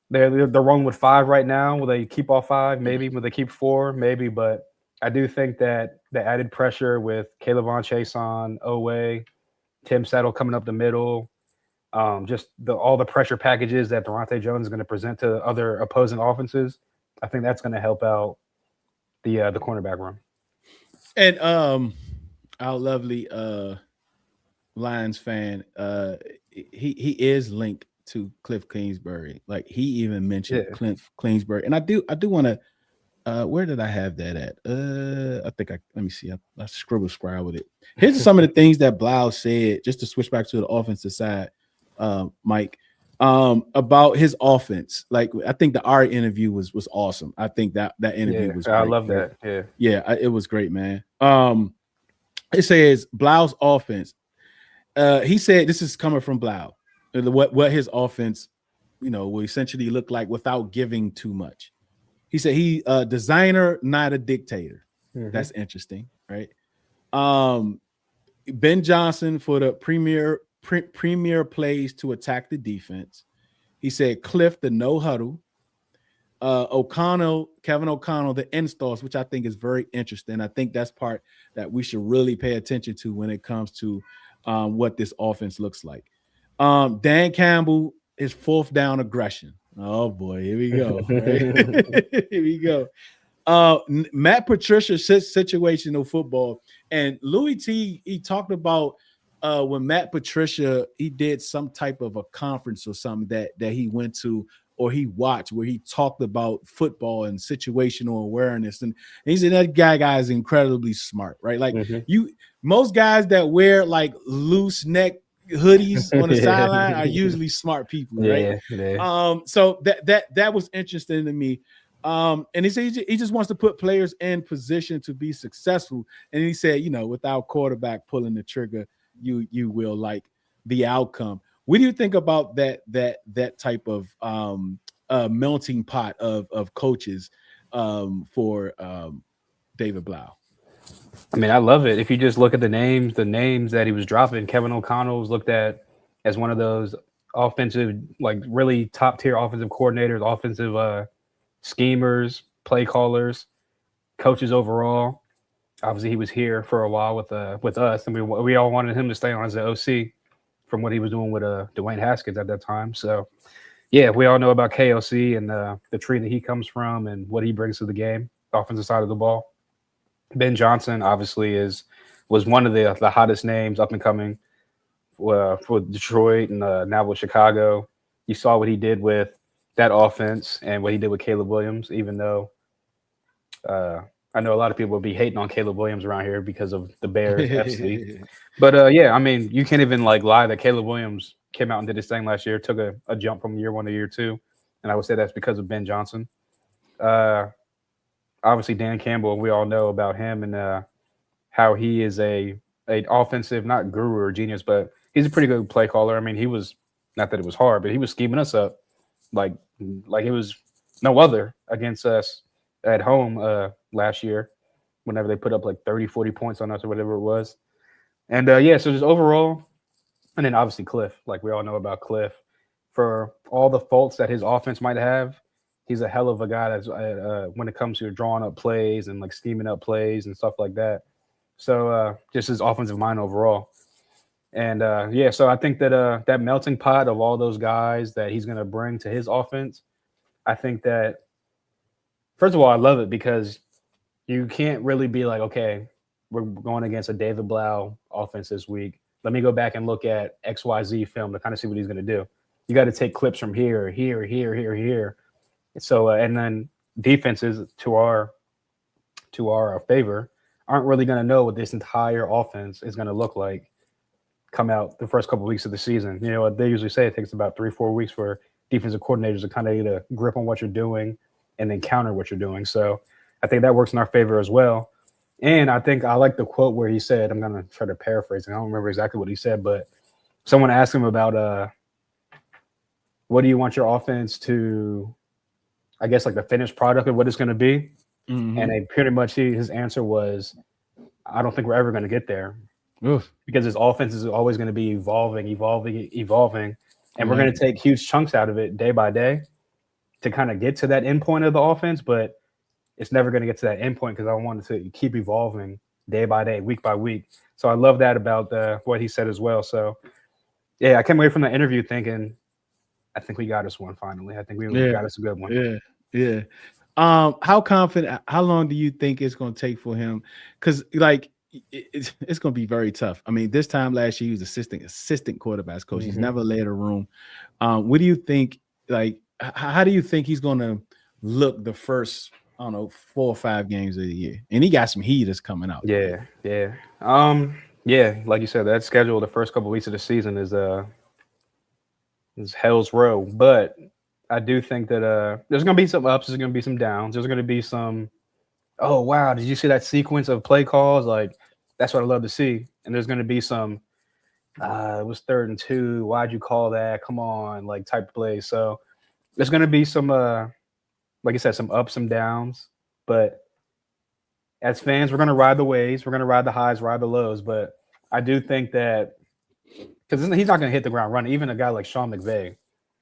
they're rolling with 5 right now. Will they keep all 5? Maybe. Will they keep 4? Maybe. But I do think that the added pressure with Caleb Chason, Owe, Tim Settle coming up the middle, just all the pressure packages that Durante Jones is going to present to other opposing offenses, I think that's going to help out the cornerback room. And our lovely Lions fan, he is linked to Cliff Kingsbury. Like he even mentioned Cliff Kingsbury. And I do want to. Where did I have that at? I think let me see. I scribbled it. Here's some of the things that Blau said, just to switch back to the offensive side, Mike, about his offense. Like I think the Ari interview was awesome. I think that interview was great. I love that. Yeah, it was great, man. It says Blau's offense. He said this is coming from Blau. What his offense, will essentially look like without giving too much. He said he a designer, not a dictator. Mm-hmm. That's interesting, right? Ben Johnson for the premier plays to attack the defense. He said Cliff, the no huddle. Kevin O'Connell, the installs, which I think is very interesting. I think that's part that we should really pay attention to when it comes to what this offense looks like. Dan Campbell, his 4th down aggression. Oh boy, here we go. Right? Here we go. Matt Patricia's situational football, and Louis T. He talked about when Matt Patricia he did some type of a conference or something that he went to or he watched where he talked about football and situational awareness, and he said that guy is incredibly smart, right? Like most guys that wear like loose neck hoodies on the sideline are usually smart people, right? So that was interesting to me. And he said he just wants to put players in position to be successful. And he said, without quarterback pulling the trigger, you will like the outcome. What do you think about that type of melting pot of coaches for David Blau? I mean, I love it. If you just look at the names that he was dropping, Kevin O'Connell was looked at as one of those offensive, like really top tier offensive coordinators, offensive schemers, play callers, coaches overall. Obviously, he was here for a while with us, and we all wanted him to stay on as an OC from what he was doing with Dwayne Haskins at that time. So, yeah, we all know about KOC and the tree that he comes from and what he brings to the game, offensive side of the ball. Ben Johnson obviously was one of the hottest names up and coming for Detroit and now with Chicago. You saw what he did with that offense and what he did with Caleb Williams. Even though I know a lot of people will be hating on Caleb Williams around here because of the Bears FC, but yeah, I mean you can't even like lie that Caleb Williams came out and did his thing last year, took a jump from year 1 to year 2, and I would say that's because of Ben Johnson. Obviously Dan Campbell, we all know about him and how he is a offensive, not guru or genius, but he's a pretty good play caller. I mean, he was, not that it was hard, but he was scheming us up like it was no other against us at home last year whenever they put up like 30, 40 points on us or whatever it was. And yeah, so just overall, and then obviously Cliff, like we all know about Cliff, for all the faults that his offense might have, he's a hell of a guy that's when it comes to drawing up plays and like scheming up plays and stuff like that. So just his offensive mind overall. And yeah, so I think that that melting pot of all those guys that he's going to bring to his offense, I think that, first of all, I love it because you can't really be like, okay, we're going against a David Blau offense this week. Let me go back and look at XYZ film to kind of see what he's going to do. You got to take clips from here. So, and then defenses to our favor aren't really going to know what this entire offense is going to look like come out the first couple of weeks of the season. You know, they usually say it takes about 3-4 weeks for defensive coordinators to kind of get a grip on what you're doing and then counter what you're doing. So I think that works in our favor as well. And I think I like the quote where he said, I'm going to try to paraphrase it. I don't remember exactly what he said, but someone asked him about what do you want your offense to, I guess, like the finished product of what it's going to be. Mm-hmm. And pretty much his answer was, I don't think we're ever going to get there. Oof. Because his offense is always going to be evolving. And we're going to take huge chunks out of it day by day to kind of get to that end point of the offense. But it's never going to get to that end point because I want it to keep evolving day by day, week by week. So I love that about what he said as well. So, yeah, I came away from the interview thinking, I think we got us one finally. I think we got us a good one. Yeah. How confident, how long do you think it's going to take for him? Because, like, it's going to be very tough. I mean, this time last year, he was assistant quarterbacks coach. Mm-hmm. He's never led a room. What do you think, like, how do you think he's going to look the first, I don't know, 4 or 5 games of the year? And he got some heat that's coming out. Yeah. Like you said, that schedule, the first couple of weeks of the season is hell's row. But I do think that there's going to be some ups, there's going to be some downs, there's going to be some, oh, wow, did you see that sequence of play calls? Like, that's what I love to see. And there's going to be some, it was 3rd and 2, why'd you call that? Come on, like type plays. So there's going to be some, like I said, some ups, some downs. But as fans, we're going to ride the waves. We're going to ride the highs, ride the lows. But I do think that, because he's not going to hit the ground running. Even a guy like Sean McVay,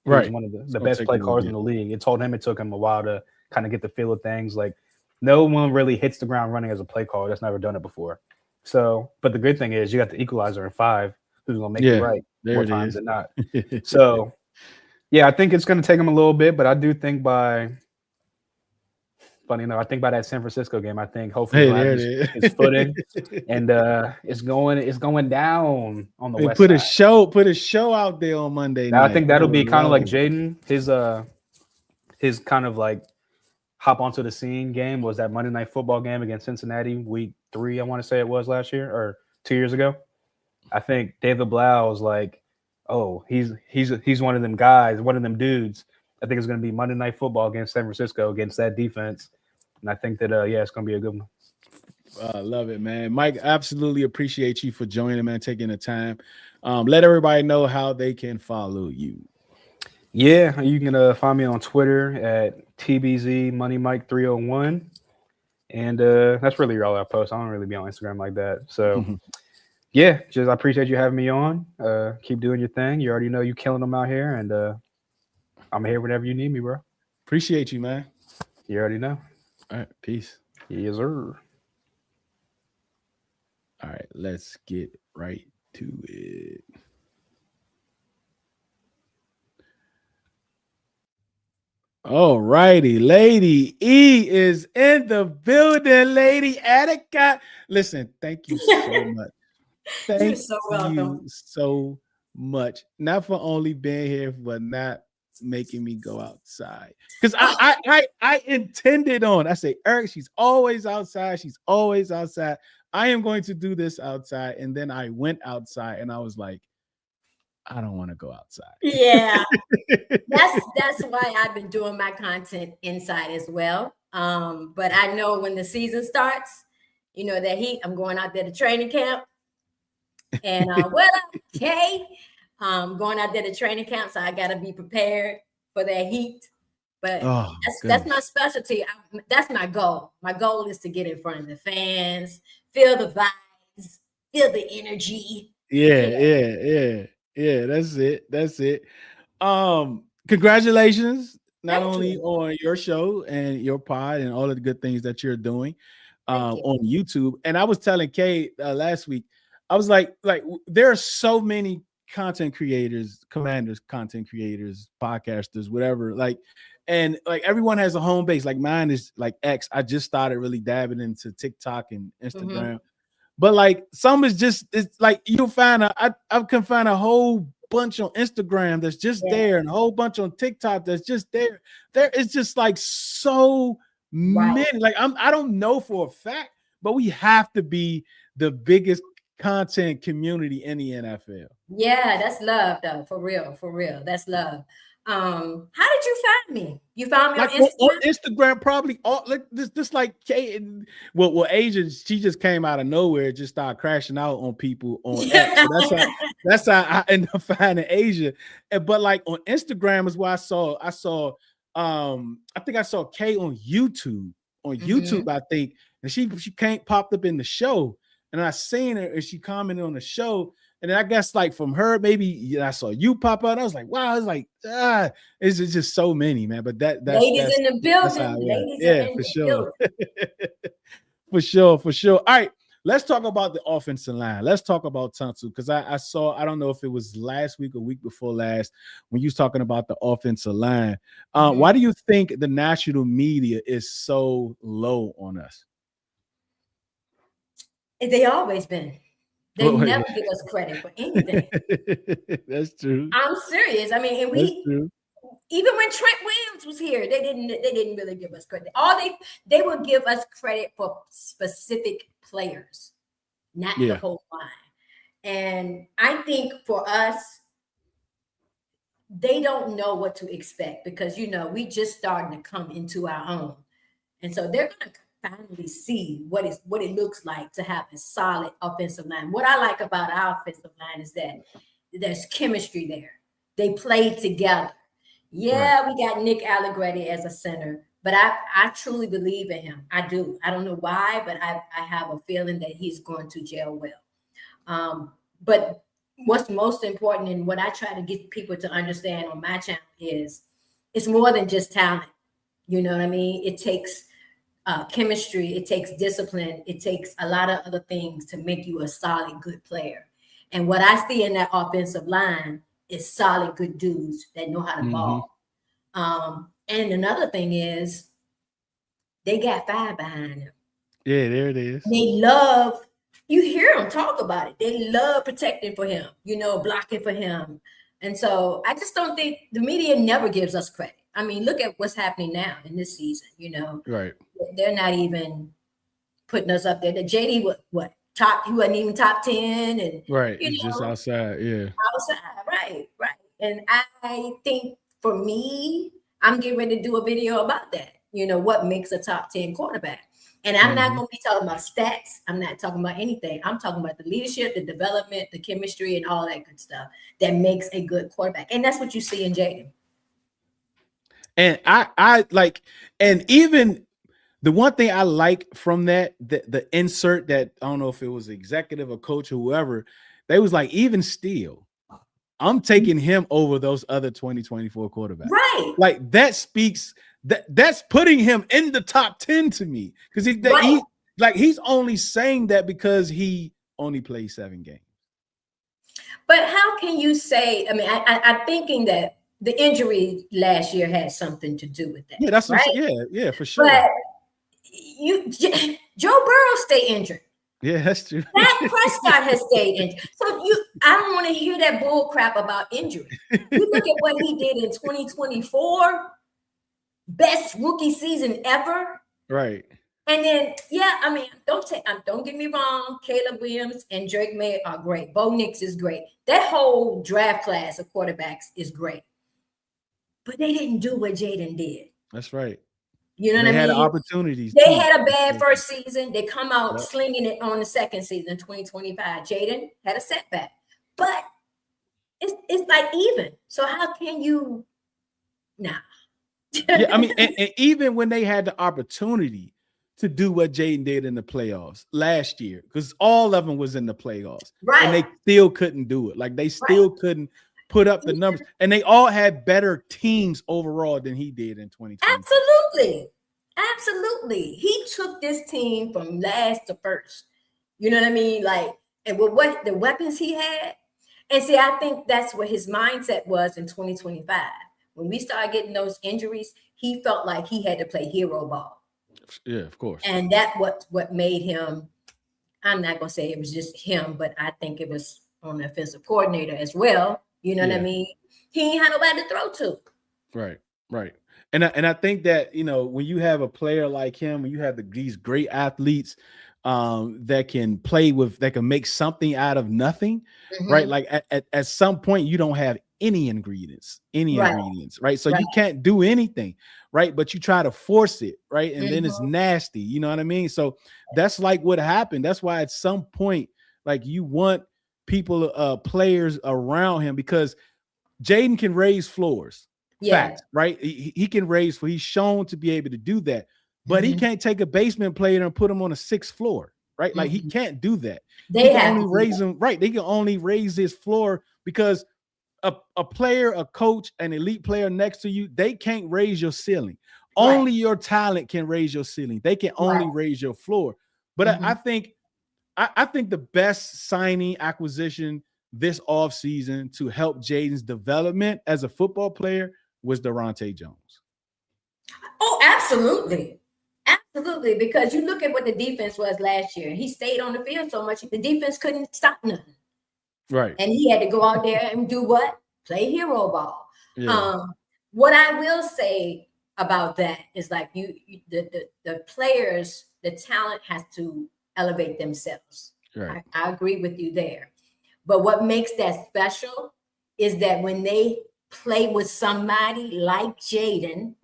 right, one of the best play callers in the league. It took him a while to kind of get the feel of things. Like, no one really hits the ground running as a play caller that's never done it before. So, but the good thing is you got the equalizer in 5 who's going to make it right more times than not. So, yeah, I think it's going to take him a little bit, but I do think by that San Francisco game, I think hopefully his footing and it's going down on the west side. Put a show out there on Monday night. I think that'll be kind of like Jaden. His kind of like hop onto the scene game was that Monday Night Football game against Cincinnati, week 3, I want to say it was last year or 2 years ago. I think David Blau was like, oh, he's one of them guys, one of them dudes. I think it's going to be Monday Night Football against San Francisco against that defense. And I think that, it's going to be a good one. I love it, man. Mike, absolutely appreciate you for joining, man, taking the time. Let everybody know how they can follow you. Yeah, you can find me on Twitter at TBZ Money Mike 301. And that's really all I post. I don't really be on Instagram like that. So yeah, just I appreciate you having me on. Keep doing your thing. You already know you killing them out here, and I'm here whenever you need me, bro. Appreciate you, man. You already know. All right, peace. Yes, sir. All right, let's get right to it. All righty, Lady E is in the building. Lady Attica. Listen, thank you so much. You're Thank so you welcome. so much. Not for only being here, but not making me go outside. Because I intended on. I say, Eric, she's always outside. She's always outside. I am going to do this outside. And then I went outside and I was like, I don't want to go outside. Yeah. That's why I've been doing my content inside as well. But I know when the season starts, you know, that heat, I'm going out there to training camp. And what up, Kay? Going out there to training camp, so I gotta be prepared for that heat. But that's my specialty. That's my goal. My goal is to get in front of the fans, feel the vibes, feel the energy. Yeah. That's it. That's it. Congratulations, not only on your show and your pod and all of the good things that you're doing on YouTube. And I was telling Kay last week, I was like there are so many content creators, commanders, content creators, podcasters, whatever. And everyone has a home base. Like mine is like X. I just started really dabbing into TikTok and Instagram. But some is just, it's like you'll find I can find a whole bunch on Instagram that's just there, and a whole bunch on TikTok that's just there. There is just so many. I don't know for a fact, but we have to be the biggest content community in the NFL. Yeah, that's love though, for real. That's love. How did you find me? You found me on Instagram? On Instagram, probably all just like Kay. Well, Asia, she just came out of nowhere, just started crashing out on people on X. So that's how I ended up finding Asia. But on Instagram is where I saw I think I saw Kay on YouTube. On YouTube, I think, and she popped up in the show, and I seen her and she commented on the show. And then I guess from her, maybe I saw you pop out. I was like, wow, it's just so many, man. But that's ladies in the building. Ladies yeah, for sure. For sure. All right, let's talk about the offensive line. Let's talk about Tunsil, because I saw, I don't know if it was last week or week before last, when you was talking about the offensive line. Why do you think the national media is so low on us? They always been. They never give us credit for anything. That's true. I'm serious. I mean, and even when Trent Williams was here, they didn't really give us credit. They would give us credit for specific players, not the whole line. And I think for us, they don't know what to expect, because we just starting to come into our own. And so they're gonna finally see what it looks like to have a solid offensive line. What I like about our offensive line is that there's chemistry there. They play together. Yeah, we got Nick Allegretti as a center, but I truly believe in him. I do. I don't know why, but I have a feeling that he's going to gel well. But what's most important, and what I try to get people to understand on my channel, is it's more than just talent. You know what I mean? It takes chemistry, it takes discipline, it takes a lot of other things to make you a solid, good player. And what I see in that offensive line is solid, good dudes that know how to ball. And another thing is they got fire behind them. Yeah, there it is. They love, you hear them talk about it. They love protecting for him, blocking for him. And so I just don't think the media never gives us credit. I mean, look at what's happening now in this season, Right. They're not even putting us up there. The JD what top, he wasn't even top 10, and right, he's just outside, right. And I think for me, I'm getting ready to do a video about that. What makes a top 10 quarterback. And I'm not going to be talking about stats. I'm not talking about anything. I'm talking about the leadership, the development, the chemistry, and all that good stuff that makes a good quarterback. And that's what you see in Jaden. And I like, and even the one thing I like from that, the insert that I don't know if it was executive or coach or whoever, they was like, even still, I'm taking him over those other 2024 quarterbacks. Right. Like that speaks that's putting him in the top 10 to me because he's only saying that because he only played 7 games. But how can you say? I mean, I'm thinking that the injury last year had something to do with that. Yeah, that's right. Yeah, for sure. But Joe Burrow stayed injured. Yeah, that's true. Dak Prescott has stayed injured. So I don't want to hear that bull crap about injury. You look at what he did in 2024, best rookie season ever. Right. And then, I mean, don't get me wrong. Caleb Williams and Drake May are great. Bo Nix is great. That whole draft class of quarterbacks is great. But they didn't do what Jaden did. That's right. You know what I mean? They had opportunities. They had a bad first season. They come out slinging it on the second season, 2025. Jaden had a setback. But it's like even. So how can you now? Yeah, I mean, and even when they had the opportunity to do what Jaden did in the playoffs last year, because all of them was in the playoffs, right? And they still couldn't do it. Like they still couldn't put up the numbers, and they all had better teams overall than he did in 2020. Absolutely. He took this team from last to first. You know what I mean? Like, and with what the weapons he had, and see, I think that's what his mindset was in 2025. When we started getting those injuries, he felt like he had to play hero ball. Yeah, of course. And that what made him. I'm not gonna say it was just him, but I think it was on the offensive coordinator as well. You know what I mean? He ain't had nobody to throw to. Right. And I think that, you know, when you have a player like him, when you have these great athletes that can play with, that can make something out of nothing, right? Like at some point, you don't have any ingredients, right? So you can't do anything, right? But you try to force it, right? And then it's nasty, you know what I mean? So that's like what happened. That's why at some point, like you want people, players around him, because Jaden can raise floors. Facts, right? He can raise for. He's shown to be able to do that, but he can't take a basement player and put him on a 6th floor, right? Like he can't do that. They can only raise him, right? They can only raise his floor because a player, a coach, an elite player next to you, they can't raise your ceiling. Only your talent can raise your ceiling. They can only raise your floor. But I think the best signing acquisition this offseason to help Jaden's development as a football player was Durante Jones. Oh, absolutely. Absolutely. Because you look at what the defense was last year. He stayed on the field so much, the defense couldn't stop nothing. Right. And he had to go out there and do what? Play hero ball. Yeah. What I will say about that is like the players, the talent has to elevate themselves. Right. I agree with you there. But what makes that special is that when they play with somebody like Jaden,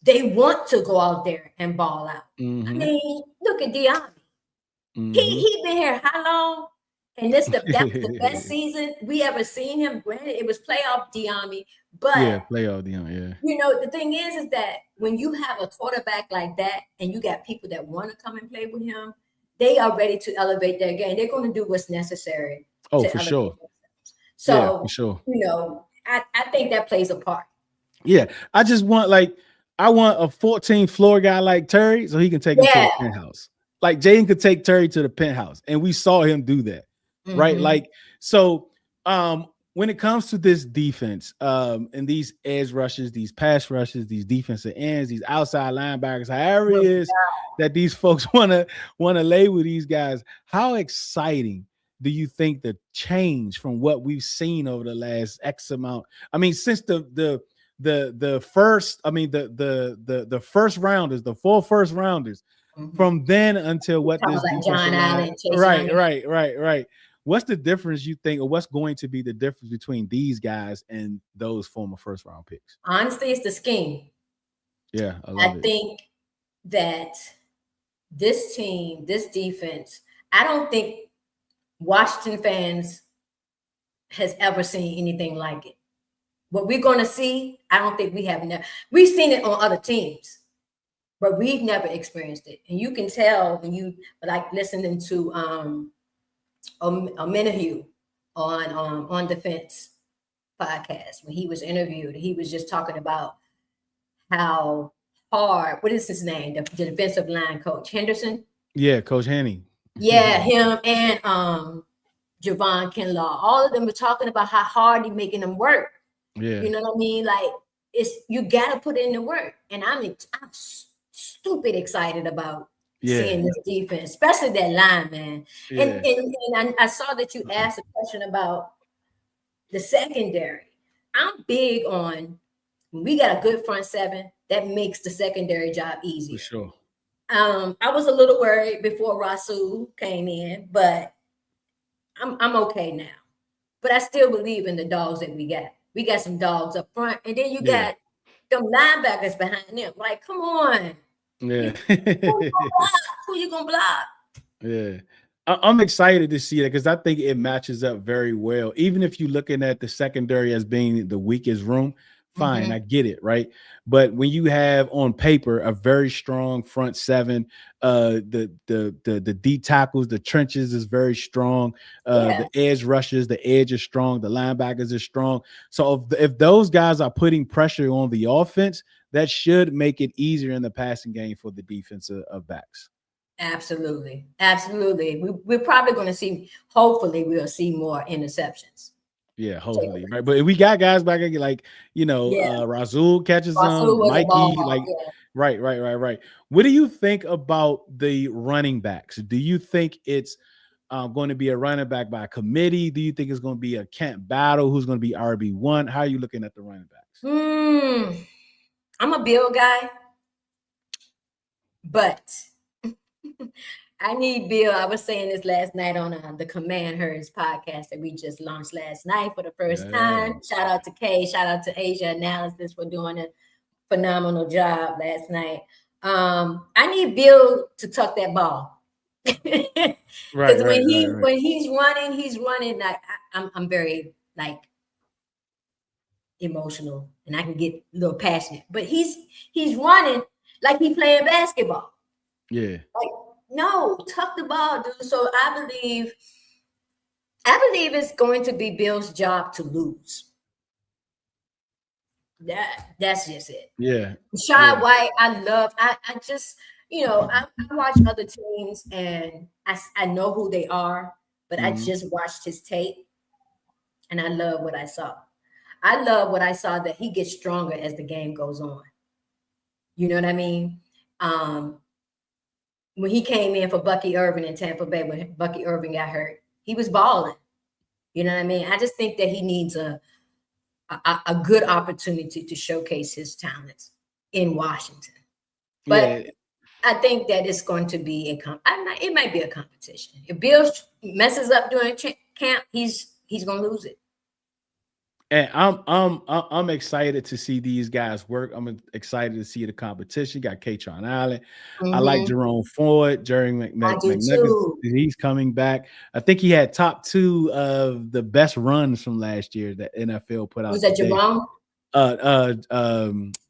they want to go out there and ball out. I mean, look at Diami. He been here how long? And that was the best season we ever seen him. Granted, it was playoff Diami, but playoff Diami. You know, the thing is that when you have a quarterback like that, and you got people that want to come and play with him, they are ready to elevate their game. They're going to do what's necessary. Oh, for sure. So, for sure. You know, I think that plays a part. Yeah, I want a 14th floor guy like Terry, so he can take him to the penthouse. Like Jaden could take Terry to the penthouse, and we saw him do that, right? Like so. When it comes to this defense, and these edge rushes, these pass rushes, these defensive ends, these outside linebackers, however it is that these folks want to label these guys, how exciting do you think the change from what we've seen over the last X amount? I mean, since the first, I mean the first rounders, the 4 first rounders, from then until what this like John Allen, right. What's the difference you think, or what's going to be the difference between these guys and those former first round picks? Honestly, it's the scheme. Yeah, I think that this team, this defense, I don't think Washington fans has ever seen anything like it. What we're going to see, I don't think we have. We've seen it on other teams. but we've never experienced it. And you can tell when you like listening to Menahue on Defense podcast, when he was interviewed, he was just talking about how hard, what is his name? The defensive line coach, Henderson. Yeah, Coach Henny. Yeah, him and Javon Kinlaw. All of them were talking about how hard he's making them work. Yeah. You know what I mean? Like, it's, you gotta put in the work. And I'm stupid excited about seeing this defense, especially that line, man. Yeah. And I saw that you asked a question about the secondary. I'm big on, when we got a good front seven, that makes the secondary job easier. For sure. I was a little worried before Rasul came in, but I'm okay now. But I still believe in the dogs that we got. We got some dogs up front, and then you got them linebackers behind them. Like, come on. Yeah. Who you gonna block? Yeah. I'm excited to see that because I think it matches up very well. Even if you're looking at the secondary as being the weakest room, fine, I get it, right? But when you have on paper a very strong front seven, the D tackles, the trenches is very strong, the edge rushes, the edge is strong, the linebackers are strong. So if those guys are putting pressure on the offense, that should make it easier in the passing game for the defensive backs. Absolutely. We're probably going to see, hopefully we'll see more interceptions. Yeah, hopefully, right? But we got guys back like, Rasul catches them, Mikey, like, right. What do you think about the running backs? Do you think it's going to be a running back by committee? Do you think it's going to be a camp battle? Who's going to be RB1? How are you looking at the running backs? I'm a Bill guy, but I need Bill. I was saying this last night on the Command Hers podcast that we just launched last night for the first time. Shout out to Kay. Shout out to Asia Analysis for doing a phenomenal job last night. I need Bill to tuck that ball. Because when he's running. I'm very like emotional and I can get a little passionate. But he's running like he playing basketball. Yeah. Like, no, tuck the ball, dude. So I believe it's going to be Bill's job to lose. That's just it. Yeah. Rashad White, I just, I watch other teams and I know who they are, but I just watched his tape and I love what I saw. I love what I saw, that he gets stronger as the game goes on. You know what I mean? When he came in for Bucky Irvin in Tampa Bay, when Bucky Irvin got hurt, he was balling. You know what I mean? I just think that he needs a good opportunity to showcase his talents in Washington. But I think that it's going to be it might be a competition. If Bill messes up during camp, he's going to lose it. And I'm excited to see these guys work. I'm excited to see the competition. Got Katron Allen. I like Jerome Ford, Jerry McNuggets. He's coming back. I think he had top 2 of the best runs from last year that NFL put out. Was that Jerome?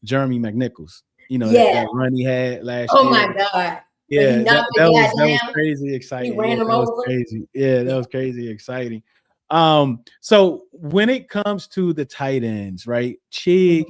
Jeremy McNichols. That run he had last year. Oh my God. Yeah, that was crazy exciting. He ran him over. Crazy. Yeah, that was crazy exciting. So when it comes to the tight ends, right? Chig,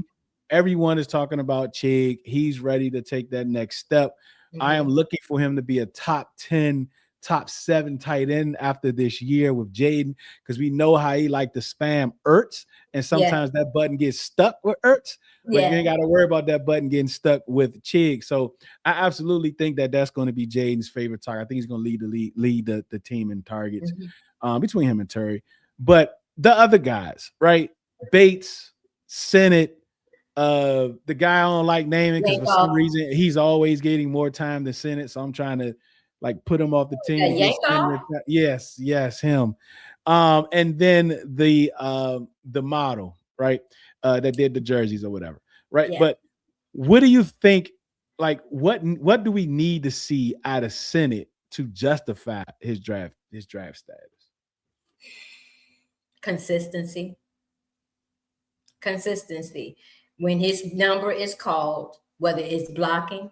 everyone is talking about Chig. He's ready to take that next step. I am looking for him to be a top 10, top 7 tight end after this year with Jaden, because we know how he like to spam Ertz, and sometimes that button gets stuck with Ertz, but you ain't got to worry about that button getting stuck with Chig. So I absolutely think that that's going to be Jaden's favorite target. I think he's going to lead the team in targets. Between him and Terry. But the other guys, right? Bates, Sennett, the guy I don't like naming because for some reason he's always getting more time than Sennett, so I'm trying to like put him off the team. Yes, him. And then the model, right? That did the jerseys or whatever, right? Yeah. But what do you think? Like, what do we need to see out of Sennett to justify his draft status? Consistency. When his number is called, whether it's blocking,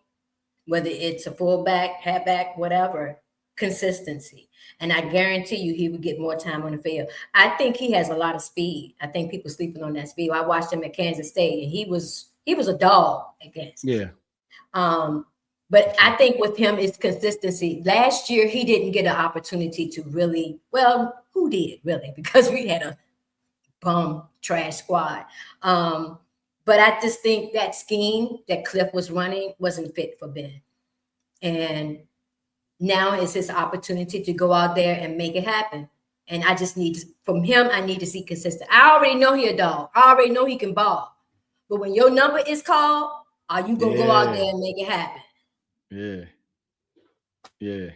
whether it's a fullback, halfback, whatever, consistency. And I guarantee you he would get more time on the field. I think he has a lot of speed. I think people sleeping on that speed. I watched him at Kansas State and he was a dog against. Yeah. But I think with him it's consistency. Last year he didn't get an opportunity to really, well, who did really? Because we had a bum trash squad. But I just think that scheme that Cliff was running wasn't fit for Ben. And now is his opportunity to go out there and make it happen. And I just need from him, I need to see consistent. I already know he a dog. I already know he can ball. But when your number is called, are you gonna go out there and make it happen? Yeah. Yeah.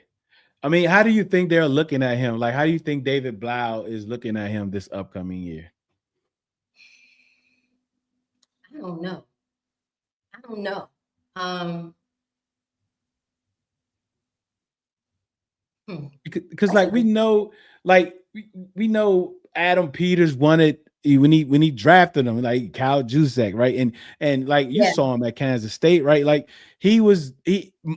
I mean, how do you think they're looking at him? Like, how do you think David Blau is looking at him this upcoming year? I don't know. Because like we know Adam Peters wanted when he drafted him, like Kyle Juszczyk, right? And like you saw him at Kansas State, right? Like he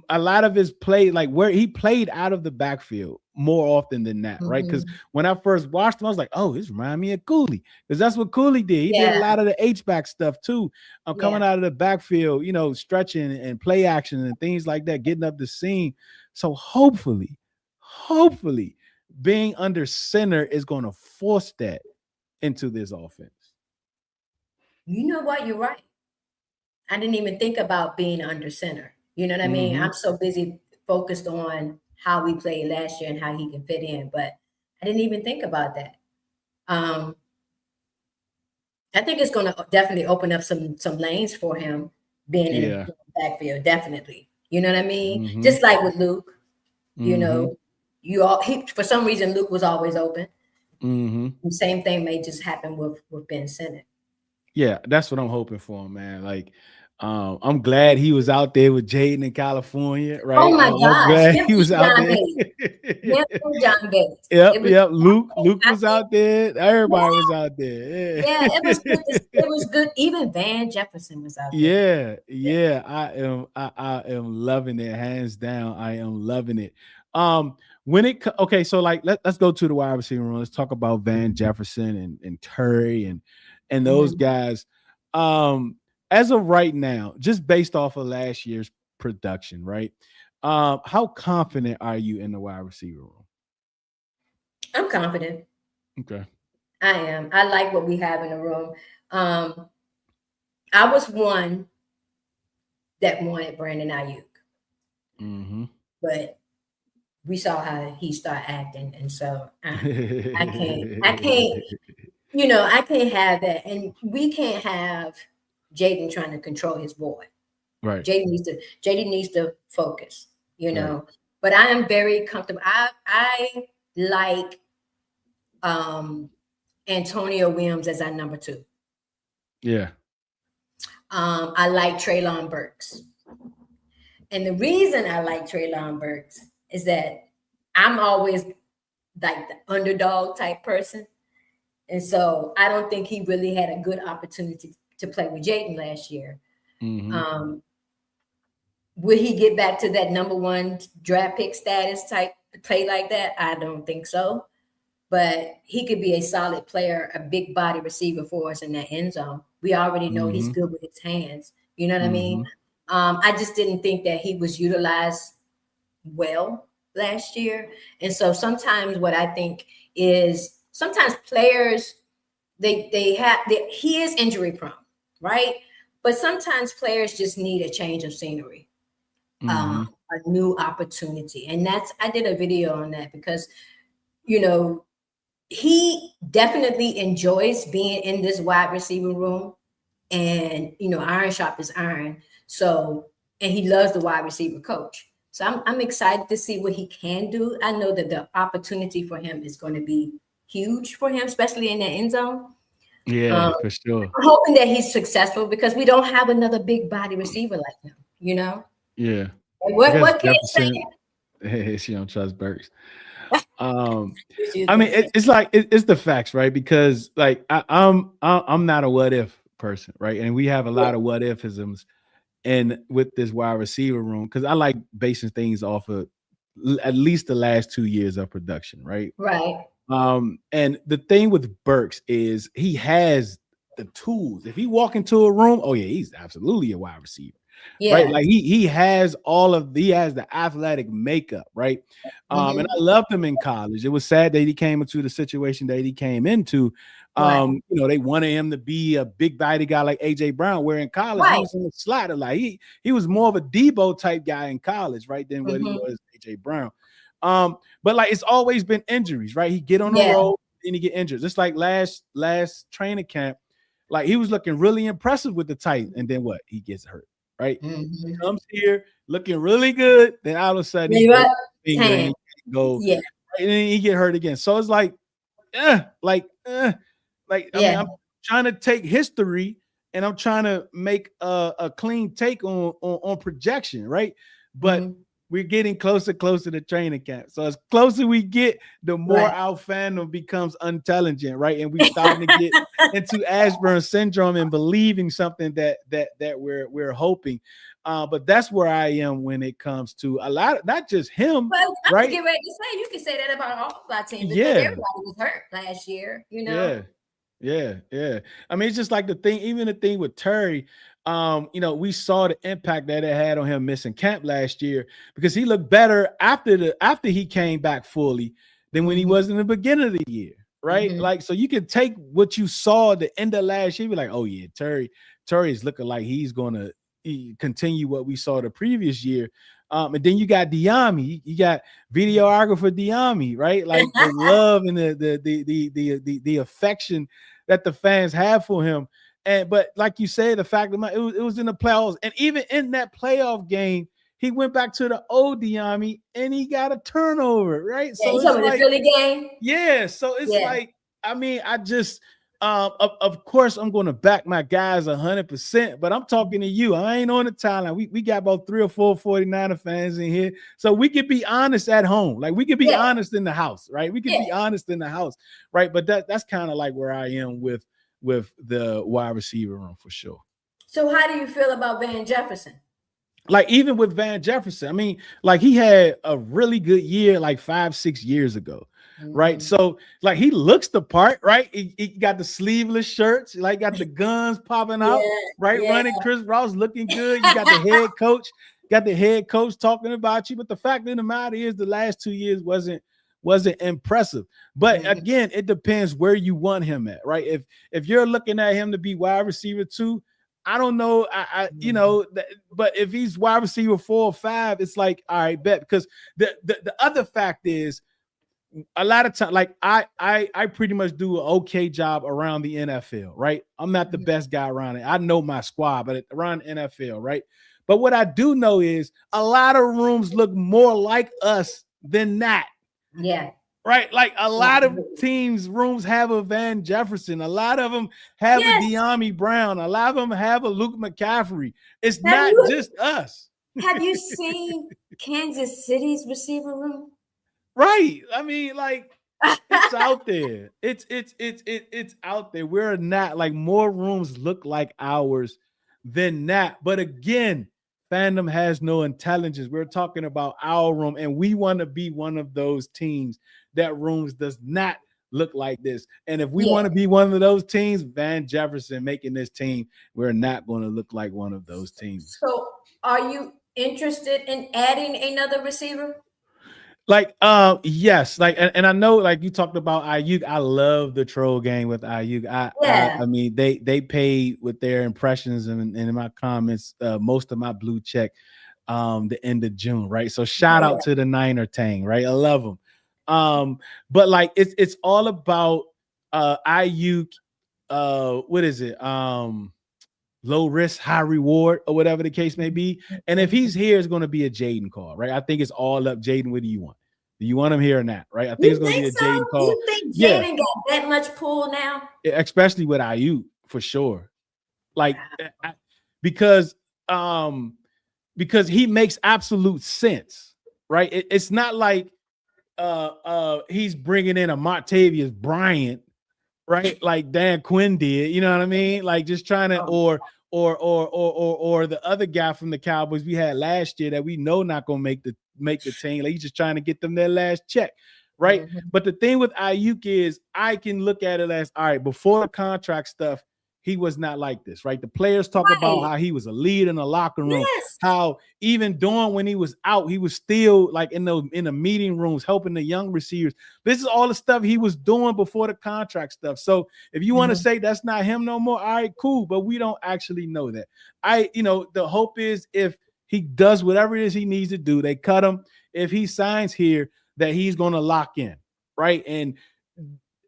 a lot of his play, like where he played out of the backfield more often than that, right? Because when I first watched him, I was like, oh, this reminds me of Cooley, because that's what Cooley did. He did a lot of the H-back stuff too. Coming out of the backfield, stretching and play action and things like that, getting up the seam. So hopefully being under center is going to force that into this offense. You know what? You're right. I didn't even think about being under center. You know what I mean? I'm so busy focused on how we played last year and how he can fit in, but I didn't even think about that. I think it's going to definitely open up some lanes for him being in the backfield. Definitely. You know what I mean? Just like with Luke, you know, for some reason Luke was always open. The same thing may just happen with Ben Sinnott. Yeah, that's what I'm hoping for him, man. Like, I'm glad he was out there with Jaden in California, right? Oh my gosh, I'm glad he was out there. John Bates. Yep. Luke was out there. Everybody was out there. Yeah, it was good. It was good. Even Van Jefferson was out there. Yeah. I am loving it, hands down. I am loving it. So like let's go to the wide receiver room. Let's talk about Van Jefferson and Terry and those guys. As of right now, just based off of last year's production, right? How confident are you in the wide receiver room? I'm confident. Okay. I am. I like what we have in the room. I was one that wanted Brandon Ayuk. But we saw how he started acting, and so I can't, I can't have that, and we can't have Jaden trying to control his boy. Right. Jaden needs to focus, Right. But I am very comfortable. I like Antonio Williams as our number 2. Yeah. I like Treylon Burks, and the reason I like Treylon Burks is that I'm always like the underdog type person. And so I don't think he really had a good opportunity to play with Jaden last year. Will he get back to that number 1 draft pick status type play like that? I don't think so. But he could be a solid player, a big body receiver for us in that end zone. We already know he's good with his hands. You know what I mean? I just didn't think that he was utilized well last year. And so sometimes what I think is sometimes players, he is injury prone, right? But sometimes players just need a change of scenery, a new opportunity. And I did a video on that because, he definitely enjoys being in this wide receiver room, and, iron sharpens iron. So, and he loves the wide receiver coach. So I'm excited to see what he can do. I know that the opportunity for him is going to be huge for him, especially in the end zone. Yeah, for sure. I'm hoping that he's successful because we don't have another big body receiver like him, Yeah. What can you say? She don't trust Burks. I mean, it's like it's the facts, right? Because like I'm not a what if person, right? And we have a lot of what ifisms and with this wide receiver room, because I like basing things off of at least the last 2 years of production, right? Right. And the thing with Burks is he has the tools. If he walk into a room, oh yeah, he's absolutely a wide receiver. Yeah. Right, like he has he has the athletic makeup, right? And I loved him in college. It was sad that he came into the situation that he came into. Right. You know, they wanted him to be a big body guy like AJ Brown, where in college he Right. was in the slot. Like he was more of a Debo type guy in college, right, than what he was AJ Brown. But like it's always been injuries, right? He get on the road and he get injured. Just like last training camp, like he was looking really impressive with the Titans, and then what? He gets hurt, right? He comes here looking really good, then all of a sudden he can't go, and then he get hurt again. So it's like, I mean, I'm trying to take history and I'm trying to make a clean take on projection, right? But we're getting closer to training camp. So as closer we get, the more our fandom becomes intelligent, right? And we starting to get into Ashburn syndrome and believing something that we're hoping. But that's where I am when it comes to a lot of, not just him, well, I right? get ready to say you can say that about all of our teams because everybody was hurt last year, you know. Yeah. I mean, it's just like the thing with Terry. You know, we saw the impact that it had on him missing camp last year because he looked better after he came back fully than when he was in the beginning of the year, right? Like, so you can take what you saw at the end of last year, be like, oh yeah, Terry is looking like he's gonna continue what we saw the previous year. And then you got Diami, you got videographer Diami, right? Like the love and the affection that the fans have for him. But like you said, the fact that it was in the playoffs, and even in that playoff game, he went back to the old Diami and he got a turnover, right? Yeah, so it's it's like the Philly game. Yeah, so it's like, I mean, I just of course I'm going to back my guys 100%, but I'm talking to you. I ain't on the timeline. We got about 3 or 4 49er fans in here, so we can be honest at home. Like we can be honest in the house, right? We can be honest in the house, right? But that's kind of like where I am with the wide receiver room for sure. So how do you feel about Van Jefferson? Like even with Van Jefferson, I mean, like he had a really good year like 5-6 years ago. Right. So like he looks the part, right? He got the sleeveless shirts, like got the guns popping out, right? Running Chris Ross looking good. You got the head coach talking about you. But the fact of the matter is the last 2 years wasn't impressive. But again, it depends where you want him at, right? If you're looking at him to be wide receiver 2, I don't know. You know, but if he's wide receiver 4 or 5, it's like, all right, bet. Because the other fact is, a lot of time, like I pretty much do an okay job around the NFL, right? I'm not the best guy around it. I know my squad, but around the NFL, right? But what I do know is a lot of rooms look more like us than that. Yeah. Right? Like a lot of teams' rooms have a Van Jefferson. A lot of them have a De'Ami Brown. A lot of them have a Luke McCaffrey. It's not just us. Have you seen Kansas City's receiver room? Right. I mean, like it's out there. It's out there. We're not like more rooms look like ours than that. But again, fandom has no intelligence. We're talking about our room, and we want to be one of those teams that rooms does not look like this. And if we want to be one of those teams, Van Jefferson making this team, we're not going to look like one of those teams. So are you interested in adding another receiver? Like, yes, like, and I know, like you talked about Ayuk. I love the troll game with Ayuk. I mean, they paid with their impressions and in my comments, most of my blue check, the end of June, right? So shout out to the Niner Tang, right? I love them. But like, it's all about Ayuk. What is it? Low risk, high reward, or whatever the case may be. And if he's here, it's going to be a Jaden call, right? I think it's all up. Jaden, what do you want? Do you want him here or not? Right? I think it's going to be a Jaden call. You think Jaden got that much pull now? Especially with Ayuk, for sure. Like, because he makes absolute sense, right? It's not like he's bringing in a Martavius Bryant, right? Like Dan Quinn did, you know what I mean? Like just trying to, or the other guy from the Cowboys we had last year that we know not gonna make the team. Like he's just trying to get them their last check, right? Mm-hmm. But the thing with Ayuk is I can look at it as all right, before the contract stuff, he was not like this, right? The players talk about how he was a lead in the locker room, Yes. how even during when he was out, he was still like in the meeting rooms helping the young receivers. This is all the stuff he was doing before the contract stuff. So if you want to say that's not him no more, all right, cool. But we don't actually know that. The hope is if he does whatever it is he needs to do, they cut him. If he signs here, that he's going to lock in, right? And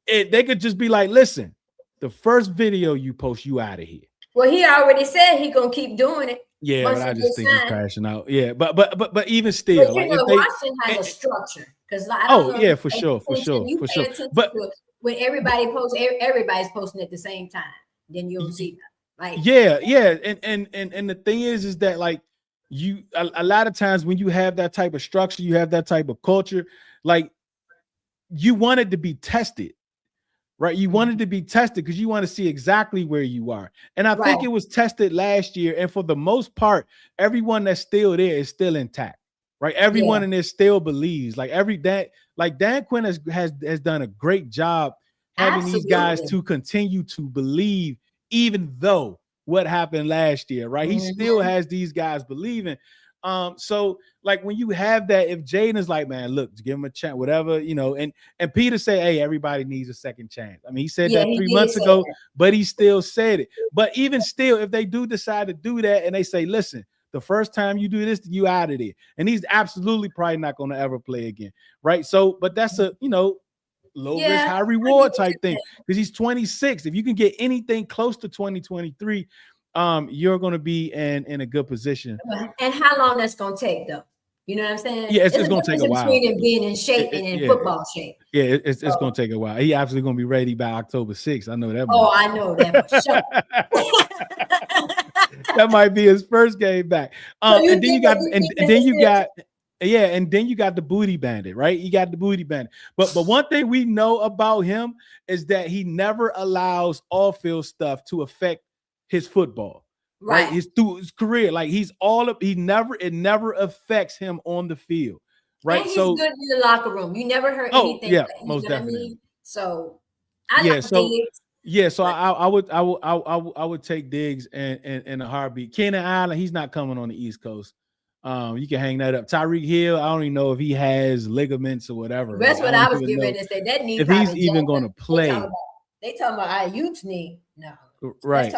they could just be like, listen, the first video you post, you out of here. Well, he already said he gonna keep doing it. Yeah, but I just think he's crashing out. Yeah, but even still, but like if Washington has a structure, because I don't know. Yeah, for sure. You pay attention to it. When everybody posts, everybody's posting at the same time. Then you'll see them. Like yeah, and the thing is that like you a lot of times when you have that type of structure, you have that type of culture, like you want it to be tested. Right, you wanted to be tested because you want to see exactly where you are, and I think it was tested last year. And for the most part, everyone that's still there is still intact. Right, everyone in there still believes. Like Dan Quinn has done a great job having these guys to continue to believe, even though what happened last year. Right, he still has these guys believing. So like when you have that, if Jaden is like, man, look, give him a chance, whatever, and Peter said, hey, everybody needs a second chance. I mean, he said that 3 months ago, but he still said it. But even still, if they do decide to do that and they say, listen, the first time you do this, you out of there. And he's absolutely probably not going to ever play again. Right. So, but that's a, low risk, high reward type thing because he's 26. If you can get anything close to 2023, you're going to be in a good position. And how long that's going to take, though? You know what I'm saying? Yeah, it's going to take a while. Between being in shape and in football shape. Yeah, it's going to take a while. He absolutely going to be ready by October 6th. I know that. Oh, I know that for sure. That might be his first game back. And then you got the booty bandit, right? You got the booty bandit. But one thing we know about him is that he never allows off-field stuff to affect his football, right? Through his career, like it never affects him on the field, right? And he's good in the locker room. You never heard anything. Yeah, most definitely. I mean? So I would take Diggs in a heartbeat. Keenan Allen, he's not coming on the East Coast. You can hang that up. Tyreek Hill, I don't even know if he has ligaments or whatever. That's what I was getting ready to say. That knee, if he's even going to play. They talking about Ayuk's knee. No. Right.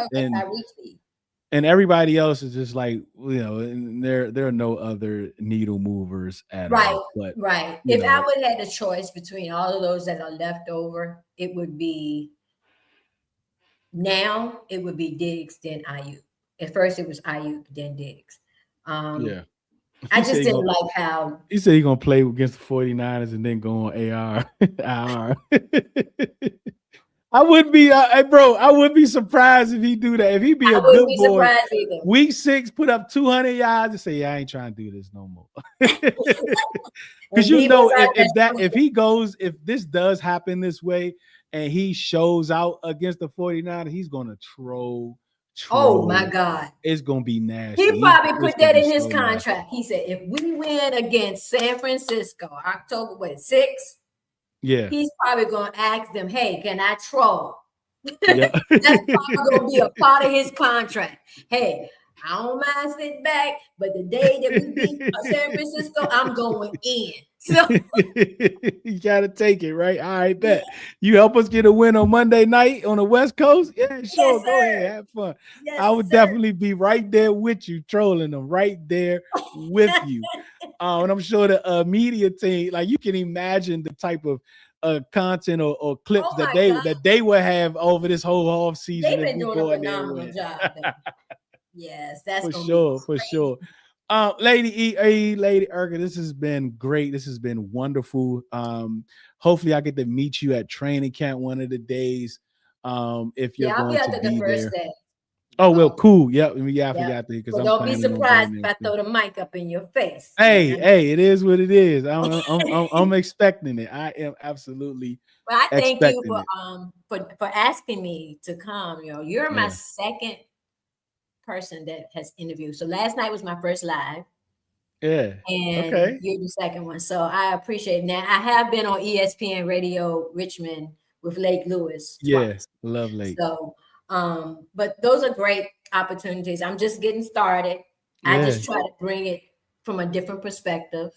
And everybody else is just like, there are no other needle movers at all. But, if I would have had a choice between all of those that are left over, it would be Diggs, then Ayuk. At first it was Ayuk, then Diggs. I just didn't like how he said he's gonna play against the 49ers and then go on AR. I wouldn't be, I wouldn't be surprised if he do that. If he be a good boy, week 6, put up 200 yards and say, I ain't trying to do this no more. Because if this does happen this way and he shows out against the 49ers, he's going to troll. Oh my God. It's going to be nasty. He probably put that in his contract. He said, if we win against San Francisco, October 6th, yeah, he's probably going to ask them, hey, can I troll? Yeah. That's probably going to be a part of his contract. Hey, I don't mind sitting back, but the day that we beat San Francisco, I'm going in. So you got to take it, right? All right, bet. You help us get a win on Monday night on the West Coast? Yeah, sure. Go ahead. Have fun. Yes, I would definitely be right there with you, trolling them right there with you. And I'm sure the media team, like you can imagine the type of content or clips that they would have over this whole off season. They've been doing a phenomenal job. Yes, that's for sure. Lady Erka, this has been great. This has been wonderful. Hopefully I get to meet you at training camp one of the days. If you're going to be there. Day. Oh, well, cool. Yep. I forgot because don't be surprised if I throw the mic up in your face. Hey, it is what it is. I'm expecting it. I am absolutely. Well, I thank you for asking me to come. You're my second person that has interviewed. So last night was my first live. Yeah. And Okay. you're the second one. So I appreciate it. Now I have been on ESPN Radio Richmond with Lake Lewis twice. Yeah, love Lake. So but those are great opportunities. I'm just getting started. I Yeah. just try to bring it from a different perspective.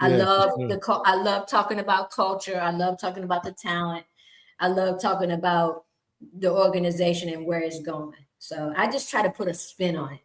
I Yeah, love for I love talking about culture. I love talking about the talent. I love talking about the organization and where it's going. So I just try to put a spin on it.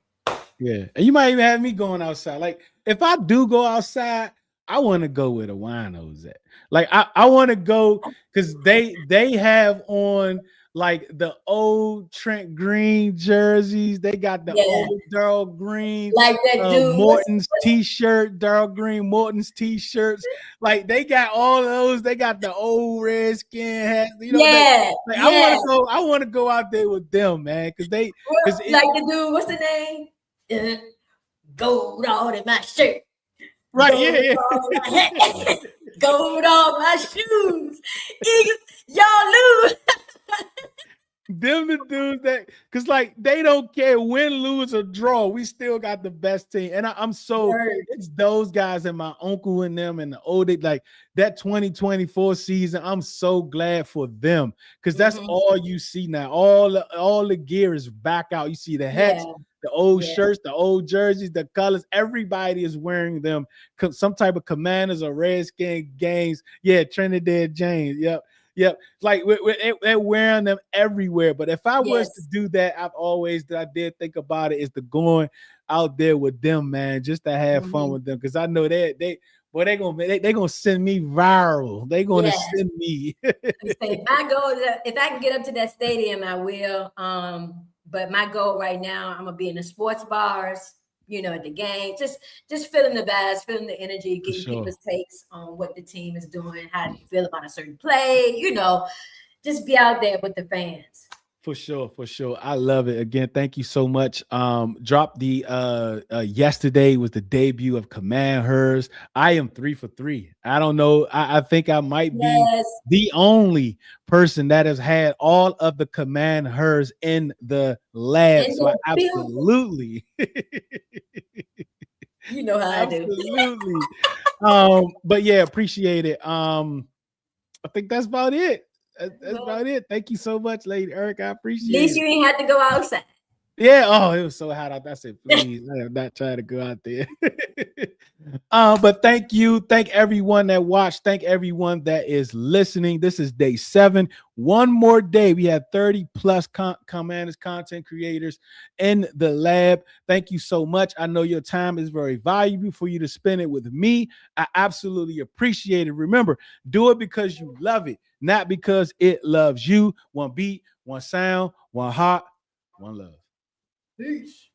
Yeah, and you might even have me going outside. Like if I do go outside, I want to go where the winos at. Like I want to go because they have on like the old Trent Green jerseys. They got the Yeah. old Darryl Green, Like that dude. Morton's t-shirt, Darryl Green, Morton's t-shirts. Like they got all of those. They got the old Redskin hats. You know, Yeah, like, yeah. I want to go out there with them, man, because like the dude. What's the name? Gold all in my shirt. Right, gold yeah. On my hat. Gold on my shoes. Y'all lose. Them the dudes that, because like they don't care win, lose, or draw. We still got the best team, and I'm so it's those guys and my uncle and them and the old like that 2024 season. I'm so glad for them because that's all you see now. All the gear is back out. You see the hats, the old shirts, the old jerseys, the colors. Everybody is wearing them. Some type of Commanders or Redskin games. Yeah, Trinidad James. Yep. Like we're wearing them everywhere. But if I was to do that, I did think about it, is the going out there with them, man, just to have fun with them. Because I know they're gonna send me viral. They're gonna send me. If I can get up to that stadium, I will. But my goal right now, I'm gonna be in the sports bars, at the game, just feeling the vibes, feeling the energy, getting people's takes on what the team is doing, how they feel about a certain play, just be out there with the fans. For sure. I love it. Again, thank you so much. Dropped the yesterday was the debut of Command Hers. I am 3 for 3. I don't know. I think I might be the only person that has had all of the Command Hers in the lab. So I absolutely you know how absolutely. But yeah, appreciate it. I think that's about it. That's about it. Thank you so much, Lady Eric. I appreciate it. At least you ain't had to go outside. Yeah. Oh, it was so hot out there. I said, please, I am not trying to go out there. But thank you. Thank everyone that watched. Thank everyone that is listening. This is day 7. One more day. We have 30 plus Commanders content creators in the lab. Thank you so much. I know your time is very valuable for you to spend it with me. I absolutely appreciate it. Remember, do it because you love it, not because it loves you. One beat, one sound, one heart, one love. Peace.